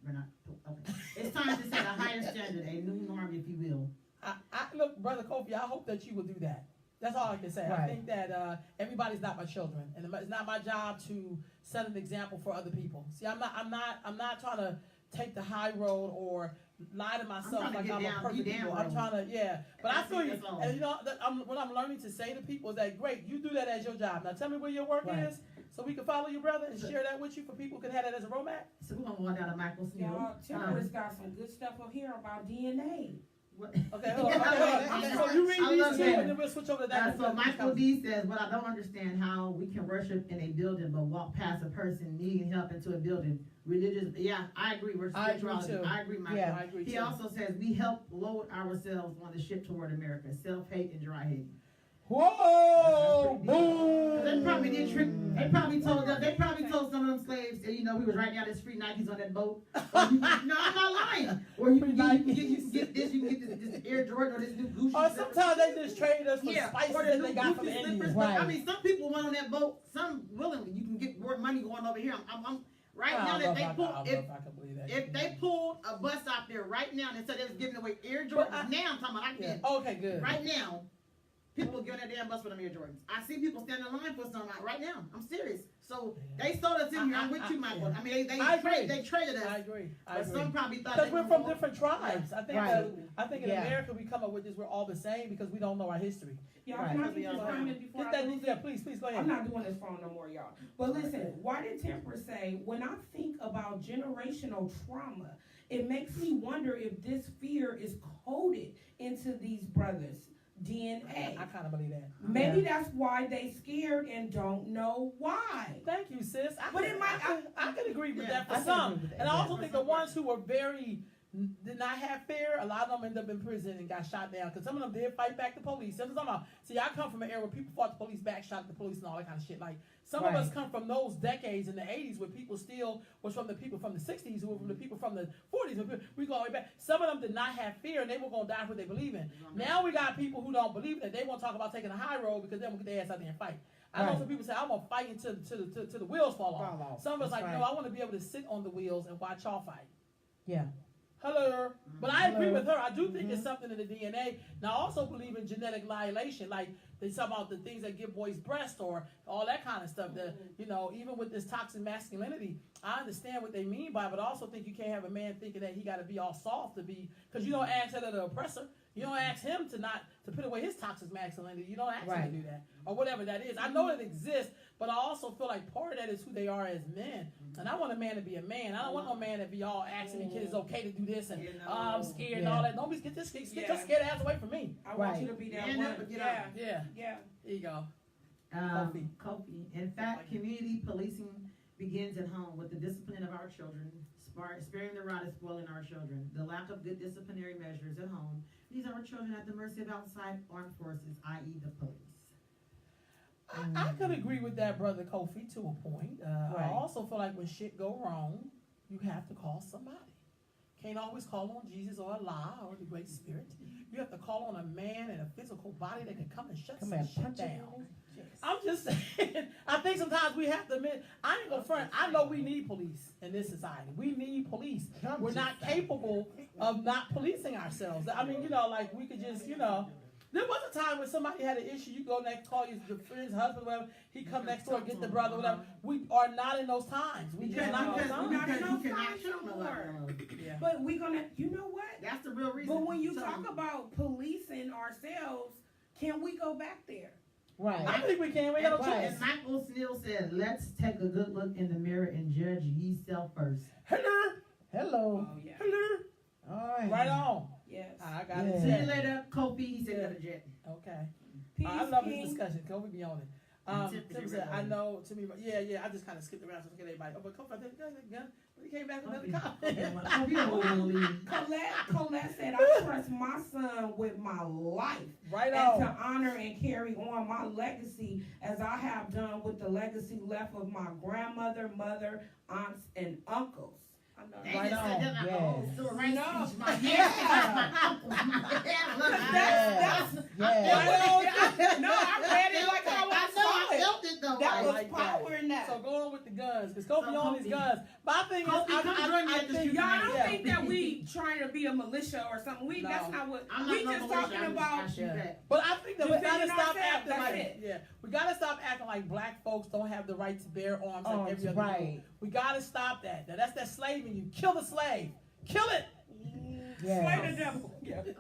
We're not okay. It's time to set a higher standard, a new norm, if you will. Look, Brother Kofi, I hope that you will do that. That's all I can say. Right. I think that everybody's not my children, and it's not my job to set an example for other people. See, I'm not trying to take the high road or lie to myself like I'm a perfect people. I'm trying to, but I feel you. And what I'm learning to say to people is that, great, you do that as your job. Now tell me where your work is, so we can follow your brother and share that with you, for people can have that as a roadmap. So we're gonna go down to Michael's. Y'all, Timber's got some good stuff up here about DNA. Okay, hold on. So you read these two, and then we'll switch over to that. So Michael D says, "But I don't understand how we can worship in a building but walk past a person needing help into a building. Religious, yeah, I agree. We're spirituality. I agree, Michael. Yeah, I agree too. He also says we help load ourselves on the ship toward America. Self-hate and dry hating. Whoa! Boom! They probably did trick. They probably told them. They probably told some of them slaves, that, you know, we was right down this free Nikes on that boat. No, I'm not lying. Or you can get this. You can get this Air Jordan or this new Gucci. Or sometimes they just traded us for spices that they got from India. Right. I mean, some people went on that boat. Some willingly. You can get more money going over here. I'm right now that they pulled. If they pulled a bus out there right now and said they was giving away Air Jordans, now I'm talking about I can't. Okay, good. Right now. People are getting that damn bus for them Air Jordans. I see people standing in line for some right now. I'm serious. So they sold us in here. I'm with you, Michael. I mean, they traded us. I agree. But some probably thought because we're from different tribes. Yeah. I think in America we come up with this. We're all the same because we don't know our history. Y'all, can I get this comment before I lose it? Please go ahead. I'm not doing this phone no more, y'all. But listen, why did Temper say, when I think about generational trauma, it makes me wonder if this fear is coded into these brothers' DNA. I kind of believe that. Maybe that's why they scared and don't know why. Thank you, sis. I can agree with that for I some. agree with that. And I also think the ones who were did not have fear, a lot of them ended up in prison and got shot down. Because some of them did fight back the police. See, I come from an era where people fought the police back, shot the police and all that kind of shit. Like, some of us come from those decades in the 80s where people still was from the people from the 60s, who were from the people from the 40s. We go all the way back. Some of them did not have fear and they were going to die for what they believe in. Now we got people who don't believe that. They won't talk about taking a high road because they won't get their ass out there and fight. I know some people say, I'm going to fight until the wheels fall off. Some of us like, no, I want to be able to sit on the wheels and watch y'all fight. Yeah. Hello. But I agree with her. I do think it's something in the DNA. Now, I also believe in genetic annihilation. Like, they talk about the things that give boys breast or all that kind of stuff. That, you know, even with this toxic masculinity, I understand what they mean by it, but I also think you can't have a man thinking that he got to be all soft to be, because you don't ask that of the oppressor. You don't ask him to put away his toxic masculinity. You don't ask him to do that or whatever that is. I know it exists, but I also feel like part of that is who they are as men. And I want a man to be a man. I don't want no man to be all asking me, kid, it's okay to do this and I'm scared and all that. Don't get your scared ass away from me. I want you to be that one. Yeah. There you go. Kofi. In fact, community policing begins at home with the discipline of our children, sparing the rod is spoiling our children. The lack of good disciplinary measures at home leaves our children at the mercy of outside armed forces, i.e. the police. I could agree with that, Brother Kofi, to a point. I also feel like when shit go wrong, you have to call somebody. Can't always call on Jesus or Allah or the Great Spirit. You have to call on a man and a physical body that can come and shut some shit down. I'm just saying, I think sometimes we have to admit, I ain't gonna front, I know we need police in this society. We need police. We're not capable of not policing ourselves. I mean, you know, like we could just, you know, there was a time when somebody had an issue, you go next, call your friend's husband, whatever, he come next door, get the brother, whatever. We are not in those times. We just not in those times. We're not in those times anymore. But we're gonna, you know what? That's the real reason. But when you talk about policing ourselves, can we go back there? Right. I think we can. We got no choice. And Michael Sneal said, let's take a good look in the mirror and judge yourself first. Hello. Hello. Oh, yeah. Hello. All right. Right on. Yes. I got it. See you later, Kofi. He said the jet. Okay. Peace, I love King. this discussion. Kobe be on it. Tim said, I know, to me, I just kind of skipped around so I can get everybody. Oh, but Kobe, I think, gun. But he came back with another comment. Colette said, I trust my son with my life. Right and on. to honor and carry on my legacy as I have done with the legacy left of my grandmother, mother, aunts, and uncles. Right on. No, I read it like I felt it though. That was power in that. So go on with the guns, because Kobe on his guns. But I think y'all don't think that we trying to be a militia or something. That's not what we just talking about. But I think that we gotta stop acting like we gotta stop acting like black folks don't have the right to bear arms like every other group. We gotta stop that. That's that slave in you. Kill the slave. Kill it. Slay the devil.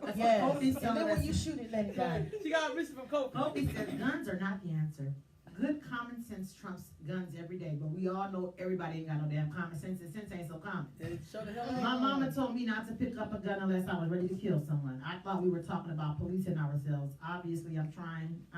And then when you shoot it, let it die. She got a mission from Kobe. Kobe said guns are not the answer. Good common sense trumps guns every day, but we all know everybody ain't got no damn common sense, and sense ain't so common. My mama told me not to pick up a gun unless I was ready to kill someone. I thought we were talking about policing ourselves. Obviously, I'm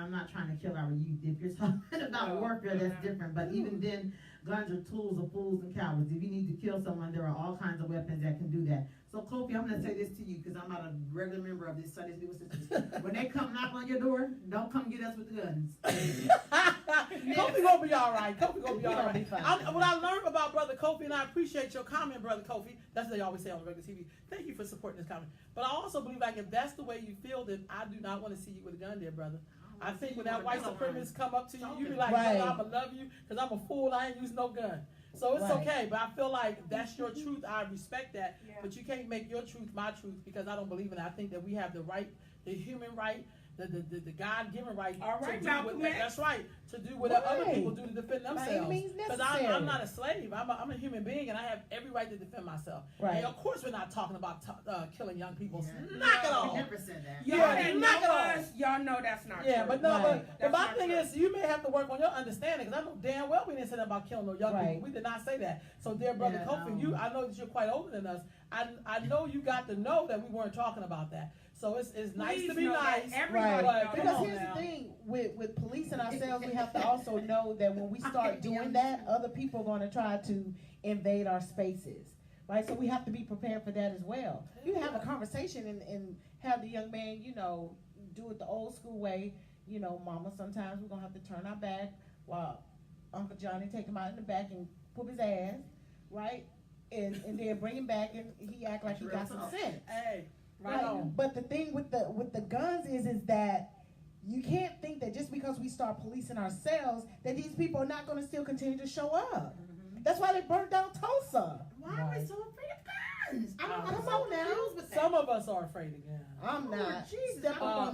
not trying to kill our youth. If you're talking about warfare, that's different. But even then, guns are tools of fools and cowards. If you need to kill someone, there are all kinds of weapons that can do that. So, Kofi, I'm going to say this to you because I'm not a regular member of this Sunday School Sisters. When they come knock on your door, don't come get us with guns. Kofi gonna be all right. Kofi gonna be all right. What I learned about Brother Kofi, and I appreciate your comment, Brother Kofi. That's what they always say on the regular TV. Thank you for supporting this comment. But I also believe, like, if that's the way you feel, then I do not want to see you with a gun there, brother. I think when that white supremacist come up to you, you be like, right. I'm gonna love you because I'm a fool. I ain't using no gun. So it's okay, but I feel like that's your truth. I respect that, but you can't make your truth my truth because I don't believe in it. I think that we have the right, the human right, the God-given right to do what, that's right, to do what other people do to defend themselves. Because I'm not a slave. I'm a human being, and I have every right to defend myself. Right. And of course, we're not talking about killing young people. Knock it off. I never said that. Y'all know that's not true. Yeah, but no, but my thing is, you may have to work on your understanding. Because I know damn well we didn't say that about killing no young people. We did not say that. So, dear brother Kofi, I know that you're quite older than us. I know you got to know that we weren't talking about that. So it's nice to be nice. Right. Because here's the thing, with policing ourselves, we have to also know that when we start doing that, other people are going to try to invade our spaces. Right? So we have to be prepared for that as well. You have a conversation and have the young man, do it the old school way. Mama, sometimes we're going to have to turn our back while Uncle Johnny take him out in the back and whoop his ass. Right? And then bring him back and he act like he got some sense. Hey. Right. But the thing with the guns is that you can't think that just because we start policing ourselves that these people are not going to still continue to show up. Mm-hmm. That's why they burned down Tulsa. Why are we so afraid of guns? I don't know. Come on now. Some of us are afraid of guns. I'm not. Jesus. I'm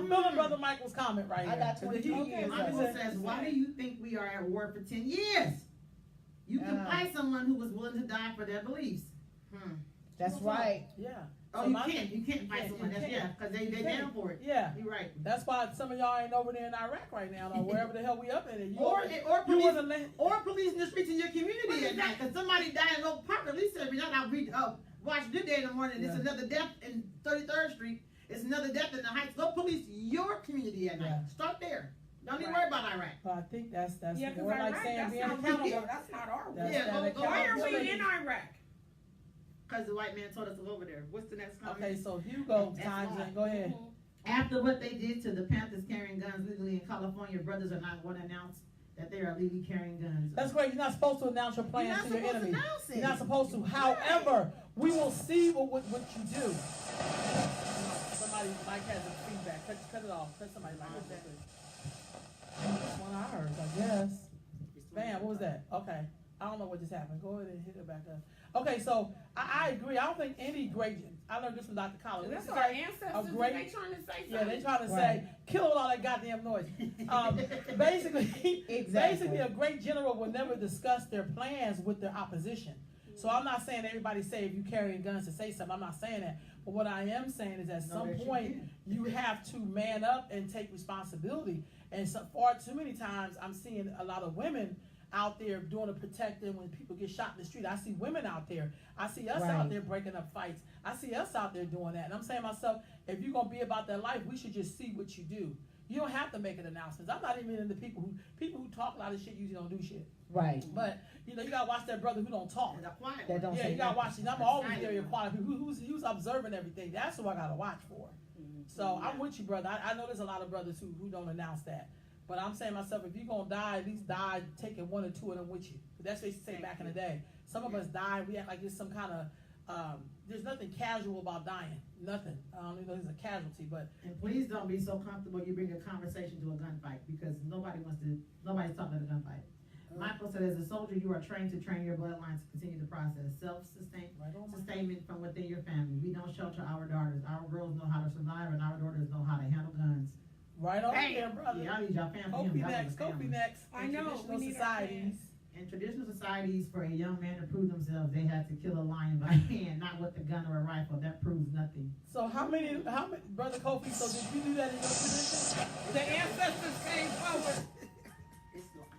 feeling Brother Michael's comment right here. I got 22 years. Michael says, why do you think we are at war for 10 years? You can find someone who was willing to die for their beliefs. That's right. Yeah. Oh, so you can't fight someone. Because they down for it. Yeah. You're right. That's why some of y'all ain't over there in Iraq right now, or wherever the hell we up in it. Or police in the streets in your community at night. Because somebody died in Oak Park, at least every night I watch Good Day in the morning. It's another death in 33rd Street. It's another death in the Heights. Go police your community at night. Start there. Don't even worry about Iraq. Well, I think that's more like saying being accountable. That's not our work. Why are we in Iraq? Because the white man told us to go over there. What's the next comment? Okay, so Hugo times in. Go ahead. After what they did to the Panthers carrying guns legally in California, brothers are not going to announce that they are legally carrying guns. That's great. You're not supposed to announce your plans to your enemy. You're not supposed to. However, we will see what you do. Somebody mic has a feedback. Cut it off. Cut somebody mic off. That's one I heard, I guess. Bam, what was that? Okay. I don't know what just happened. Go ahead and hit it back up. Okay, so I agree. I don't think any great, I learned this from Dr. Collins. That's our ancestors. They trying to say something. Yeah, they trying to say, kill all that goddamn noise. Basically, a great general will never discuss their plans with their opposition. So I'm not saying everybody say if you carrying guns to say something. I'm not saying that. But what I am saying is at some point, you have to man up and take responsibility. And so far too many times, I'm seeing a lot of women out there doing a protecting when people get shot in the street. I see women out there. I see us out there breaking up fights. I see us out there doing that. And I'm saying to myself, if you're going to be about that life, we should just see what you do. You don't have to make an announcement. I'm not even into people who talk a lot of shit usually don't do shit. Right. But, you got to watch that brother who don't talk. That don't you got to watch it. I'm always very quiet. Who's observing everything. That's who I got to watch for. So I'm with you, brother. I know there's a lot of brothers who don't announce that. But I'm saying to myself, if you're going to die, at least die taking one or two of them with you. That's what they used to say back in the day. Some of us die, we act like there's some kind of, there's nothing casual about dying. Nothing. I don't even know there's a casualty, but. And please don't be so comfortable you bring a conversation to a gunfight because nobody's talking at a gunfight. Michael said, as a soldier, you are trained to train your bloodlines to continue the process. Sustainment from within your family. We don't shelter our daughters. Our girls know how to survive and our daughters know how to handle guns. Right on there, brother. Yeah, I need y'all family. Kofi next. I know. We need societies. In traditional societies, for a young man to prove themselves, they had to kill a lion by hand, not with a gun or a rifle. That proves nothing. So how many, Brother Kofi, so did you do that in your tradition? The ancestors came forward.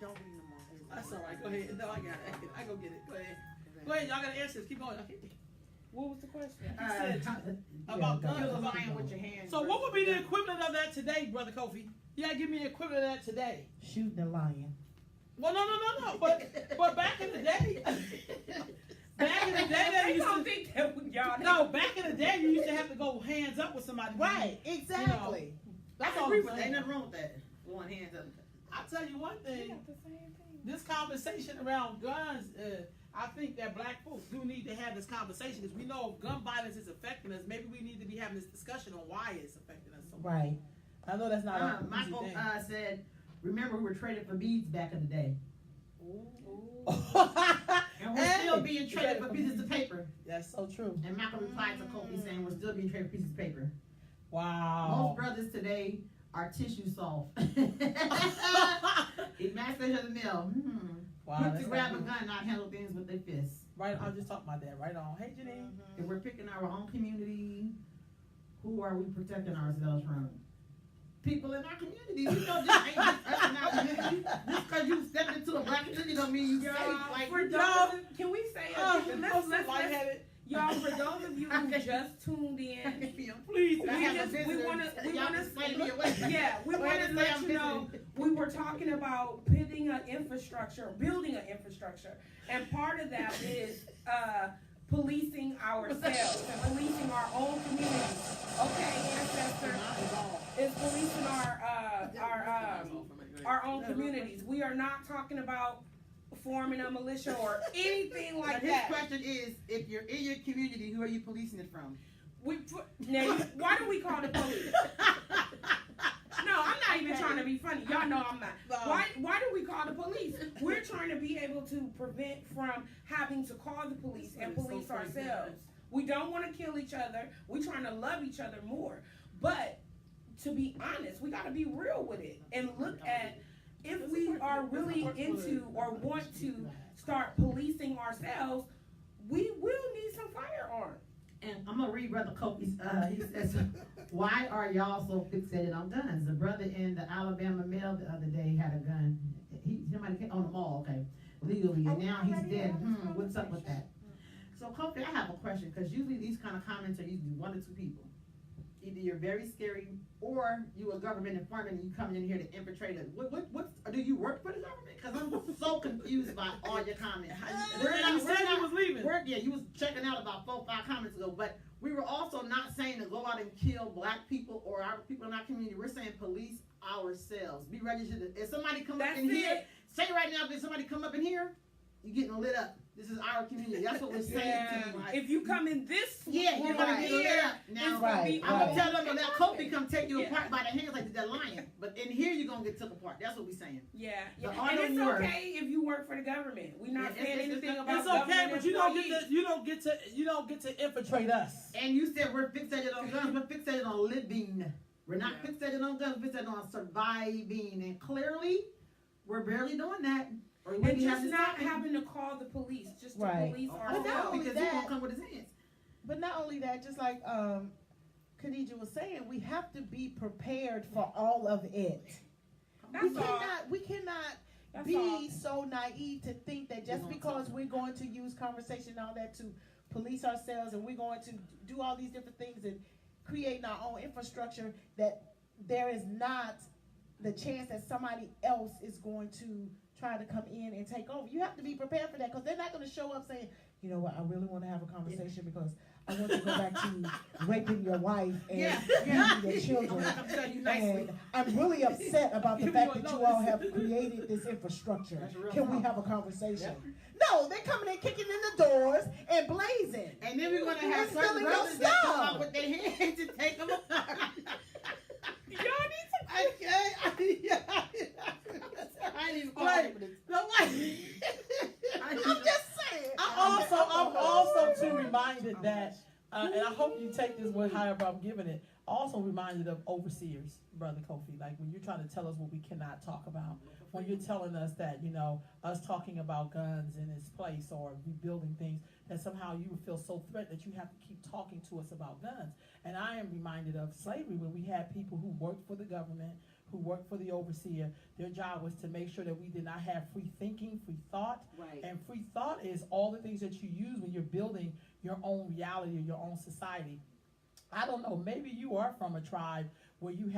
Don't read no more. That's all right. Go ahead. No, I got it. I go get it. Go ahead. Go ahead. Y'all got to answer this. Keep going. What was the question? About guns. Kill a lion with your hands. So what would be the equivalent of that today, Brother Kofi? You got to give me the equivalent of that today. Shooting a lion. Well, no. But back in the day, they used to think that y'all. No, back in the day, you used to have to go hands up with somebody. Right, exactly. You know, that's all. Ain't nothing wrong with that. Going hands up. I'll tell you one thing. This conversation around guns, I think that black folks do need to have this conversation because we know if gun violence is affecting us, maybe we need to be having this discussion on why it's affecting us so much. Right. I know that's not Michael said, remember we were traded for beads back in the day. And we're still being traded for pieces of paper. That's so true. And Michael replied to Kofi saying we're still being traded for pieces of paper. Wow. Most brothers today are tissue soft. Emasculation of the male. Wow. Quick to grab a gun, not handle things with their fists. Right. I was just talking about that. Right on. Hey, Janine. If we're picking our own community, who are we protecting ourselves from? People in our community. We know this ain't just us in our community. Just because you stepped into a black community don't mean you safe. Like, for those, can we say y'all, for those of you who just tuned in, please, we want to let you know we were talking about building an infrastructure, and part of that is policing ourselves and policing our own communities. Okay, ancestor is policing our own communities. We are not talking about forming a militia or anything like that. His question is, if you're in your community, who are you policing it from? Why do we call the police? No, I'm not even trying to be funny. Y'all know I'm not. Why do we call the police? We're trying to be able to prevent from having to call the police and police ourselves. We don't want to kill each other. We're trying to love each other more. But to be honest, we got to be real with it and look at if we are really into or want to start policing ourselves, we will need some firearms. And I'm gonna read Brother Kofi's. He says, "Why are y'all so fixated on guns?" The brother in the Alabama mail the other day had a gun. Somebody came on the mall, okay, legally, and now he's dead. What's up with that? So Kofi, I have a question because usually these kind of comments are usually one or two people. Either you're very scary, or you a government informant and you coming in here to infiltrate us. What do you work for the government? Because I'm so confused by all your comments. You was checking out about 4 or 5 comments ago, but we were also not saying to go out and kill black people or our people in our community. We're saying police ourselves. Be registered. If somebody come up in here, say right now, if somebody come up in here, you're getting lit up. This is our community. That's what we're saying to you. If you come in this you're gonna get lit up. Now, I'm gonna tell them to let Kofi come take you apart by the hands like that lion. But in here, you're gonna get took apart. That's what we're saying. Yeah. And it's okay if you work for the government. We're not saying anything about it's okay, but you don't get to infiltrate us. And you said we're fixated on guns. We're fixated on living. We're not fixated on guns. We're fixated on surviving. And clearly, we're barely doing that. And just not having to call the police, just to police ourselves. Because he won't come with his hands. But not only that, just like Khadija was saying, we have to be prepared for all of it. We cannot be so naive to think that just because we're going to use conversation and all that to police ourselves and we're going to do all these different things and create our own infrastructure, that there is not the chance that somebody else is going to try to come in and take over. You have to be prepared for that because they're not going to show up saying, you know what, I really want to have a conversation because I want to go back to raping your wife and your children. And I'm really upset about the fact that you all have created this infrastructure. Can we have a conversation? No, they're coming in, kicking in the doors and blazing. And then we're going to have certain brothers that come out with their hands to take them apart. Y'all need to... I didn't even call for this. I'm just saying. I'm also too reminded that, and I hope you take this with however I'm giving it. Also reminded of overseers, Brother Kofi. Like when you're trying to tell us what we cannot talk about, when you're telling us that, you know, us talking about guns in its place or rebuilding things, that somehow you feel so threatened that you have to keep talking to us about guns. And I am reminded of slavery when we had people who worked for the government, who worked for the overseer. Their job was to make sure that we did not have free thinking, free thought. Right. And free thought is all the things that you use when you're building your own reality or your own society. I don't know, maybe you are from a tribe where you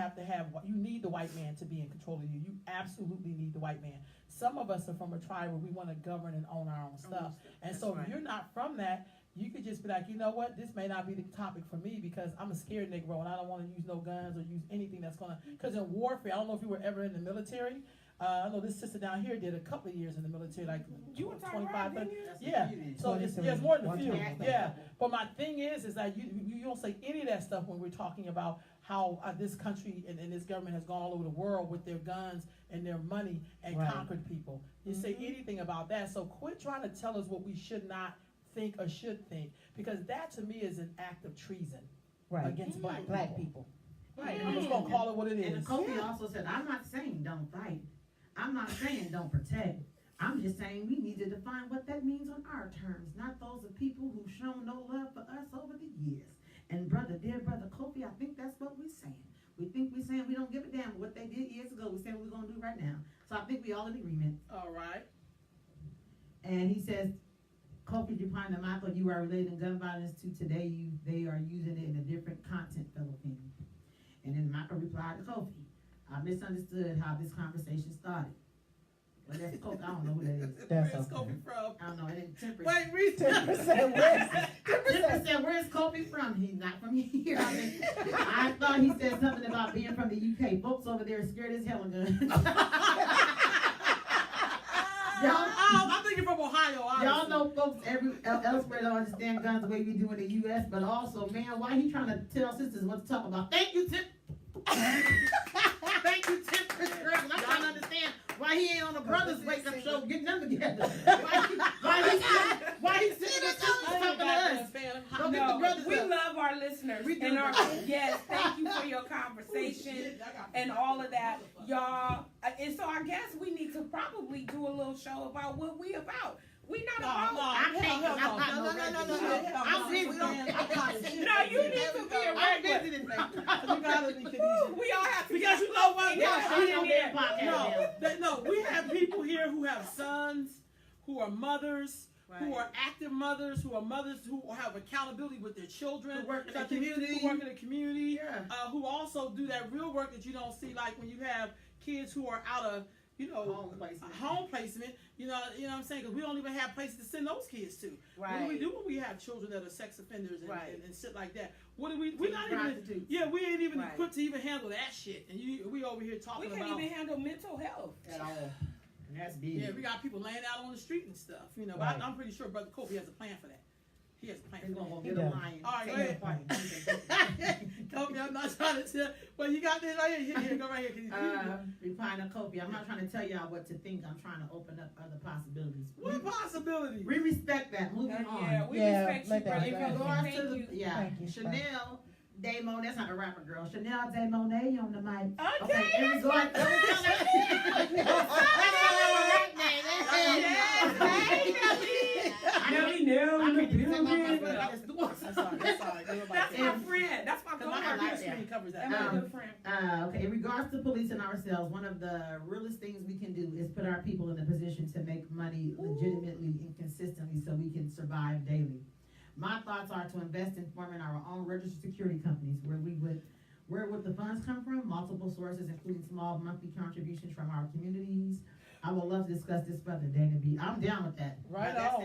need the white man to be in control of you. You absolutely need the white man. Some of us are from a tribe where we want to govern and own our own stuff. And so if you're not from that, you could just be like, you know what, this may not be the topic for me because I'm a scared Negro and I don't want to use no guns or use anything that's going to, because in warfare, I don't know if you were ever in the military. I know this sister down here did a couple of years in the military, like You were 25, 30. Yeah. So it's more than a few. Yeah. But my thing is that you don't say any of that stuff when we're talking about how this country and this government has gone all over the world with their guns and their money and conquered people. You say anything about that. So quit trying to tell us what we should not think or should think, because that to me is an act of treason against black people. Right. I'm just going to call it what it is. And Kofi also said, I'm not saying don't fight. I'm not saying don't protect. I'm just saying we need to define what that means on our terms, not those of people who've shown no love for us over the years. And dear brother Kofi, I think that's what we're saying. We're saying we don't give a damn what they did years ago. We're saying what we're going to do right now. So I think we all in agreement. All right. And he says, Kofi replying to Michael, you are relating gun violence to today. They are using it in a different content, fellow king. And then Michael replied to Kofi, I misunderstood how this conversation started. Well, that's Kofi. I don't know who that is. Where's Kofi from? I don't know. And then 10%. Wait, read 10%. Where's Kofi from? He's not from here. I thought he said something about being from the UK. Folks over there are scared as hell of guns. I think you're from Ohio. Honestly. Y'all know folks elsewhere don't understand guns the way we do in the U.S., but also, man, why he trying to tell sisters what to talk about? Thank you, Tim. Thank you, Tim. I'm trying to understand why he ain't on the Brothers Wake Up Show getting them together. Why he sitting with sisters talking to us? We love our listeners. Yes, thank you for your conversation and all of that, y'all. And so I guess we need to probably do a little show about what we about. We not about. No. I'm busy. No, you need to be a regular. We all have to. Because you know what? No, we have people here who have sons, who are mothers, who are active mothers, who have accountability with their children, who work in the community, who also do that real work that you don't see, like when you have kids who are out of home placement, you know what I'm saying? Because we don't even have places to send those kids to. Right. What do we do when we have children that are sex offenders and shit like that? What do we? We're not even. Yeah, we ain't even equipped to even handle that shit. And we over here talking about. We can't even handle mental health at all. And that's big. Yeah, we got people laying out on the street and stuff. You know, but I'm pretty sure Brother Kobe has a plan for that. He has a plan. He's gonna get a lion. All right, go ahead. Kobe, I'm not trying to tell, but you got this right here. Here, go right here. Replying to Kobe, I'm not trying to tell y'all what to think. I'm trying to open up other possibilities. What possibility? We respect that. Moving on. Yeah, we respect you, brother. Thank you. Chanel Damon, that's not a rapper girl. Chanel Damon on the mic. Okay. In regard to That's my friend. That's my good friend. Okay, in regards to policing ourselves, one of the realest things we can do is put our people in a position to make money legitimately and consistently so we can survive daily. My thoughts are to invest in forming our own registered security companies where would the funds come from? Multiple sources, including small monthly contributions from our communities. I would love to discuss this further, Dana B. I'm down with that. Right on.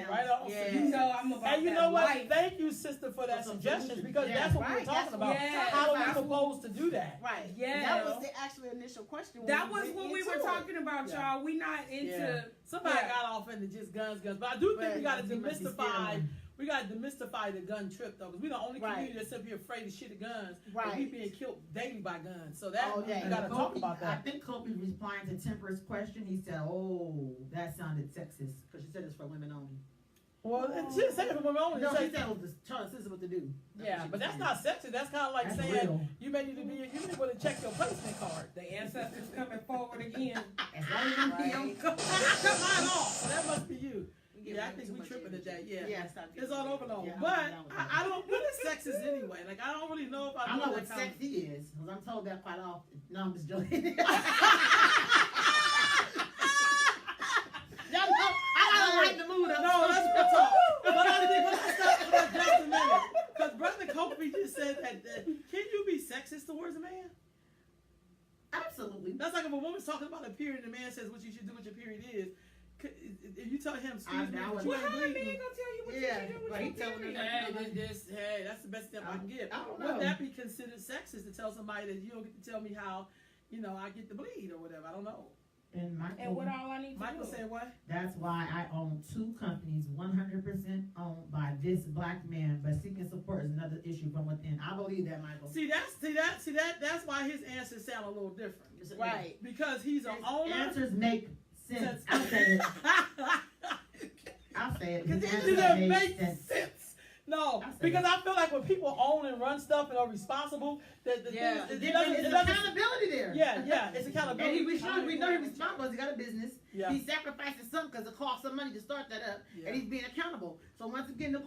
Yeah. You know I'm about and you know what? Life. Thank you, sister, for that suggestion, because that's what we're talking about. How are we supposed to do that? Right. Yeah. That was the actual initial question. That was what we were talking about, y'all. We not into... Somebody got off into just guns. But I do think we got to demystify... We got to demystify the gun trip, though, because we're the only community that's up here afraid of shit of guns. Right. But we being killed daily by guns. So that, we got to talk about that. I think Kobe replying to Temper's question, he said, oh, that sounded sexist, because she said it's for women only. Well, she didn't say it for women only. No, she said it was telling sisters what to do. But that's not sexist. That's kind of like saying real. You may need to be, you need to check your placement card. The ancestors coming forward again. As long as I'm come on off. That must be you. Yeah, I think we tripping at that. Yeah, it's all over on. But I don't. What is sexist anyway? Like I don't really know if I know what sexy is, because I'm told that quite often. No, I'm just joking. Y'all know I don't like the mood. No, let's talk. But let's stop for just a minute, because Brother Kobe just said that can you be sexist towards a man? Absolutely. That's like if a woman's talking about a period and the man says what you should do with your period is. If you tell him, excuse me, how a man gonna tell you what you should do with your period? Hey, that's the best step I can give. Would that be considered sexist to tell somebody that you don't get to tell me how, I get the bleed or whatever? I don't know. And what all I need to Michael do? said what? That's why I own 2 companies, 100% owned by this black man, but seeking support is another issue from within. I believe that, Michael. That's why his answers sound a little different. Right. Because he's an owner. Answers make sense. I'll say it. I'll say it. Because His it answers doesn't make make sense. No, because I feel like when people own and run stuff and are responsible, there's accountability there. Yeah, it's accountability. And we know he's responsible. He got a business. Yeah. He's sacrificing something because it costs some money to start that up, and he's being accountable. So once again, the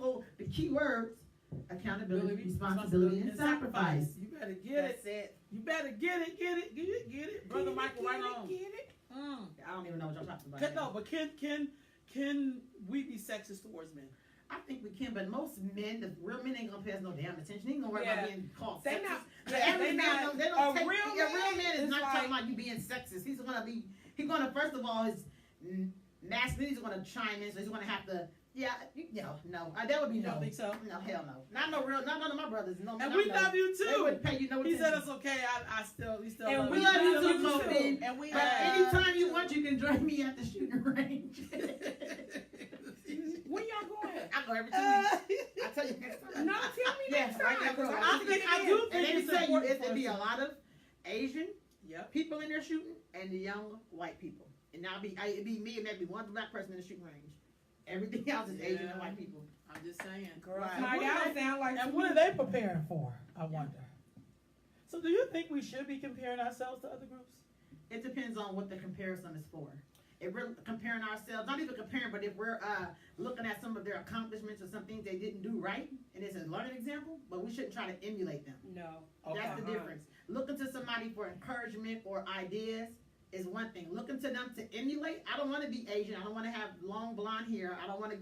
key words: accountability, responsibility, and sacrifice. You better get That's it. You better get it, brother Michael. Right on. Get it. I don't even know what y'all talking about. No, but can we be sexist towards men? I think we can, but most men, the real men ain't gonna pay us no damn attention. They ain't gonna worry about being called They sexist. not- Every man, not- they don't a take, real a real man man is is not like- talking about you being sexist. He's gonna first of all, his masculinity's gonna chime in, so he's gonna have to, no, that would be You no. don't think so? No, hell no. Not none of my brothers. No, And we love you They too. wouldn't pay you no He attention. said it's okay. We still And love We you. love you love too, you too. Kobe. And we But anytime you want, you can join me at the shooting range. When y'all going? I go every 2 weeks. I tell you next time. No, tell me Yes, next right time. now, 'cause I do And think let me it's tell you, important it'd for be us a lot of Asian Yep. people in there shooting and the young white people. And it'd be me and maybe one black person in the shooting range. Everything else is Asian and white people. I'm just saying. Right. Now y'all sound like And what are they preparing for? I wonder. So do you think we should be comparing ourselves to other groups? It depends on what the comparison is for. If we're comparing ourselves, not even comparing, but if we're looking at some of their accomplishments or some things they didn't do right, and it's a learning example, but we shouldn't try to emulate them. No. That's the difference. Looking to somebody for encouragement or ideas is one thing. Looking to them to emulate, I don't want to be Asian. I don't want to have long blonde hair. I don't want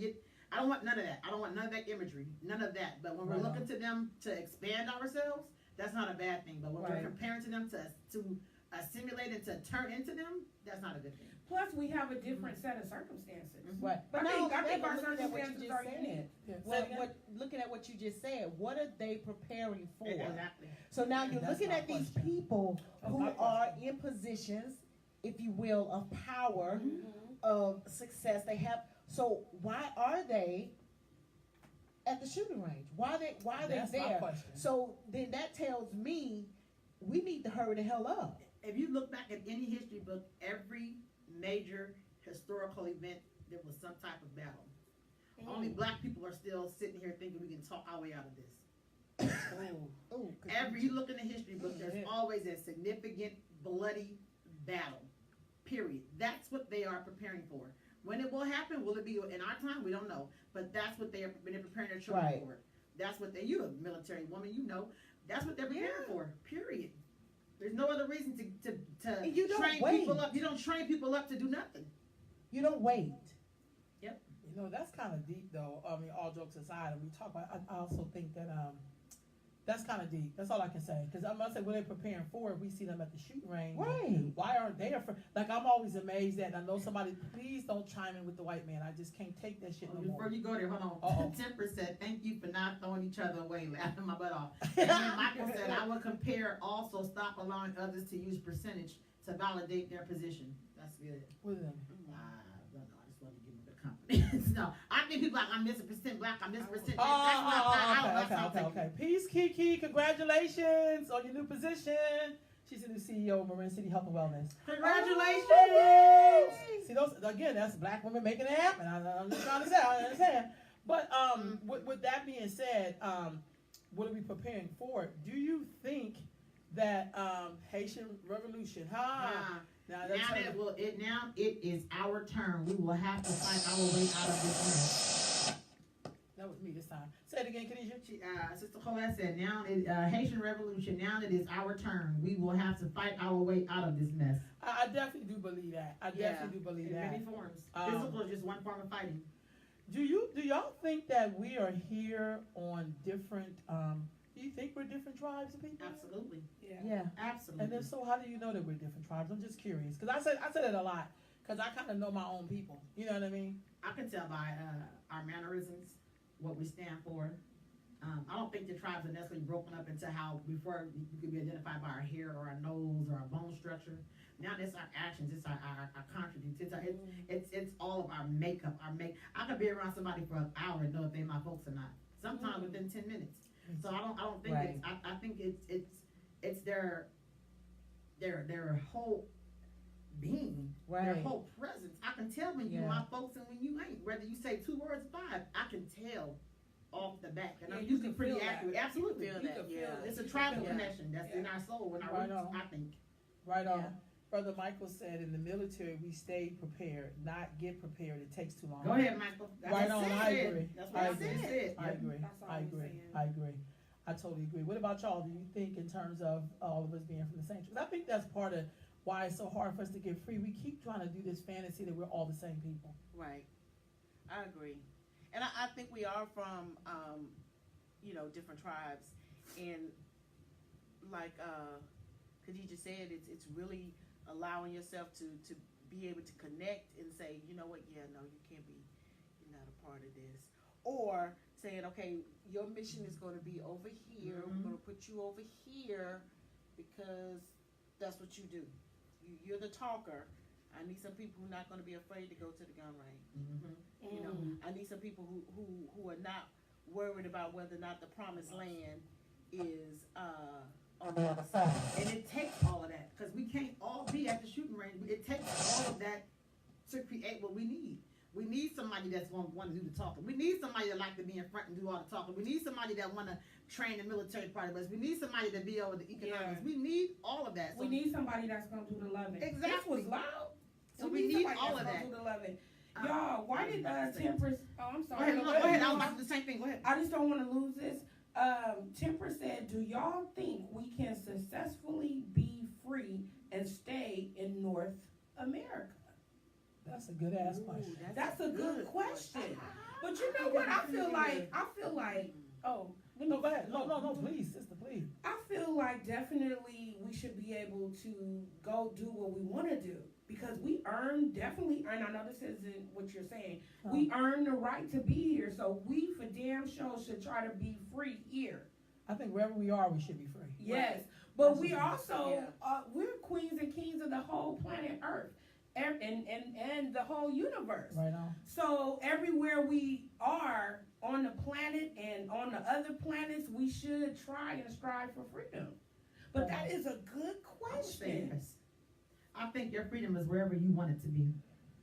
none of that. I don't want none of that imagery. None of that. But when we're looking to them to expand ourselves, that's not a bad thing. But when we're comparing to them to assimilate and to turn into them, that's not a good thing. Plus, we have a different set of circumstances. Right. I think our looking at what you circumstances just are said. unique. Looking at what you just said, what are they preparing for? Exactly. So now you're That's looking my at these question. people That's who my are question. in positions, if you will, of power, of success. They have. So why are they at the shooting range? Why are they That's my there? question. So then that tells me we need to hurry the hell up. If you look back at any history book, every major historical event, there was some type of battle. Only black people are still sitting here thinking we can talk our way out of this. Ooh, You look in the history book, there's always a significant bloody battle. Period. That's what they are preparing for. When it will happen, will it be in our time? We don't know. But that's what they're preparing their children for. That's what you're a military woman, that's what they're preparing for. Period. There's no other reason to you don't train wait. people up. You don't train people up to do nothing. You don't wait. That's kind of deep, though. I mean, all jokes aside, and we talk about. I also think that that's kind of deep. That's all I can say. Because I'm gonna say when they're preparing for it, we see them at the shooting range. Right. Why aren't they afraid? Like I'm always amazed that I know somebody. Please don't chime in with the white man. I just can't take that shit no more. Before you go there, hold on. Uh-oh. Temper said, "Thank you for not throwing each other away, laughing my butt off." And then Michael said, "I will compare. Also, stop allowing others to use percentage to validate their position." That's good. With them. I just want to give them the confidence. No, I think people like I'm this percent black. I'm this percent. Okay. Peace, Kiki. Congratulations on your new position. She's the new CEO of Marin City Health and Wellness. Congratulations! See, that's black women making it happen. I'm just trying to say, I understand. But with that being said, what are we preparing for? Do you think that Haitian Revolution? Now it is our turn. We will have to fight our way out of this mess. That was me this time. Say it again, Khadijah. Sister Colette said, now Haitian Revolution, now it is our turn. We will have to fight our way out of this mess. I definitely do believe that. I definitely do believe that. In many forms. Physical is just one form of fighting. Do y'all think that we are here on different Do you think we're different tribes of people? Absolutely. Yeah. Absolutely. And then, so how do you know that we're different tribes? I'm just curious, because I said it a lot, because I kind of know my own people. You know what I mean? I can tell by our mannerisms what we stand for. I don't think the tribes are necessarily broken up into how before we could be identified by our hair or our nose or our bone structure. Now it's our actions, it's our contributes, it's all of our makeup, I could be around somebody for an hour and know if they're my folks or not. Sometimes within 10 minutes. So I don't think Right. I think it's their whole being, their Right. whole presence. I can tell when you Yeah. my folks and when you ain't. Whether you say 2 words, 5, I can tell off the back, and Yeah, I'm you usually can pretty feel that. accurate. Absolutely, You feel You that, can feel yeah. it. it's a tribal Yeah. connection that's in our soul and our Right roots. on. I think. Right on. Yeah. Brother Michael said, in the military, we stay prepared, not get prepared. It takes too long. Go ahead, Michael. That's Right what on. I I said. agree. That's what I I agree. said. I agree. That's all I I'm agree. saying. I agree. I totally agree. What about y'all? Do you think in terms of all of us being from the same? Because I think that's part of why it's so hard for us to get free. We keep trying to do this fantasy that we're all the same people. Right. I agree. And I think we are from, different tribes. And like Khadija said, it's really allowing yourself to be able to connect and say, you know what, yeah, no, you're not a part of this. Or saying, okay, your mission is going to be over here. Mhm. We're going to put you over here because that's what you do. You're the talker. I need some people who are not going to be afraid to go to the gun range. Mm-hmm. You know, I need some people who are not worried about whether or not the promised land is on the other side. And it takes all of that because we can't all be at the shooting range. It takes all of that to create what we need. We need somebody that's going to want to do the talking. We need somebody that like to be in front and do all the talking. We need somebody that want to train the military part of us. We need somebody to be over the economics. Yeah. We need all of that. So We need somebody that's gonna do the loving. Exactly. This was loud. So we need somebody all that's of gonna that. do the loving. Y'all, why did Temperance? Oh, I'm Go sorry. ahead. No, go ahead. I was about to do the same thing. Go ahead. I just don't want to lose this. Temper said, "Do y'all think we can successfully be free and stay in North America?" That's a good ass question. That's a good question. But you know what? I feel like. Oh, No, go ahead. No, please, sister, please. I feel like definitely we should be able to go do what we want to do because we definitely earn. I know this isn't what you're saying. We earn the right to be here, so we for damn sure should try to be free here. I think wherever we are, we should be free. Yes, but we also we're queens and kings of the whole planet Earth. And the whole universe. Right on. So everywhere we are on the planet and on the other planets, we should try and strive for freedom. But that is a good question. I think your freedom is wherever you want it to be,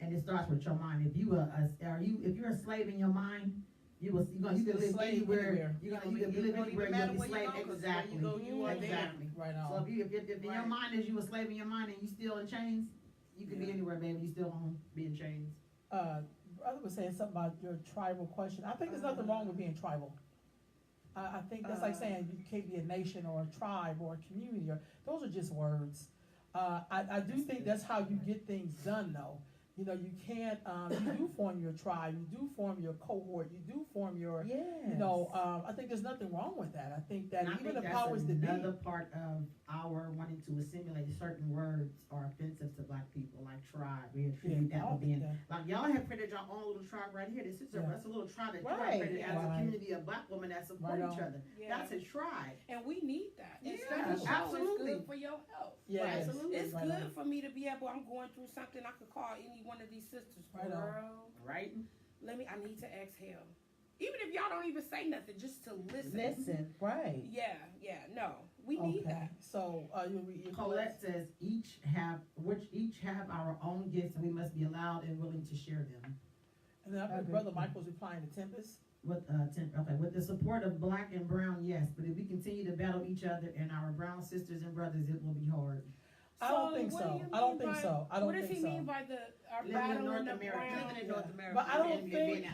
and it starts with your mind. If you're a slave in your mind, you can live anywhere. You can live anywhere. You'll be slave. Exactly. Exactly. Right on. So if in your mind is you a slave in your mind and you still in chains, you can be anywhere, baby. You still home, be in chains. Brother was saying something about your tribal question. I think there's nothing wrong with being tribal. I think that's like saying you can't be a nation or a tribe or a community. Those are just words. I do think that's how you get things done, though. You know, you can't, you do form your tribe, you do form your cohort, you do form your, I think there's nothing wrong with that. I think that even the powers that be. Another part of our wanting to assimilate certain words are offensive to black people, like tribe. We attribute that to being, like y'all have created your own little tribe right here. This is that's a little tribe that you have created as a community of black women that support each other. Yeah. That's a tribe. And we need that. Yeah, Absolutely. It's good for your health. Yeah, absolutely. It's good for me to be able, I'm going through something, I could call any one of these sisters. Girl, right? I need to exhale. Even if y'all don't even say nothing, just to listen. Listen, right. Yeah, no. We need that. So, Colette says each have our own gifts and we must be allowed and willing to share them. And then I think Brother Michael's replying to Tempest. With the support of black and brown, yes, but if we continue to battle each other and our brown sisters and brothers, it will be hard. I don't think so. I don't think so. What does he mean by our battle in North America? Living in North America. But I don't think.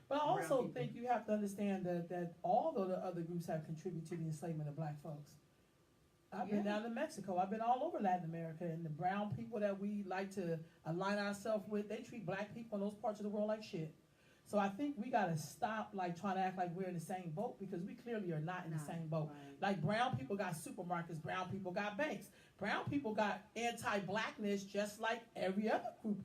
But But I also think you have to understand that all the other groups have contributed to the enslavement of black folks. I've been down to Mexico. I've been all over Latin America, and the brown people that we like to align ourselves with, they treat black people in those parts of the world like shit. So I think we gotta stop like trying to act like we're in the same boat because we clearly are not in the same boat. Right. Like brown people got supermarkets, brown people got banks, brown people got anti-blackness just like every other group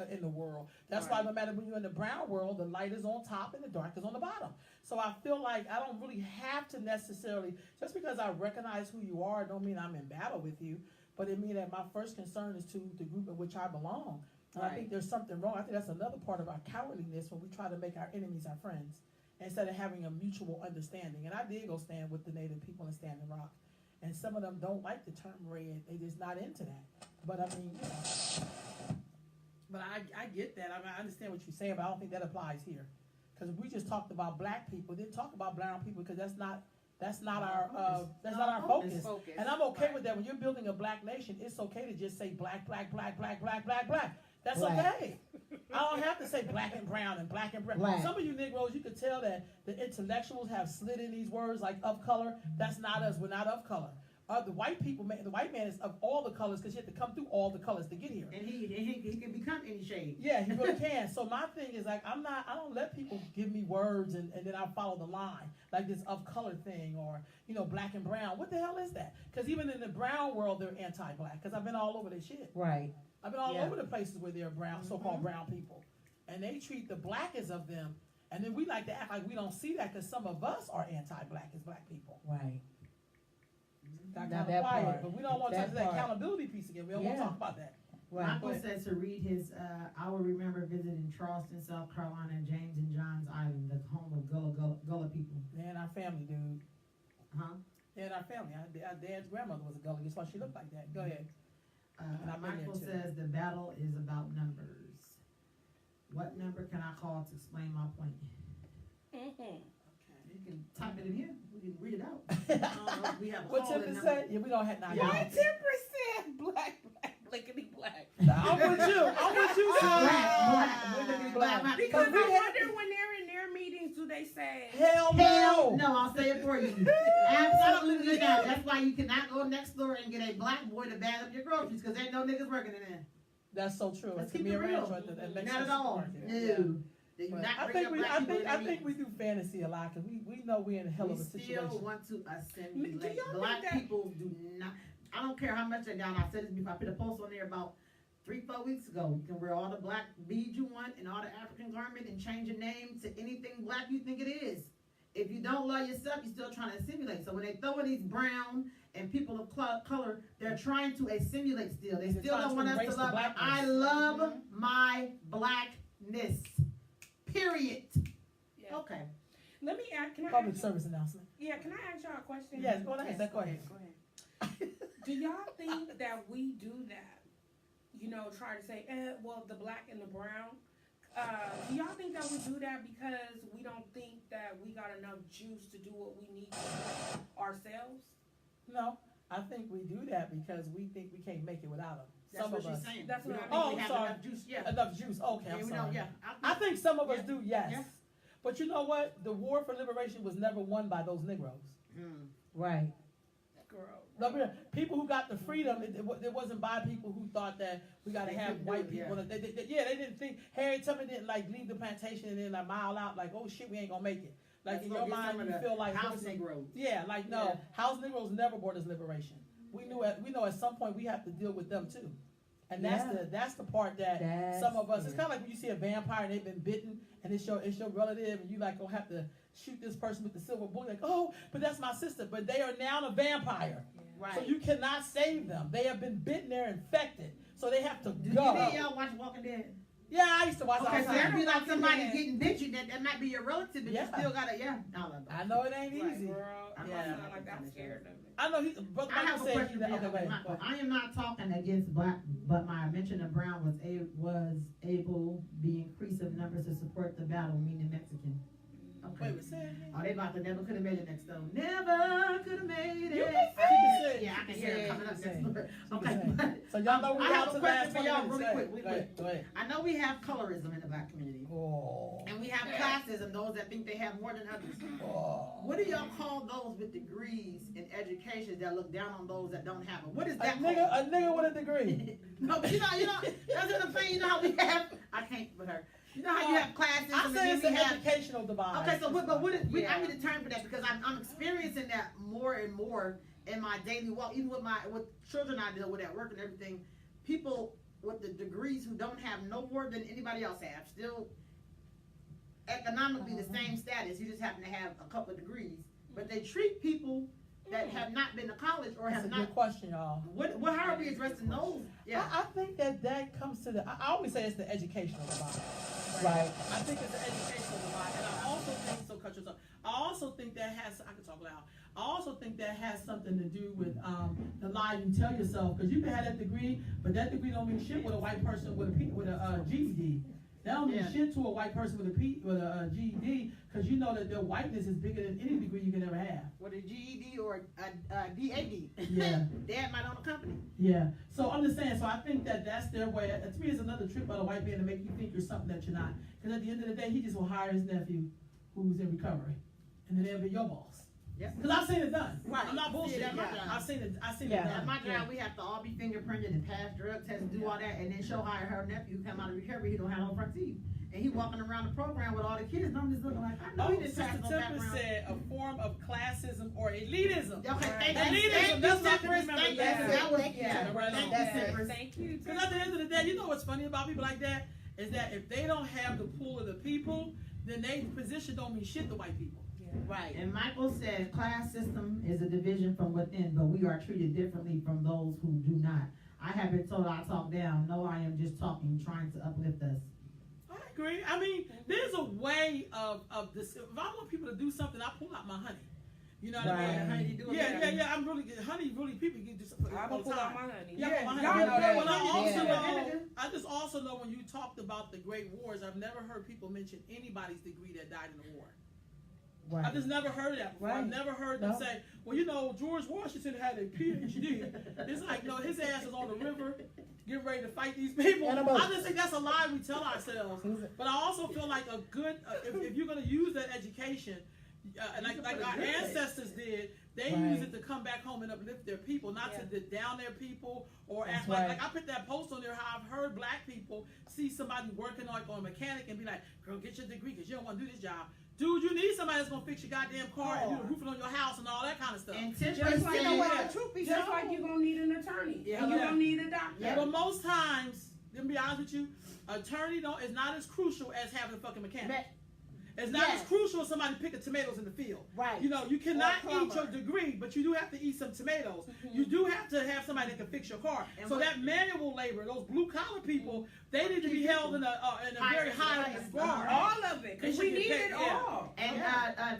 in the world. That's why no matter when you're in the brown world, the light is on top and the dark is on the bottom. So I feel like I don't really have to necessarily, just because I recognize who you are, don't mean I'm in battle with you, but it means that my first concern is to the group in which I belong. And I think there's something wrong. I think that's another part of our cowardliness when we try to make our enemies our friends instead of having a mutual understanding. And I did go stand with the Native people in Standing Rock. And some of them don't like the term red. They just not into that. But I mean, but I get that. I mean, I understand what you're saying, but I don't think that applies here. Because we just talked about black people, didn't talk about brown people because that's not our focus. And I'm okay with that. When you're building a black nation, it's okay to just say black, black, black, black, black, black, black. That's okay. I don't have to say black and brown and black and brown. Black. Some of you Negroes, you could tell that the intellectuals have slid in these words like of color. That's not us. We're not of color. The white people, the white man is of all the colors because you have to come through all the colors to get here. And he can become any shade. Yeah, he really can. So my thing is like I don't let people give me words and then I follow the line like this of color thing or black and brown. What the hell is that? Because even in the brown world they're anti-black because I've been all over their shit. Right. I've been all over the places where there are brown, so-called brown people, and they treat the blackest of them, and then we like to act like we don't see that because some of us are anti-black as black people. Right. Got Now kind of that quiet, part. but we don't want to That touch that part. accountability piece again. We don't want to talk about that. Right. Michael says to read his, I will remember visiting Charleston, South Carolina, and James and John's Island, the home of Gullah people. Man, our family, dude. Huh? Yeah, our family. Our dad's grandmother was a Gullah. That's why she looked like that. Go ahead. Michael says the battle is about numbers. What number can I call to explain my point? Mm-hmm. You can type it in here. We can read it out. We have a What call-in Tiffany number. said? Yeah, we don't have not. Why 10% black, blickety black? I'm with you. I'm with you. Black. Because I wonder when they're in their meetings, do they say Hell Hell no. no, I'll say it for you. Absolutely not. That's why you cannot go next door and get a black boy to bag up your groceries because ain't no niggas working in there. That's so true. Let's It's keep me it real. Rancho at the Not Mexican at all. supermarket. No. Yeah. They do But not I bring think up we, black I people think, in I their think we meetings. do fantasy a lot because we know we're in a hell We of a still situation. want to Do assimilate. y'all Black think that- people do not. I don't care how much they down. I said this before. I put a post on there about 3-4 weeks ago. You can wear all the black beads you want and all the African garment and change your name to anything black you think it is. If you don't love yourself, you're still trying to assimilate. So when they throw in these brown and people of color, they're trying to assimilate still. They They're still trying don't to want us embrace to the love. blackness. I love my blackness. Period. Yeah. Okay. Let me ask. Can I Public ask, service announcement. Yeah, can I ask y'all a question? Yes, go ahead. Go ahead. Do y'all think that we do that? Try to say, well, the black and the brown. Do y'all think that we do that because we don't think that we got enough juice to do what we need to do ourselves? No, I think we do that because we think we can't make it without them. That's Some what of she's us. saying. That's We what don't I think we mean. have Oh, enough juice. Yeah. Enough juice. Okay, Yeah, I'm we sorry. know, yeah. I think some of us Yeah. do, yes. Yeah. But you know what? The war for liberation was never won by those Negroes. Right. Girl. No, people who got the freedom, it wasn't by people who thought that we got to They have couldn't do white it, people. They didn't think, Harriet Tubman didn't leave the plantation and then mile out like, oh shit, we ain't gonna make it. Like That's in what your gets mind, some of you the feel like house Negroes. yeah, like no, house Negroes never brought us liberation. We know at some point we have to deal with them too, and that's the part that some of us. It's kind of like when you see a vampire and they've been bitten, and it's your relative, and you like gonna have to shoot this person with the silver bullet. Like, oh, but that's my sister. But they are now a vampire, Right. so you cannot save them. They have been bitten. They're infected, so they have to Do go. any of y'all watch Walking Dead? Yeah, I used to watch. Okay, all so the that'd time. be like somebody Dead. getting bit you. That might be your relative, but Yeah. you still gotta, I know it ain't Like, easy. girl, I'm yeah. not Sound like like that. I'm scared of it. I know he's. Brother I have Michael a said question he- for you. okay, go ahead. Michael. I am not talking against black, but my mention of brown was able the increase of numbers to support the battle, meaning Mexican. Okay. Wait, say it again. Oh, they about to never could have made it next door. Never could have made it. You can say it. Yeah, I can hear it coming up you next can door. say it. Okay, You can but So y'all know we I out have to a the question last for 20 y'all minutes. really Go ahead. quick. Go ahead. I know we have colorism in the black community. Oh. And we have classism, those that think they have more than others. Oh. What do y'all call those with degrees in education that look down on those that don't have them? What is A that nigga with a degree. No, but you know, that's what I'm saying. You know how we have, I can't with her. You know how you have classes. I say it's an educational divide. Okay, so but what is, I need a term for that because I'm experiencing that more and more in my daily walk, even with children I deal with at work and everything. People with the degrees who don't have no more than anybody else have, still economically the same status. You just happen to have a couple of degrees, but they treat people that have not been to college or have not. That's a good question, y'all. How are we addressing those? Yeah, I think that comes to I always say it's the educational divide, right? I think it's the educational divide, and I also think so. Cut yourself. I also think that has. I can talk loud. I also think that has something to do with the lie you tell yourself, because you can have that degree, but that degree don't mean shit with a white person with a GED. That don't mean shit to a white person with a GED, because you know that their whiteness is bigger than any degree you can ever have. With a GED or a DAD. Yeah. Dad might own a company. Yeah. So I'm just saying, so I think that that's their way. To me, it's another trick by the white man to make you think you're something that you're not. Because at the end of the day, he just will hire his nephew who's in recovery. And then they'll be your boss. Because I've seen it done. Right. I'm not bullshitting. I've seen it done. At my job, we have to all be fingerprinted and pass drug tests and do all that, and then show her nephew come out of recovery, he don't have no front teeth. And he walking around the program with all the kids, and I'm just looking like, I know he didn't pass no background. Sister said a form of classism or elitism. Okay, elitism, that's not to remember. Thank you. Because at the end of the day, you know what's funny about people like that? Is that if they don't have the pull of the people, then their position don't mean shit to white people. Right. And Michael said class system is a division from within, but we are treated differently from those who do not. I have been told I talk down. No, I am just talking, trying to uplift us. I agree. I mean, there's a way of this. If I want people to do something, I pull out my honey. You know what I mean? Honey, do it. Yeah. I'm really good. Honey, really, people get just I will pull out my honey. Yeah, my honey. Y'all know that. But I just also know when you talked about the Great Wars, I've never heard people mention anybody's degree that died in the war. Right. I just never heard that before. I've never heard them say, well, you know, George Washington had a PhD. It's like, no, his ass is on the river getting ready to fight these people. I just think that's a lie we tell ourselves. But I also feel like a good, if you're going to use that education, like our ancestors did, they use it to come back home and uplift their people, not to down their people or act like I put that post on there how I've heard black people see somebody working like on a mechanic and be like, girl, get your degree because you don't want to do this job. Dude, you need somebody that's gonna fix your goddamn car and do the roofing on your house and all that kind of stuff. And just like you're gonna need an attorney. Yeah. And you're gonna need a doctor. Yeah. But most times, let me be honest with you, attorney is not as crucial as having a fucking mechanic. It's not as crucial as somebody picking tomatoes in the field. Right. You know, you cannot eat your degree, but you do have to eat some tomatoes. You do have to have somebody that can fix your car. And so that manual labor, those blue collar people, they need to be held in a very high regard. All of it, because we need it all. And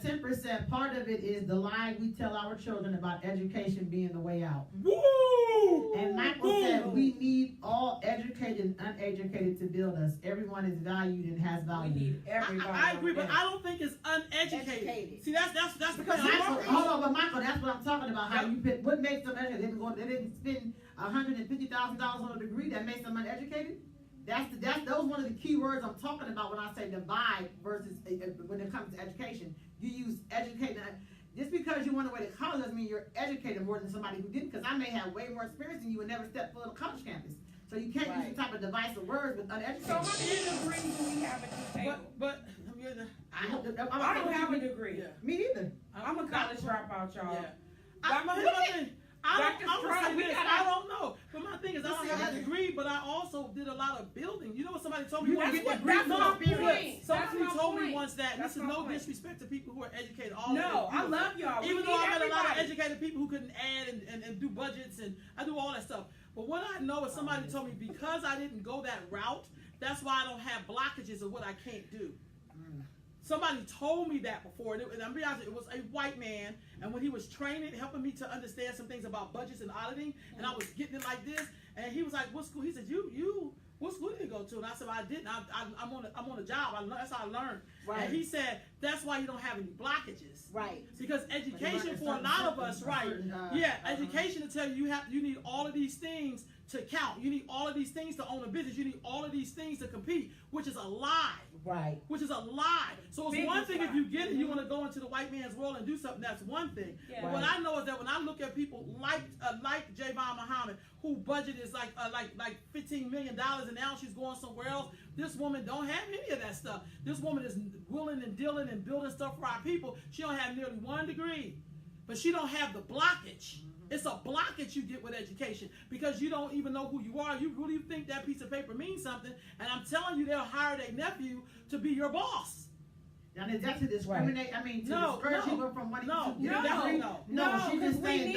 10%, part of it is the lie we tell our children about education being the way out. Woo! And Michael said we need all educated and uneducated to build us. Everyone is valued and has value. We need everybody. I agree, but I don't think it's uneducated. See, that's because hold on, but Michael, that's what I'm talking about. How you pick what makes them educated? They didn't spend $150,000 on a degree that makes them uneducated. Those one of the key words I'm talking about when I say divide versus when it comes to education. You use educated. Just because you went away to college doesn't mean you're educated more than somebody who didn't. Because I may have way more experience than you and never stepped foot on a college campus. So you can't use the type of divisive words with uneducated. So how many degrees do we have at this table? But I don't have a degree. Yeah. Me neither. I'm a college dropout, y'all. Yeah. I don't know. But my thing is, I don't have a degree, but I also did a lot of building. You know what somebody told me? Somebody told me once that, this is no disrespect to people who are educated. I love y'all. Even though I met a lot of educated people who couldn't add and do budgets, and I do all that stuff. But what I know is somebody told me because I didn't go that route, that's why I don't have blockages of what I can't do. Somebody told me that before, and I'm be honest, it was a white man, and when he was training, helping me to understand some things about budgets and auditing, and I was getting it like this, and he was like, "What school?" He said, "You, what school did you go to?" And I said, well, "I didn't. I'm on a job. That's how I learned." Right. And he said, "That's why you don't have any blockages." Right. Because education for a lot of us, right? Education to tell you you need all of these things to count. You need all of these things to own a business. You need all of these things to compete, which is a lie. Right. Which is a lie. So it's one thing if you get it, you want to go into the white man's world and do something. That's one thing. Yeah. But what I know is that when I look at people like Javon Muhammad, who budget is like $15 million, and now she's going somewhere else. This woman don't have any of that stuff. This woman is willing and dealing and building stuff for our people. She don't have nearly 1 degree, but she don't have the blockage. It's a blockage you get with education because you don't even know who you are. You really think that piece of paper means something, and I'm telling you, they'll hire their nephew to be your boss. Now, is that to discriminate? I mean, to discourage people from wanting to get a degree? No, she's just saying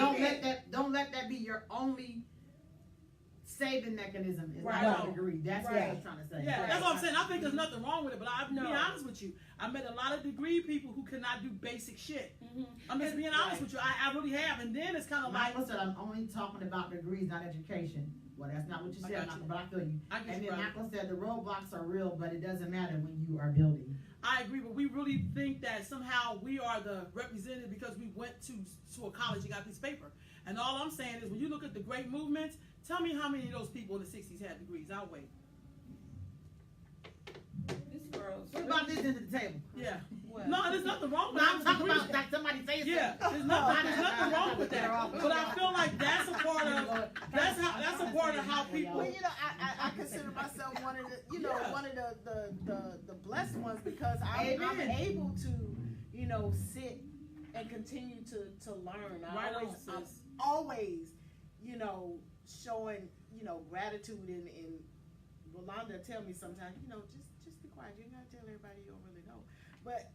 don't let that be your only saving mechanism is not a degree. That's what I was trying to say. Yeah, that's what I'm saying. I think there's nothing wrong with it, but I'll be honest with you. I met a lot of degree people who cannot do basic shit. I'm just being honest with you. I really have. And then it's kind of like... Michael said, I'm only talking about degrees, not education. Well, that's not what you said, Michael, but I feel you. And then Michael said the roadblocks are real, but it doesn't matter when you are building. I agree, but we really think that somehow we are the representative because we went to a college and got this paper. And all I'm saying is when you look at the great movements, tell me how many of those people in the 60s had degrees. I'll wait. What about this into the table? Yeah. Well, no, there's nothing wrong with that. I'm talking about like somebody saying there's nothing wrong with that. But I feel like that's a part of how people. Well, I consider myself one of the blessed ones because I'm able to sit and continue to learn. I'm always showing gratitude and Rolanda tell me sometimes just be quiet. You're not telling everybody you don't really know. But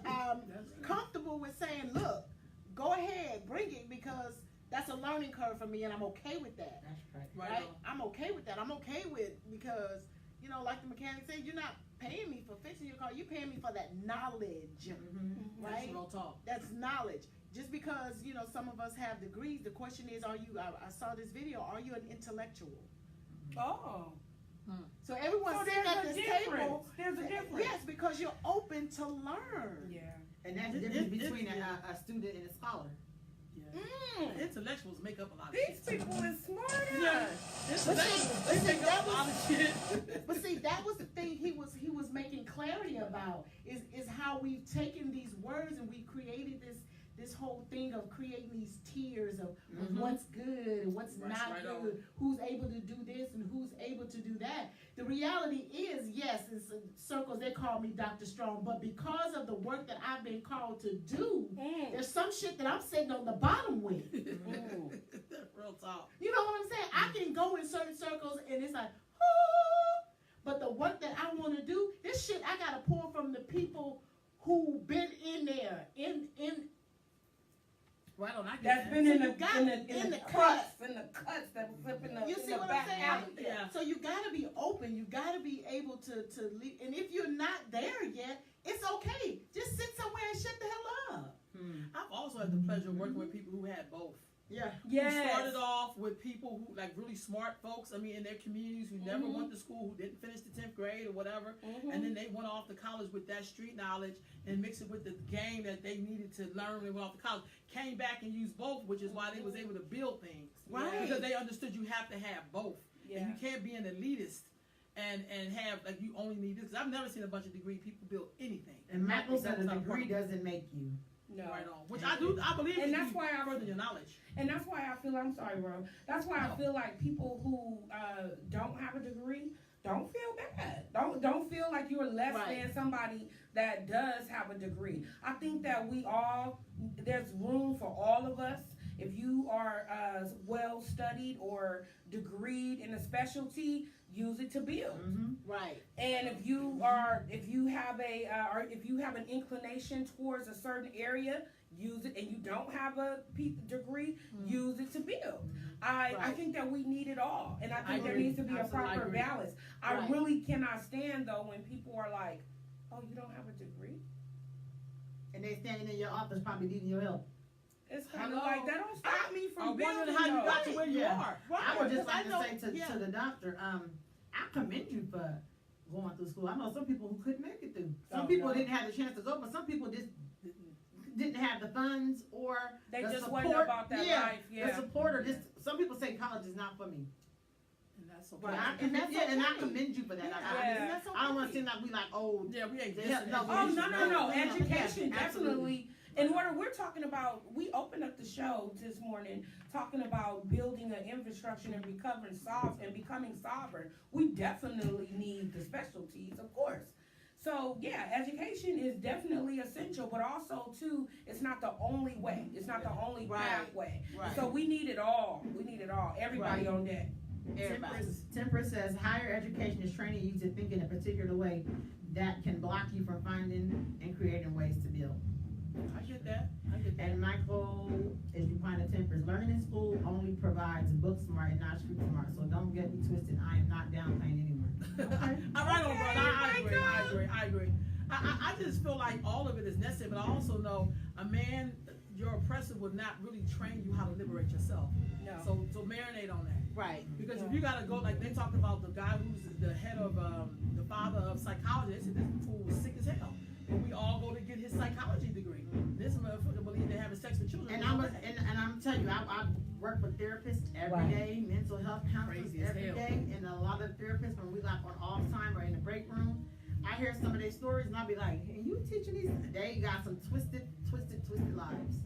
I'm comfortable with saying, look, go ahead, bring it because that's a learning curve for me and I'm okay with that. That's right. I'm okay with that. I'm okay with because, like the mechanic said, you're not paying me for fixing your car. You're paying me for that knowledge. Right? That's real talk. That's knowledge. Just because, some of us have degrees, the question is, I saw this video, are you an intellectual? Oh. So everyone sitting at this table, there's a difference. Yes, because you're open to learn. Yeah. And that's the difference between a student and a scholar. Yeah. Intellectuals make up a lot of shit. These people is smart. Yeah. They make up a lot of shit. But see, that was the thing he was making clarity about is how we've taken these words and we created this whole thing of creating these tiers of what's good and what's not good, who's able to do this and who's able to do that. The reality is, yes, in circles they call me Dr. Strong, but because of the work that I've been called to do, there's some shit that I'm sitting on the bottom with. Real talk. You know what I'm saying? I can go in certain circles and it's like, oh, but the work that I want to do, this shit I gotta pull from the people who've been in there, in right on, that's been in the cuts that was flipping the. You see what I'm saying? Yeah. So you gotta be open. You gotta be able to leave. And if you're not there yet, it's okay. Just sit somewhere and shut the hell up. I've also had the pleasure of working with people who had both. Yeah. Yes. Who started off with people who really smart folks. I mean, in their communities who never went to school, who didn't finish the 10th grade or whatever, and then they went off to college with that street knowledge and mixed it with the game that they needed to learn when they went off to college. Came back and used both, which is why they was able to build things. Right. Because they understood you have to have both. Yeah. And you can't be an elitist and have you only need this. Because I've never seen a bunch of degree people build anything. And Michael said a degree doesn't make you. No. Right on. Which I believe, and that's why I further your knowledge. And that's why I feel. I'm sorry, Ro. That's why I feel like people who don't have a degree don't feel bad. Don't feel like you're less than somebody that does have a degree. I think that there's room for all of us. If you are well studied or degreed in a specialty, use it to build. Right. And if you have an inclination towards a certain area, use it. And you don't have a degree, use it to build. I think that we need it all, and I think there needs to be a proper balance. I really cannot stand though when people are like, "Oh, you don't have a degree," and they standing in your office probably needing your help. It's kind of like that don't stop me from building. How you got to where you are. I would just like to say to the doctor, I commend you for going through school. I know some people who couldn't make it through. Some people didn't have the chance to go, but some people just didn't have the funds or they the just support. Wasn't about that life. Yeah. The support or just some people say college is not for me. that's okay. Right. And I commend you for that. I don't want to seem like we like old. Yeah, we ain't. No. Education definitely. And what we're talking about, we opened up the show this morning talking about building an infrastructure and becoming sovereign. We definitely need the specialties, of course. So yeah, education is definitely essential, but also too, it's not the only way. It's not the only pathway. Right. So we need it all. Everybody on deck. Temperance says higher education is training you to think in a particular way that can block you from finding and creating ways to build. I get that. And Michael, as you find a temperance, learning in school only provides book smart and not street smart. So don't get me twisted. I am not downplaying anyone. Okay. All right, brother. I agree. I just feel like all of it is necessary, but I also know a man, your oppressor would not really train you how to liberate yourself. No. So marinate on that. Right. Because if you gotta go, like they talked about the guy who's the head of the father of psychology, they said this fool was sick as hell. But we all go to get his psychology degree. This motherfucker believe they're having sex with children. And I'm telling you, I work with therapists every day, mental health counselors every day, and a lot of therapists when we like on off time or in the break room, I hear some of their stories and I'll be like, hey, you teaching these? They got some twisted lives.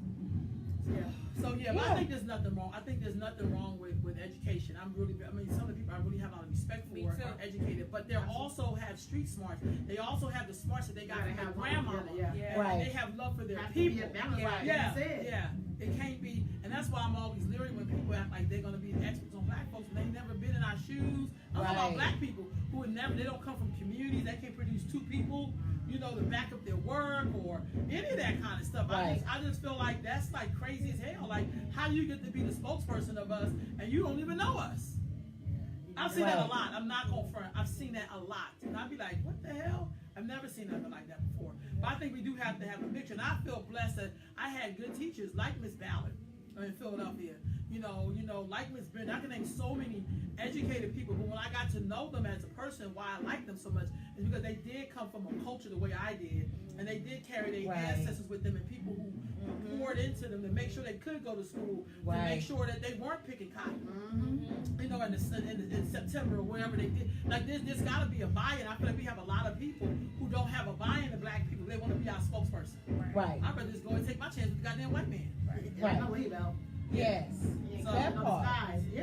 Yeah. So but I think there's nothing wrong. I think there's nothing wrong with education. Some of the people I really have a lot of respect for are educated, but they also have street smarts. They also have the smarts that they got from their grandmama. And they have love for their people. It can't be, and that's why I'm always leery when people act like they're gonna be experts on black folks when they've never been in our shoes. I'm talking about black people who they don't come from communities that can produce two people, to back up their work or any of that kind of stuff. I just feel like that's like crazy as hell. Like, how you get to be the spokesperson of us and you don't even know us? I've seen that a lot. I'm not going front. I've seen that a lot. And I'd be like, what the hell? I've never seen nothing like that before. But I think we do have to have a mixture. And I feel blessed that I had good teachers like Miss Ballard in Philadelphia. Like Miss Brenda. I can name so many educated people, but when I got to know them as a person, why I like them so much is because they did come from a culture the way I did, and they did carry their ancestors with them and people who poured into them to make sure they could go to school, to make sure that they weren't picking cotton. In September or whatever they did. Like there's got to be a buy-in. I feel like we have a lot of people who don't have a buy-in to black people. They want to be our spokesperson. Right. I'd rather just go and take my chance with the goddamn white man. Yes. So, that part.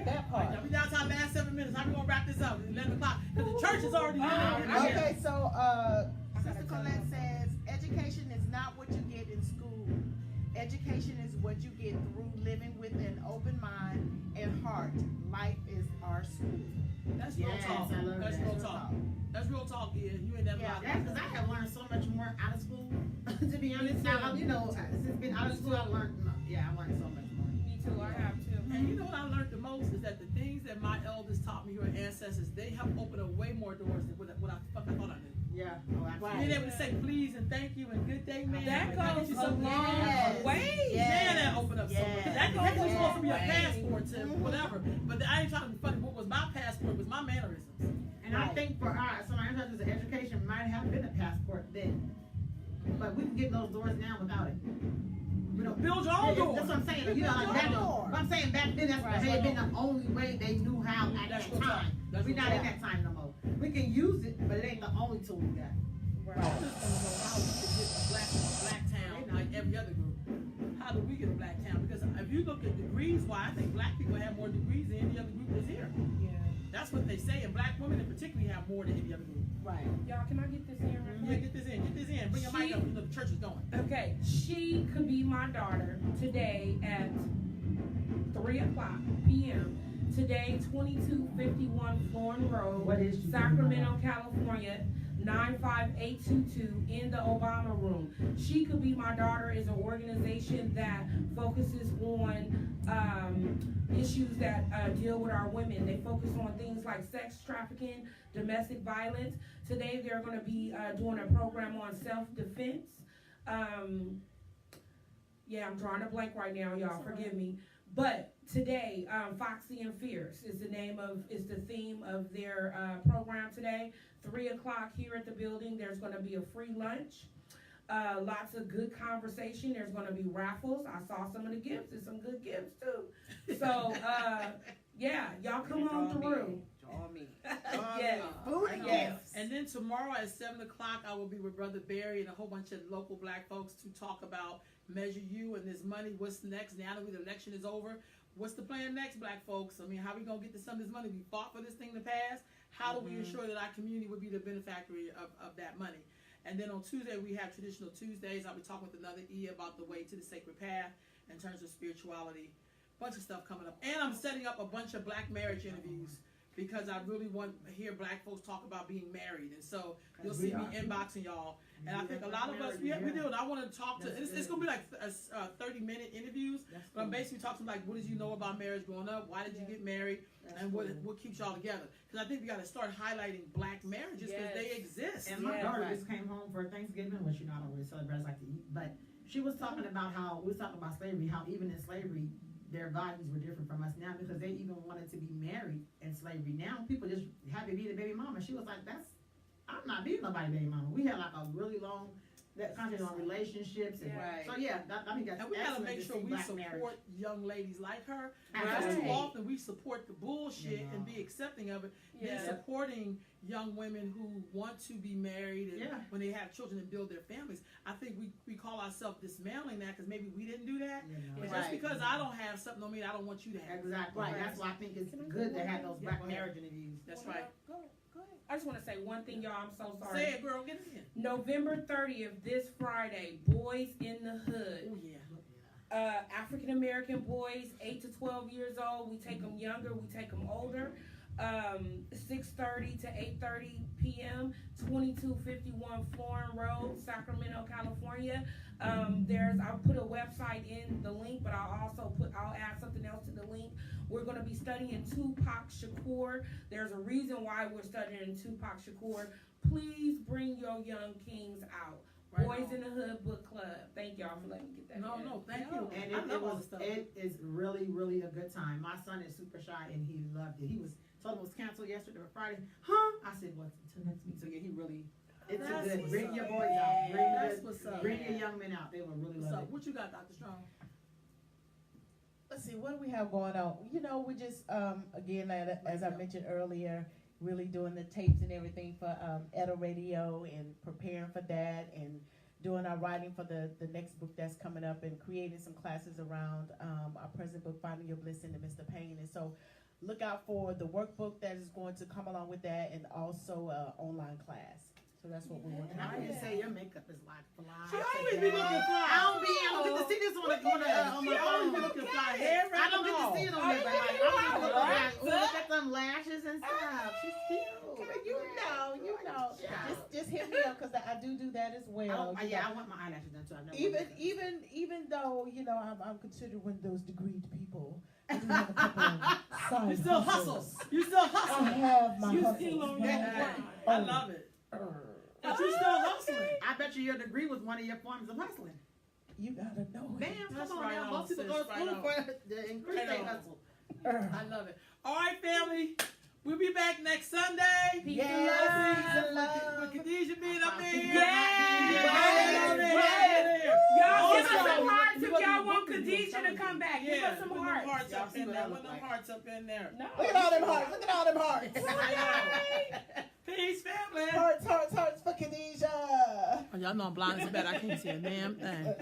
That part. We down to our last 7 minutes. How we gonna wrap this up? 11 o'clock. Because the church is already Okay, so Sister Colette says education is not what you get in school. Education is what you get through living with an open mind and heart. Life is our school. That's real talk. That's real talk. That's real talk, yeah. You ain't never lied. That's because I have learned so much more out of school. To be honest, now, since being out of school, I learned so much more. Me too, I have too. And you know what I learned the most is that the things that my elders taught me, your ancestors, they help open up way more doors than what I thought I knew. Yeah. Being able to say please and thank you and good day, man. That goes a long way. Man, that opened up so much. Because education was supposed to be a passport to whatever. But I ain't trying to be funny. What was my passport was my mannerisms. And I think for some ancestors, education might have been a passport then. But we can get those doors now without it. Build your own door. That's what I'm saying. I'm saying back then that had been the only way they knew how at that time. We're not in that time no more. We can use it, but it ain't the only tool we got. Right. I just want to know how we could get a black town like every other group. How do we get a black town? Because if you look at degrees, I think black people have more degrees than any other group that's here. Yeah. That's what they say, and black women in particular have more than any other group. Right. Y'all, can I get this in real quick? Yeah, get this in. Bring your mic up. The church is going. Okay. She could be my daughter today at 3:00 p.m. Today, 2251 Florin Road, Sacramento, California, 95822 in the Obama Room. She Could Be My Daughter is an organization that focuses on issues that deal with our women. They focus on things like sex trafficking, domestic violence. Today they're going to be doing a program on self-defense. I'm drawing a blank right now, y'all. Forgive me. But today, Foxy and Fierce is the theme of their program today. 3:00 here at the building. There's going to be a free lunch. Lots of good conversation. There's going to be raffles. I saw some of the gifts. There's some good gifts too. So, y'all come on through. All me. Yes. Food and gifts. And then tomorrow at 7 o'clock, I will be with Brother Barry and a whole bunch of local black folks to talk about Measure U and this money. What's next? Now that the election is over, what's the plan next, black folks? I mean, how are we going to get some of this money? We fought for this thing to pass. How do we ensure that our community would be the benefactor of that money? And then on Tuesday, we have traditional Tuesdays. I'll be talking with another E about the way to the sacred path in terms of spirituality. Bunch of stuff coming up. And I'm setting up a bunch of black marriage interviews because I really want to hear black folks talk about being married. And so you'll see me inboxing y'all. And I think a lot of us, we do. And I want to talk to, it's going to be like 30-minute interviews. But I'm basically talking like, what did you know about marriage growing up? Why did you get married? And what keeps y'all together? Because I think we got to start highlighting black marriages because they exist. And my daughter just came home for Thanksgiving, which I don't really celebrate, I like to eat. But she was talking about how, we was talking about slavery, how even in slavery, their values were different from us now because they even wanted to be married in slavery. Now people just happy to be the baby mama. She was like, I'm not being nobody baby mama. We had like a really long content on relationships. And so I think that's and we gotta make sure we support young ladies like her. Because too often we support the bullshit and be accepting of it. Than supporting young women who want to be married and when they have children and build their families. I think we call ourselves dismantling that because maybe we didn't do that. But just because I don't have something don't mean I don't want you to have. Exactly. Right. That's why I think it's good to have those black marriage interviews. That's right. Go ahead. I just want to say one thing, y'all. I'm so sorry. Say it, girl. Get it in. November 30th, this Friday, Boys in the Hood. Oh, yeah. African American boys, 8 to 12 years old. We take them younger. We take them older. 6:30 to 8:30 p.m. 2251 Florin Road, Sacramento, California. I'll put a website in the link, but I'll add something else to the link. We're going to be studying Tupac Shakur. There's a reason why we're studying Tupac Shakur. Please bring your young kings out. Boys in the Hood Book Club. Thank y'all for letting me get that. No, thank you. And it is really, really a good time. My son is super shy and he loved it. He told him it was canceled yesterday or Friday. I said, well, until next week. So yeah, it's a good. Bring your boys out. Bring your young men out. They will really love it. What you got, Dr. Strong? Let's see, what do we have going on? We just, again, as I mentioned earlier, really doing the tapes and everything for Edda Radio and preparing for that and doing our writing for the next book that's coming up and creating some classes around our present book, Finding Your Bliss in the Midst of Pain. And so look out for the workbook that is going to come along with that and also an online class. So that's what we're working on. I can say your makeup is like fly. She always be looking fly. I don't get to see this on my phone. I don't get to see it on there, but like, look at them lashes and stuff. She's cute. You know. Just hit me up because I do that as well. I want my eyelashes done too. Even though I'm considered one of those degreed people. I do have a couple of side You still hustles. I have my hustles. I love it. But you still hustling. I bet you your degree was one of your forms of hustling. You gotta know it. Bam, come on now. Most people go to school for the increase their hustle. I love it. All right, family. We'll be back next Sunday. Peace and love. With Khadijah being up in here. Y'all give us some hearts if y'all want Khadijah to come back. Give us some hearts. Y'all see that? Put them hearts up in there. Look at all them hearts. Look at all them hearts. Peace, family. Hearts for Khadijah. Y'all know I'm blind as a bat. I can't see a damn thing.